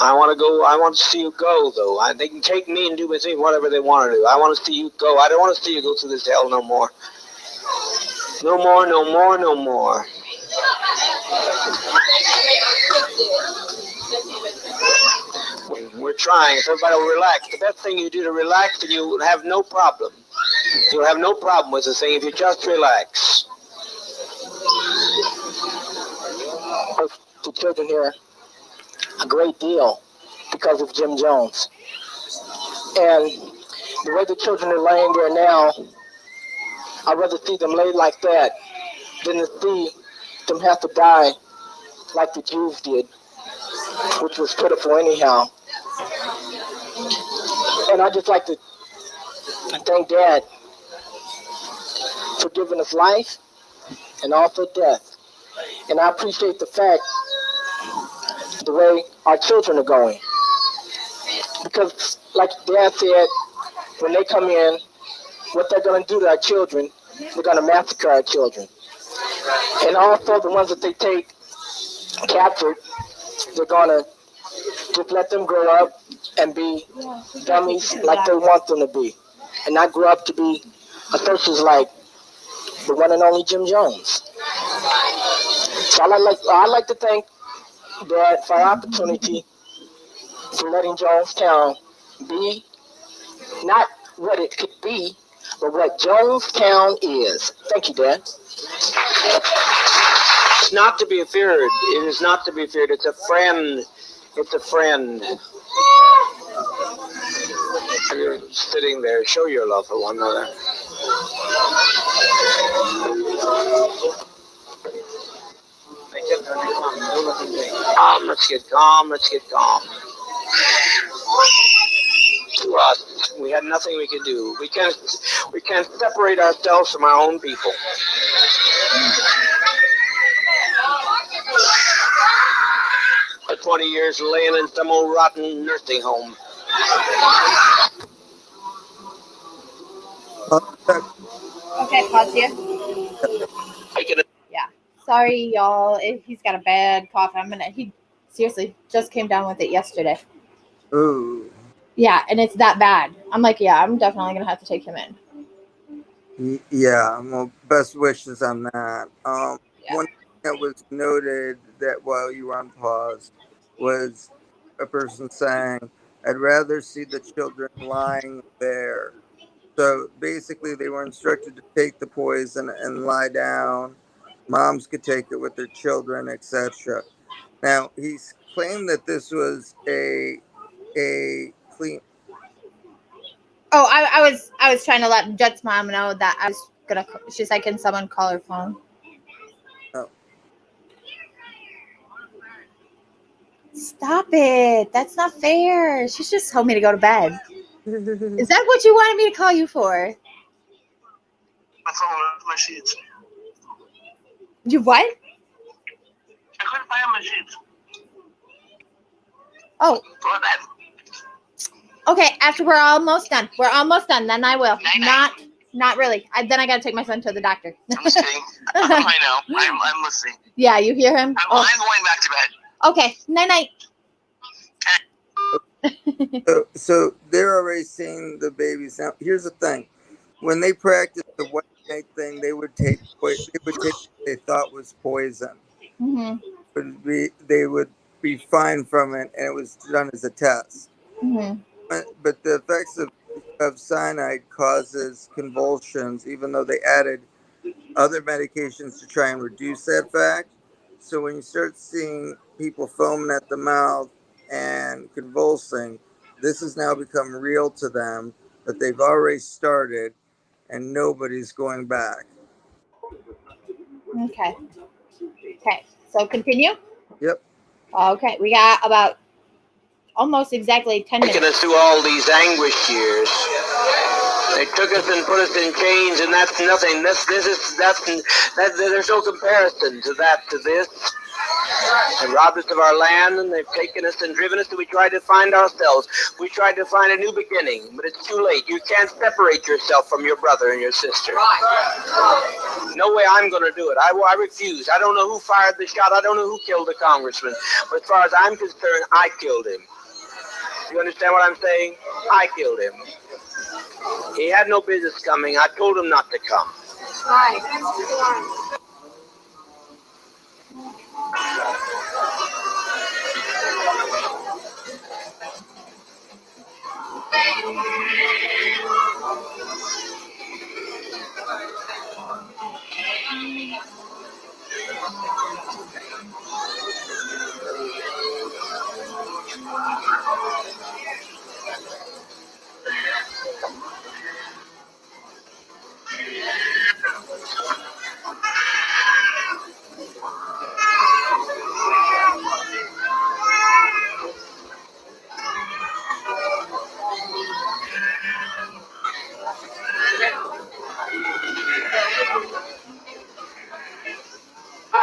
I want to see you go, though. They can take me and do with me whatever they want to do. I want to see you go. I don't want to see you go through this hell no more. No more, no more, no more. We're trying. If everybody will relax. The best thing you do to relax, and you will have no problem. You'll have no problem with the thing if you just relax.
The children here a great deal because of Jim Jones. And the way the children are laying there now, I'd rather see them lay like that than to see them have to die like the Jews did, which was pitiful anyhow. And I'd just like to thank Dad for giving us life and also death. And I appreciate the fact, the way our children are going. Because like Dad said, when they come in, what they're going to do to our children, they're going to massacre our children. And also the ones that they take captured, they're going to just let them grow up and be dummies like they want them to be. And not grow up to be associates like the one and only Jim Jones. So I'd like to thank Dad for our opportunity for letting Jonestown be not what it could be, but what Jonestown is. Thank you, Dad.
It's not to be feared. It is not to be feared. It's a friend. It's a friend. You're sitting there. Show your love for one another. Let's get calm. Let's get calm. To us, we had nothing we could do. We can't separate ourselves from our own people. For 20 years laying in some old rotten nursing home.
Okay, pause here. Yeah. Sorry, y'all. He's got a bad cough. He seriously just came down with it yesterday.
Ooh.
Yeah, and it's that bad. I'm like, yeah, I'm definitely going to have to take him in.
Yeah, well, best wishes on that.
Yeah.
One thing that was noted that while you were on pause was a person saying, I'd rather see the children lying there. So basically they were instructed to take the poison and lie down. Moms could take it with their children, etc. Now, he's claimed that this was a clean.
Oh, I was trying to let Jet's mom know that I was gonna. She's like, can someone call her phone?
Oh.
Stop it! That's not fair. She's just told me to go to bed. Is that what you wanted me to call you for?
My phone left my sheets.
You what?
I couldn't find my sheets.
Oh.
Go to bed.
Okay, after we're almost done. We're almost done. Then I will. Not really. Then I gotta take my son to the doctor.
I'm just kidding. I know. I'm listening.
Yeah, you hear him?
I'm going back to bed.
Okay. Night.
So they're already seeing the babies now. Here's the thing: when they practiced the white knight thing, they would take what they thought was poison.
Mm-hmm.
They would be fine from it, and it was done as a test.
Mm-hmm.
But the effects of cyanide causes convulsions, even though they added other medications to try and reduce that fact. So when you start seeing people foaming at the mouth and convulsing, this has now become real to them, that they've already started and nobody's going back.
Okay. So continue?
Yep.
Okay. We got about almost exactly 10 minutes.
Taking us through all these anguish years. They took us and put us in chains, and that's nothing. There's no comparison to this. They robbed us of our land, and they've taken us and driven us, and we tried to find ourselves. We tried to find a new beginning, but it's too late. You can't separate yourself from your brother and your sister. No way I'm going to do it. I refuse. I don't know who fired the shot. I don't know who killed the congressman. But as far as I'm concerned, I killed him. You understand what I'm saying? I killed him. He had no business coming. I told him not to come.
Die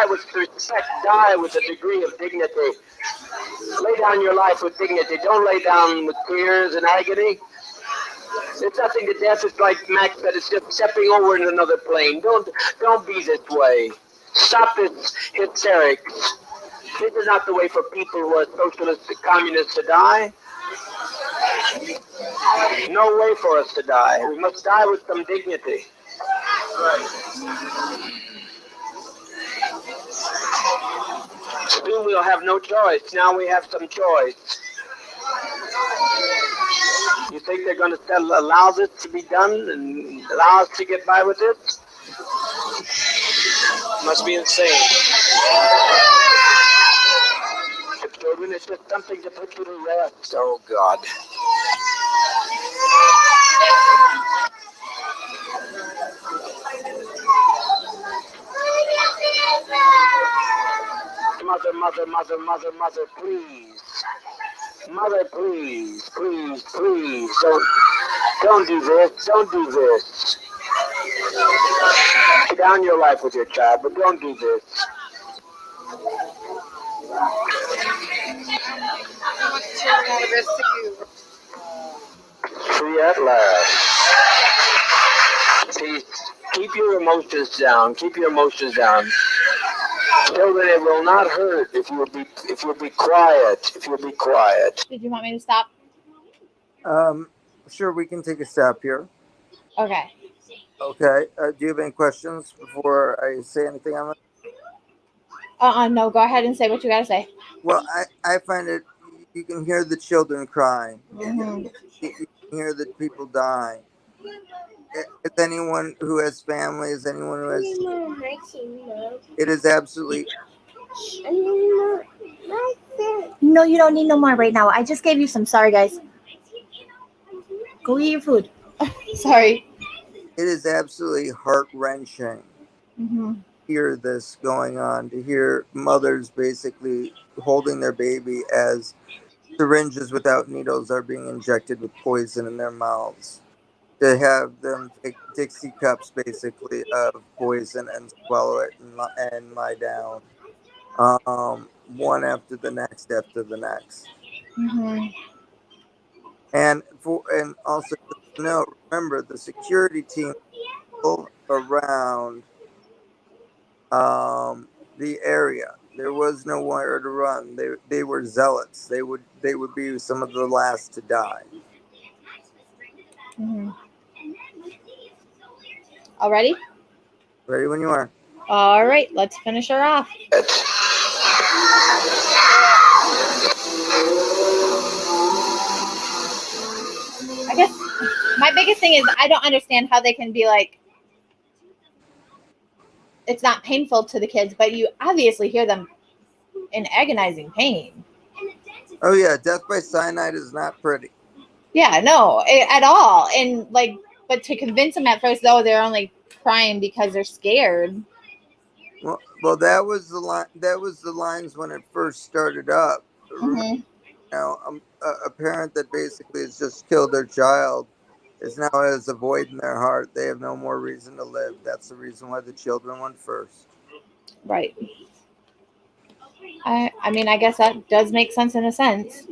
with respect, die with a degree of dignity. Lay down your life with dignity. Don't lay down with tears and agony. It's nothing to death. It's like Max said, it's just stepping over in another plane. Don't be this way. Stop this hysterics. This is not the way for people who are socialists and communists to die. No way for us to die. We must die with some dignity. Soon we'll have no choice. Now we have some choice. You think they're going to allow this to be done and allow us to get by with this? Must be insane. Children, it's just something to put you to rest. Oh, God. Mother, please. Mother, please. Don't do this. Don't do this. Lay down your life with your child, but don't do this. Free at last. Please, keep your emotions down. Keep your emotions down. Children, it will not hurt if you'll be quiet. If you'll be quiet.
Did you want me to stop?
Sure, we can take a stop here.
Okay.
Okay. Do you have any questions before I say anything on it?
No, go ahead and say what you gotta say.
Well, I find it, you can hear the children crying.
Mm-hmm.
You can hear the people dying. It's anyone who has families, anyone who has... It is absolutely...
No, you don't need no more right now. I just gave you some. Sorry, guys. Go eat your food.
Sorry.
It is absolutely heart-wrenching
Mm-hmm.
to hear this going on, to hear mothers basically holding their baby as syringes without needles are being injected with poison in their mouths. To have them take Dixie cups basically of poison and swallow it and lie down. One after the next after the next.
Mm-hmm.
And also remember the security team around the area. There was nowhere to run. They were zealots. They would be some of the last to die.
Mm-hmm. All ready?
Ready when you are.
All right, let's finish her off. I guess my biggest thing is I don't understand how they can be like, it's not painful to the kids, but you obviously hear them in agonizing pain.
Oh yeah, death by cyanide is not pretty.
Yeah, no, at all. And like, but to convince them at first, though, they're only crying because they're scared.
Well, that was the line. That was the lines when it first started up.
Mm-hmm.
A parent that basically has just killed their child is now has a void in their heart. They have no more reason to live. That's the reason why the children went first. Right.
I mean, I guess that does make sense in a sense.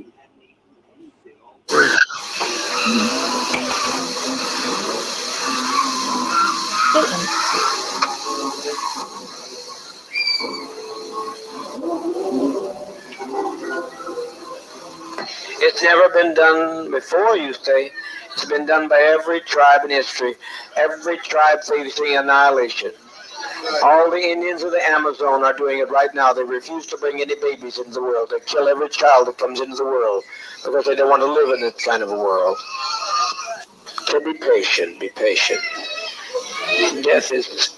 It's never been done before, you say. It's been done by every tribe in history. Every tribe facing annihilation. All the Indians of the Amazon are doing it right now. They refuse to bring any babies into the world. They kill every child that comes into the world because they don't want to live in this kind of a world. So be patient, be patient. Death is,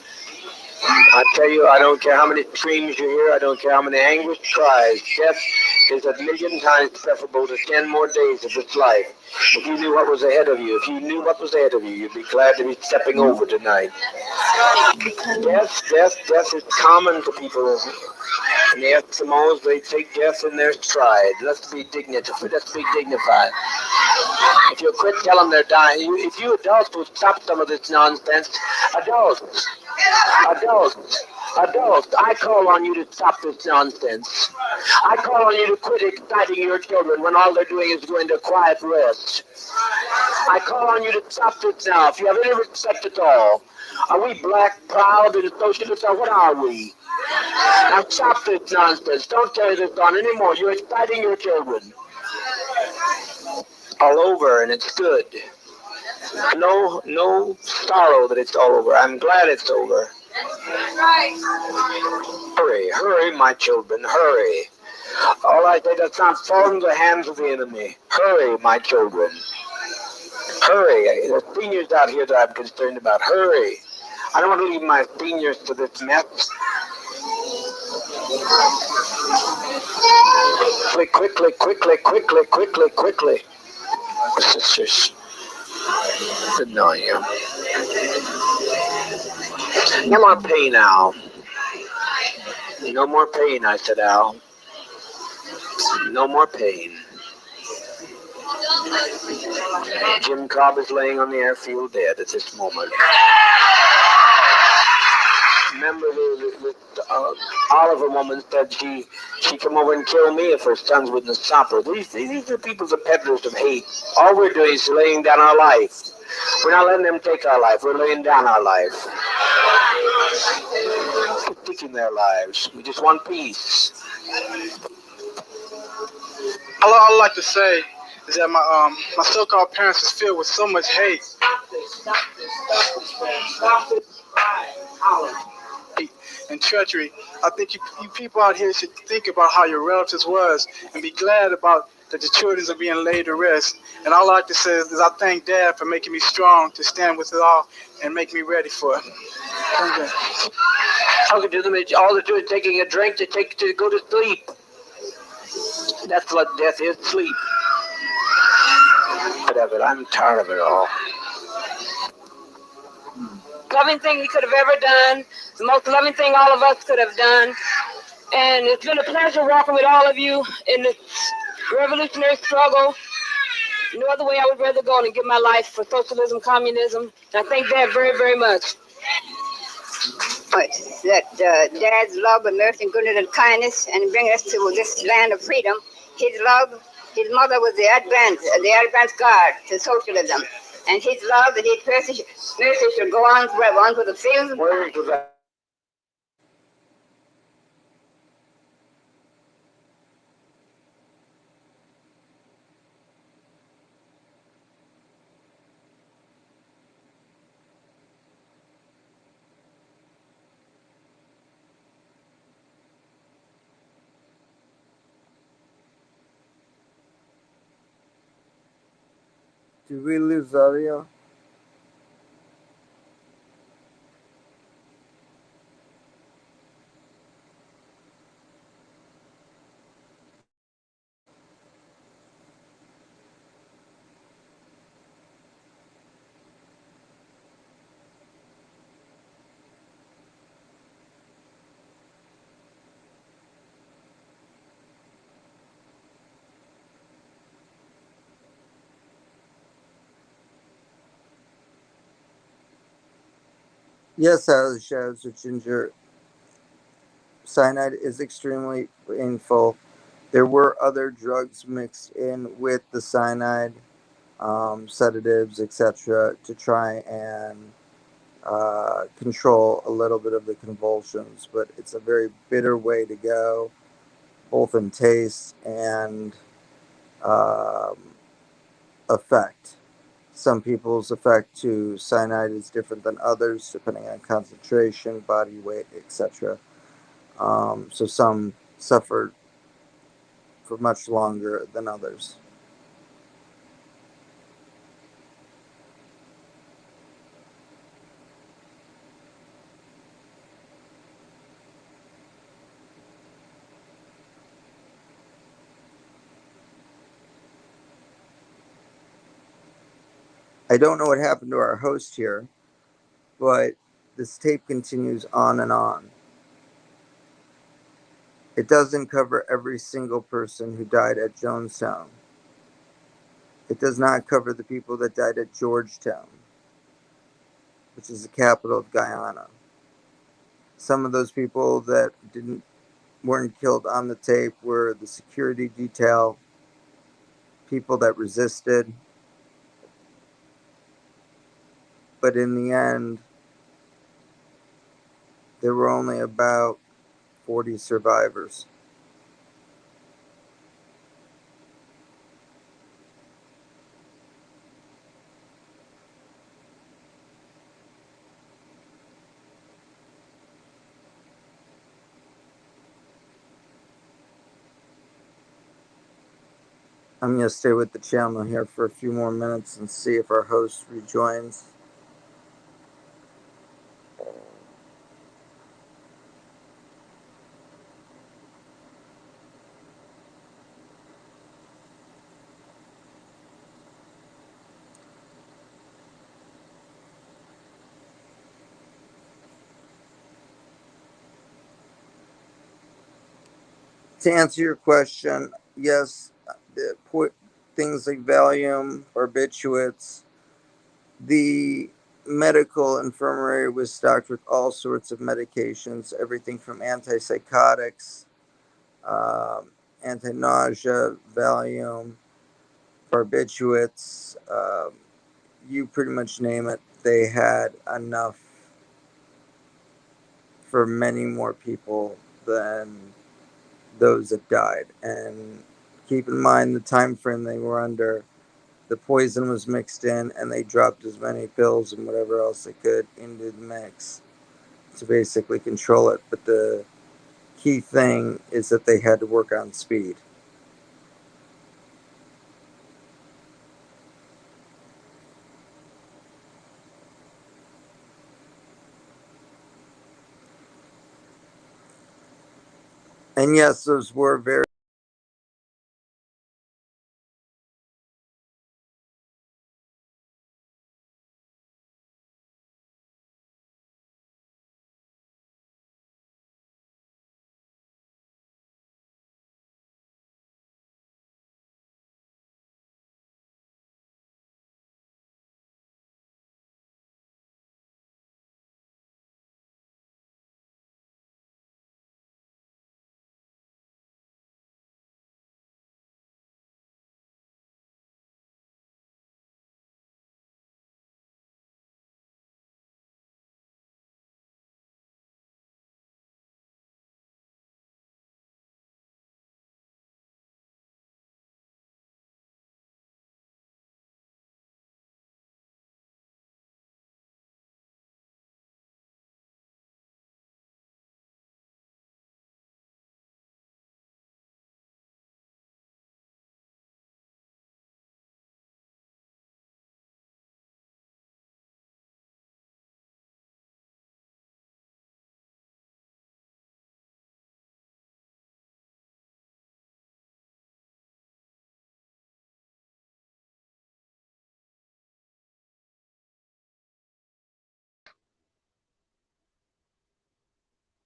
I tell you, I don't care how many screams you hear, I don't care how many anguished cries. Death is a million times preferable to 10 more days of this life. If you knew what was ahead of you, you'd be glad to be stepping over tonight. Death is common to people. And the Eskimos, they take death in their stride. Let's be dignified. If you quit telling them they're dying, if you adults would stop some of this nonsense, adults, I call on you to stop this nonsense. I call on you to quit exciting your children when all they're doing is going to quiet rest. I call on you to stop this now. If you have any respect at all, are we black, proud, and socialists, or what are we? Now stop this nonsense. Don't carry this on anymore. You're exciting your children. All over, and it's good. No sorrow that it's all over. I'm glad it's over. Hurry, my children, hurry. All I say does not fall into the hands of the enemy. Hurry, my children. Hurry. There's seniors out here that I'm concerned about. Hurry. I don't want to leave my seniors to this mess. Quickly. Sisters. Good knowing you. No more pain, Al. No more pain, I said, Al. No more pain. Jim Cobb is laying on the airfield dead at this moment. Remember, the Oliver woman said she'd come over and kill me if her sons wouldn't stop her. These are people, the peddlers of hate. All we're doing is laying down our life. We're not letting them take our life. We're laying down our life. Taking their lives. We just want peace.
All I'd like to say is that my so-called parents is filled with so much hate. Stop this. And treachery. I think you people out here should think about how your relatives was and be glad about that the children are being laid to rest. And all I like to say is I thank Dad for making me strong to stand with it all and make me ready for it.
All they do is taking a drink to go to sleep. That's what death is, sleep. Whatever, I'm tired of it all.
Loving thing we could have ever done, the most loving thing all of us could have done. And it's been a pleasure walking with all of you in this revolutionary struggle. No other way I would rather go than give my life for socialism, communism. And I thank Dad very, very much.
But that Dad's love and mercy and goodness and kindness and bring us to this land of freedom. His love, his mother was the advance guard to socialism. And his love and his mercy should go on forever, on to the fields.
Did we lose audio? Yes, Shadows of Ginger. Cyanide is extremely painful. There were other drugs mixed in with the cyanide, sedatives, etc., to try and control a little bit of the convulsions. But it's a very bitter way to go, both in taste and effect. Some people's effect to cyanide is different than others, depending on concentration, body weight, etc. So some suffer for much longer than others. I don't know what happened to our host here, but this tape continues on and on. It doesn't cover every single person who died at Jonestown. It does not cover the people that died at Georgetown, which is the capital of Guyana. Some of those people that weren't killed on the tape were the security detail, people that resisted. But in the end, there were only about 40 survivors. I'm going to stay with the channel here for a few more minutes and see if our host rejoins. To answer your question, yes, things like Valium, barbiturates, the medical infirmary was stocked with all sorts of medications, everything from antipsychotics, anti-nausea, Valium, barbiturates, you pretty much name it. They had enough for many more people than those that died. And keep in mind the time frame they were under. The poison was mixed in, and they dropped as many pills and whatever else they could into the mix to basically control it. But the key thing is that they had to work on speed. And yes, those were very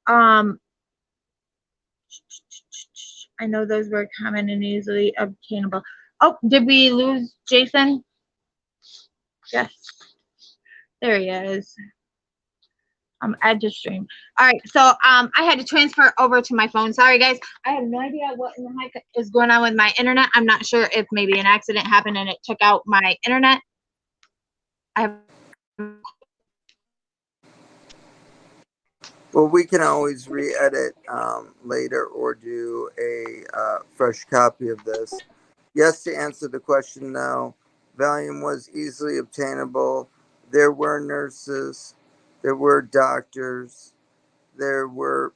I know those were common and easily obtainable. Oh, did we lose Jason? Yes. There he is. Add to stream. All right, so I had to transfer over to my phone. Sorry, guys. I have no idea what in the heck is going on with my internet. I'm not sure if maybe an accident happened and it took out my internet.
Well, we can always re-edit later or do a fresh copy of this. Yes, to answer the question, no. Valium was easily obtainable. There were nurses, there were doctors, there were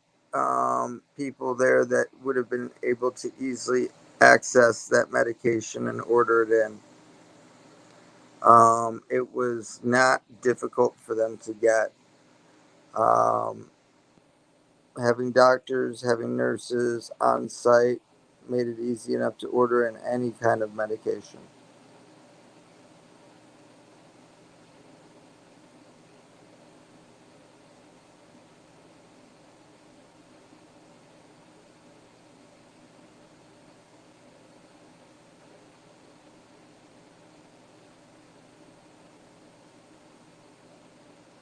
people there that would have been able to easily access that medication and order it in. It was not difficult for them to get. Having doctors, having nurses on site made it easy enough to order in any kind of medication.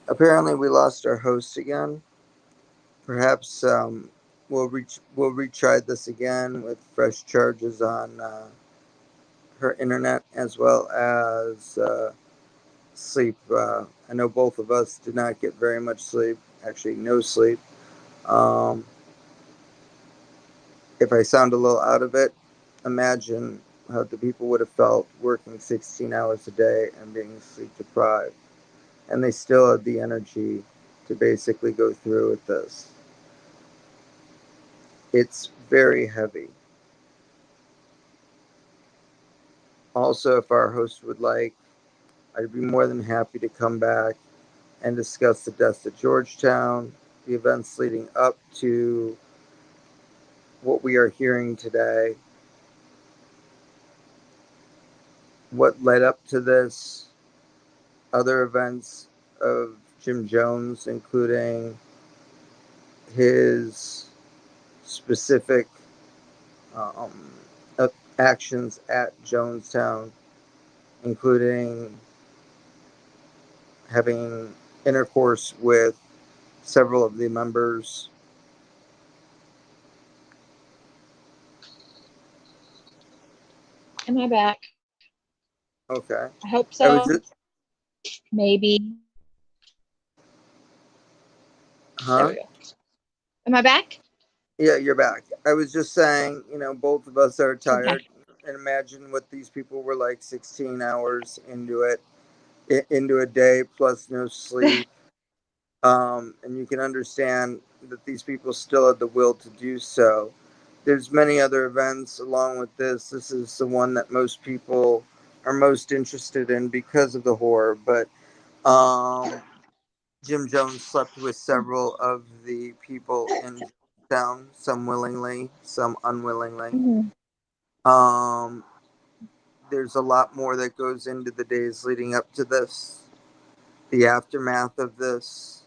Apparently, we lost our host again. Perhaps we'll retry this again with fresh charges on her internet as well as sleep. I know both of us did not get very much sleep. Actually, no sleep. If I sound a little out of it, imagine how the people would have felt working 16 hours a day and being sleep deprived. And they still had the energy to basically go through with this. It's very heavy. Also, if our host would like, I'd be more than happy to come back and discuss the deaths at Georgetown, the events leading up to what we are hearing today, what led up to this, other events of Jim Jones, including his specific actions at Jonestown, including having intercourse with several of the members.
Am I back?
Okay.
I hope
I
so.
was just,
Maybe. There
huh?
we go. Am I back?
Yeah, you're back. I was just saying, both of us are
Okay.
tired. And imagine what these people were like 16 hours into it, into a day plus no sleep. And you can understand that these people still had the will to do so. There's many other events along with this. This is the one that most people are most interested in because of the horror. But Jim Jones slept with several of the people in town, some willingly, some unwillingly.
Mm-hmm.
There's a lot more that goes into the days leading up to this, the aftermath of this,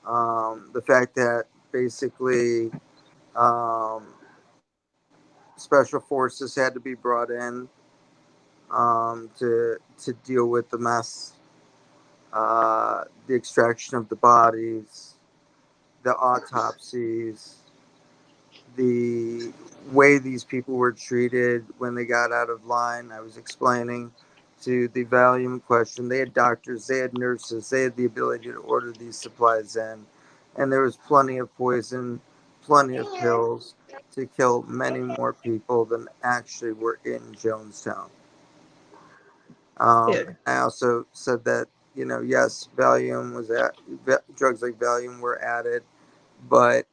the fact that basically special forces had to be brought in to deal with the mess, the extraction of the bodies, the autopsies, the way these people were treated when they got out of line. I was explaining to the Valium question. They had doctors, they had nurses, they had the ability to order these supplies in. And there was plenty of poison, plenty of pills to kill many more people than actually were in Jonestown. I also said that, yes, Valium was drugs like Valium were added, but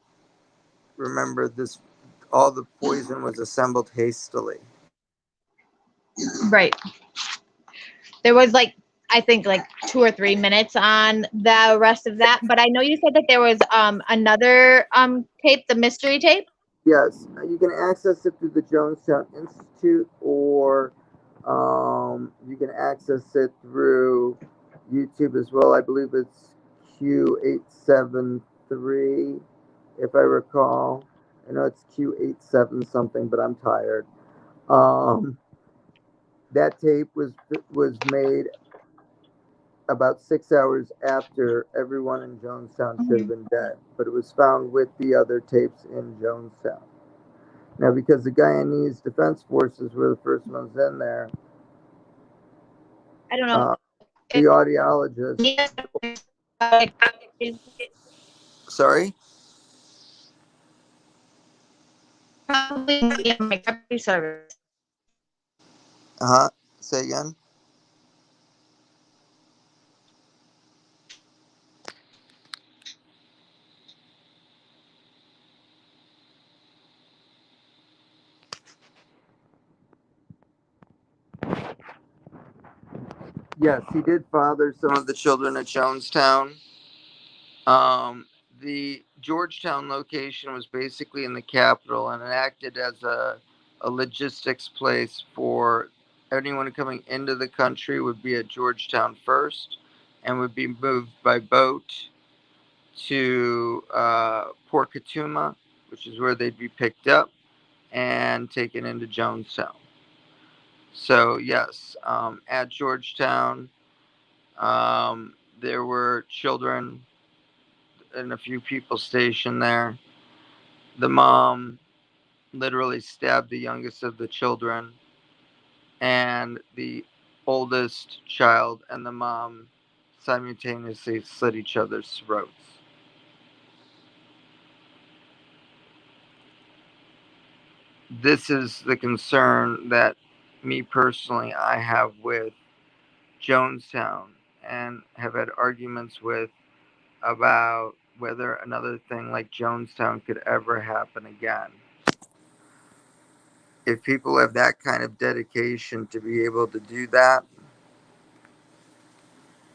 remember this, all the poison was assembled hastily.
Right. There was I think 2 or 3 minutes on the rest of that, but I know you said that there was another tape, the mystery tape.
Yes, you can access it through the Jonestown Institute, or you can access it through YouTube as well. I believe it's Q873, if I recall. I know it's Q87 something, but I'm tired. That tape was made about 6 hours after everyone in Jonestown should have been dead, but it was found with the other tapes in Jonestown. Now, because the Guyanese Defense Forces were the first ones in there,
I don't know.
The audiologist. Sorry?
Probably my service.
Say again? Yes, he did father some of the children at Jonestown. The Georgetown location was basically in the capital, and it acted as a logistics place for anyone coming into the country would be at Georgetown first and would be moved by boat to Port Katuma, which is where they'd be picked up and taken into Jonestown. So, yes, at Georgetown, there were children and a few people stationed there. The mom literally stabbed the youngest of the children, and the oldest child and the mom simultaneously slit each other's throats. This is the concern that me personally I have with Jonestown and have had arguments with about whether another thing like Jonestown could ever happen again. If people have that kind of dedication to be able to do that,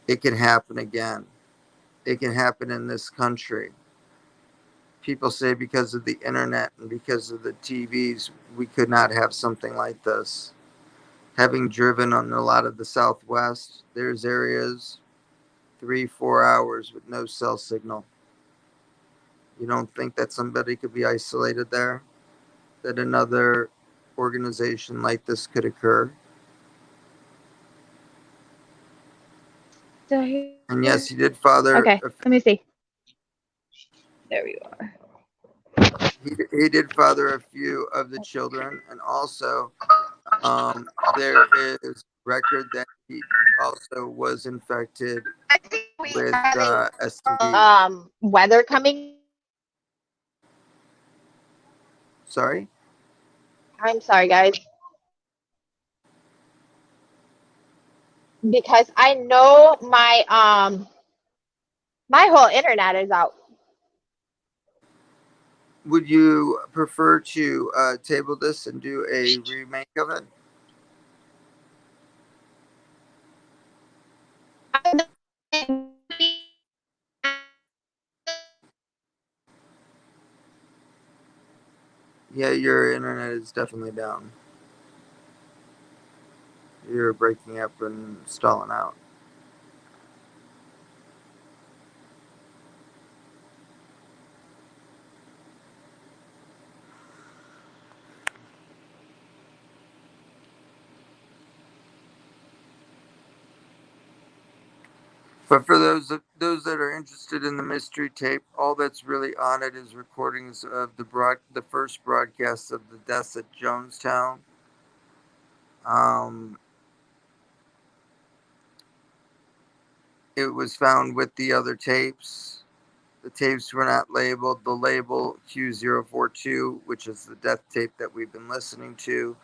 it can happen again. It can happen in this country. People say because of the internet and because of the TVs, we could not have something like this. Having driven on a lot of the Southwest, there's areas 3-4 hours with no cell signal. You don't think that somebody could be isolated there? That another organization like this could occur?
So
And yes, he did father.
okay, let me see. There we are.
He did father a few of the children, and also there is record that he also was infected with STD.
Weather coming.
Sorry?
I'm sorry, guys. Because I know my whole internet is out.
Would you prefer to table this and do a remake of it? Yeah, your internet is definitely down. You're breaking up and stalling out. But for those that are interested in the mystery tape, all that's really on it is recordings of the first broadcast of the deaths at Jonestown. It was found with the other tapes. The tapes were not labeled. The label Q042, which is the death tape that we've been listening to,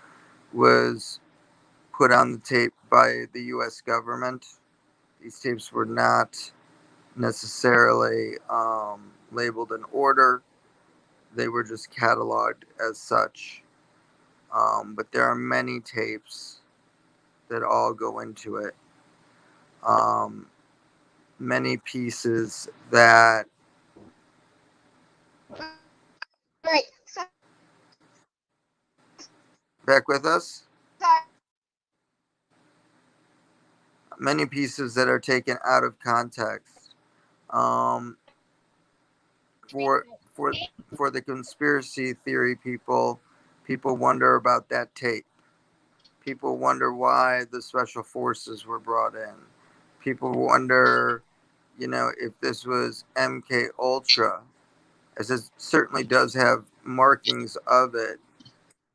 was put on the tape by the U.S. government. These tapes were not necessarily labeled in order. They were just cataloged as such. But there are many tapes that all go into it. Many pieces that. Back with us? Many pieces that are taken out of context. For the conspiracy theory people wonder about that tape. People wonder why the special forces were brought in. People wonder, if this was MK Ultra, as it certainly does have markings of it.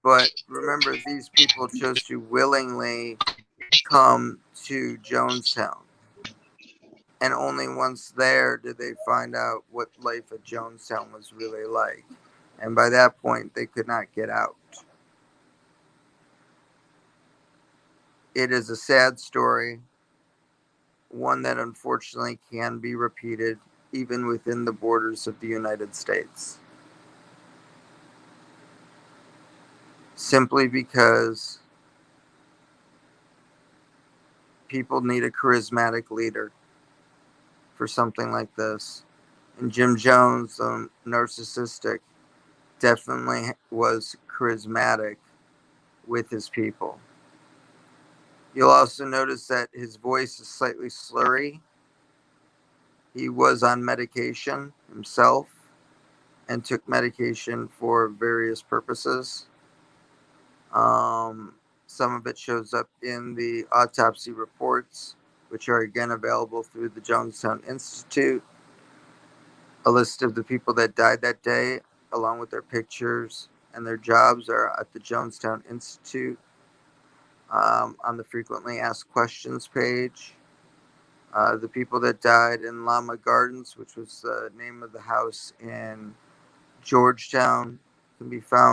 But remember, these people chose to willingly come to Jonestown. And only once there did they find out what life at Jonestown was really like. And by that point, they could not get out. It is a sad story, one that unfortunately can be repeated even within the borders of the United States. Simply because people need a charismatic leader for something like this. And Jim Jones, the narcissistic, definitely was charismatic with his people. You'll also notice that his voice is slightly slurry. He was on medication himself and took medication for various purposes. Some of it shows up in the autopsy reports, which are again available through the Jonestown Institute. A list of the people that died that day, along with their pictures and their jobs, are at the Jonestown Institute on the frequently asked questions page. The people that died in Llama Gardens, which was the name of the house in Georgetown, can be found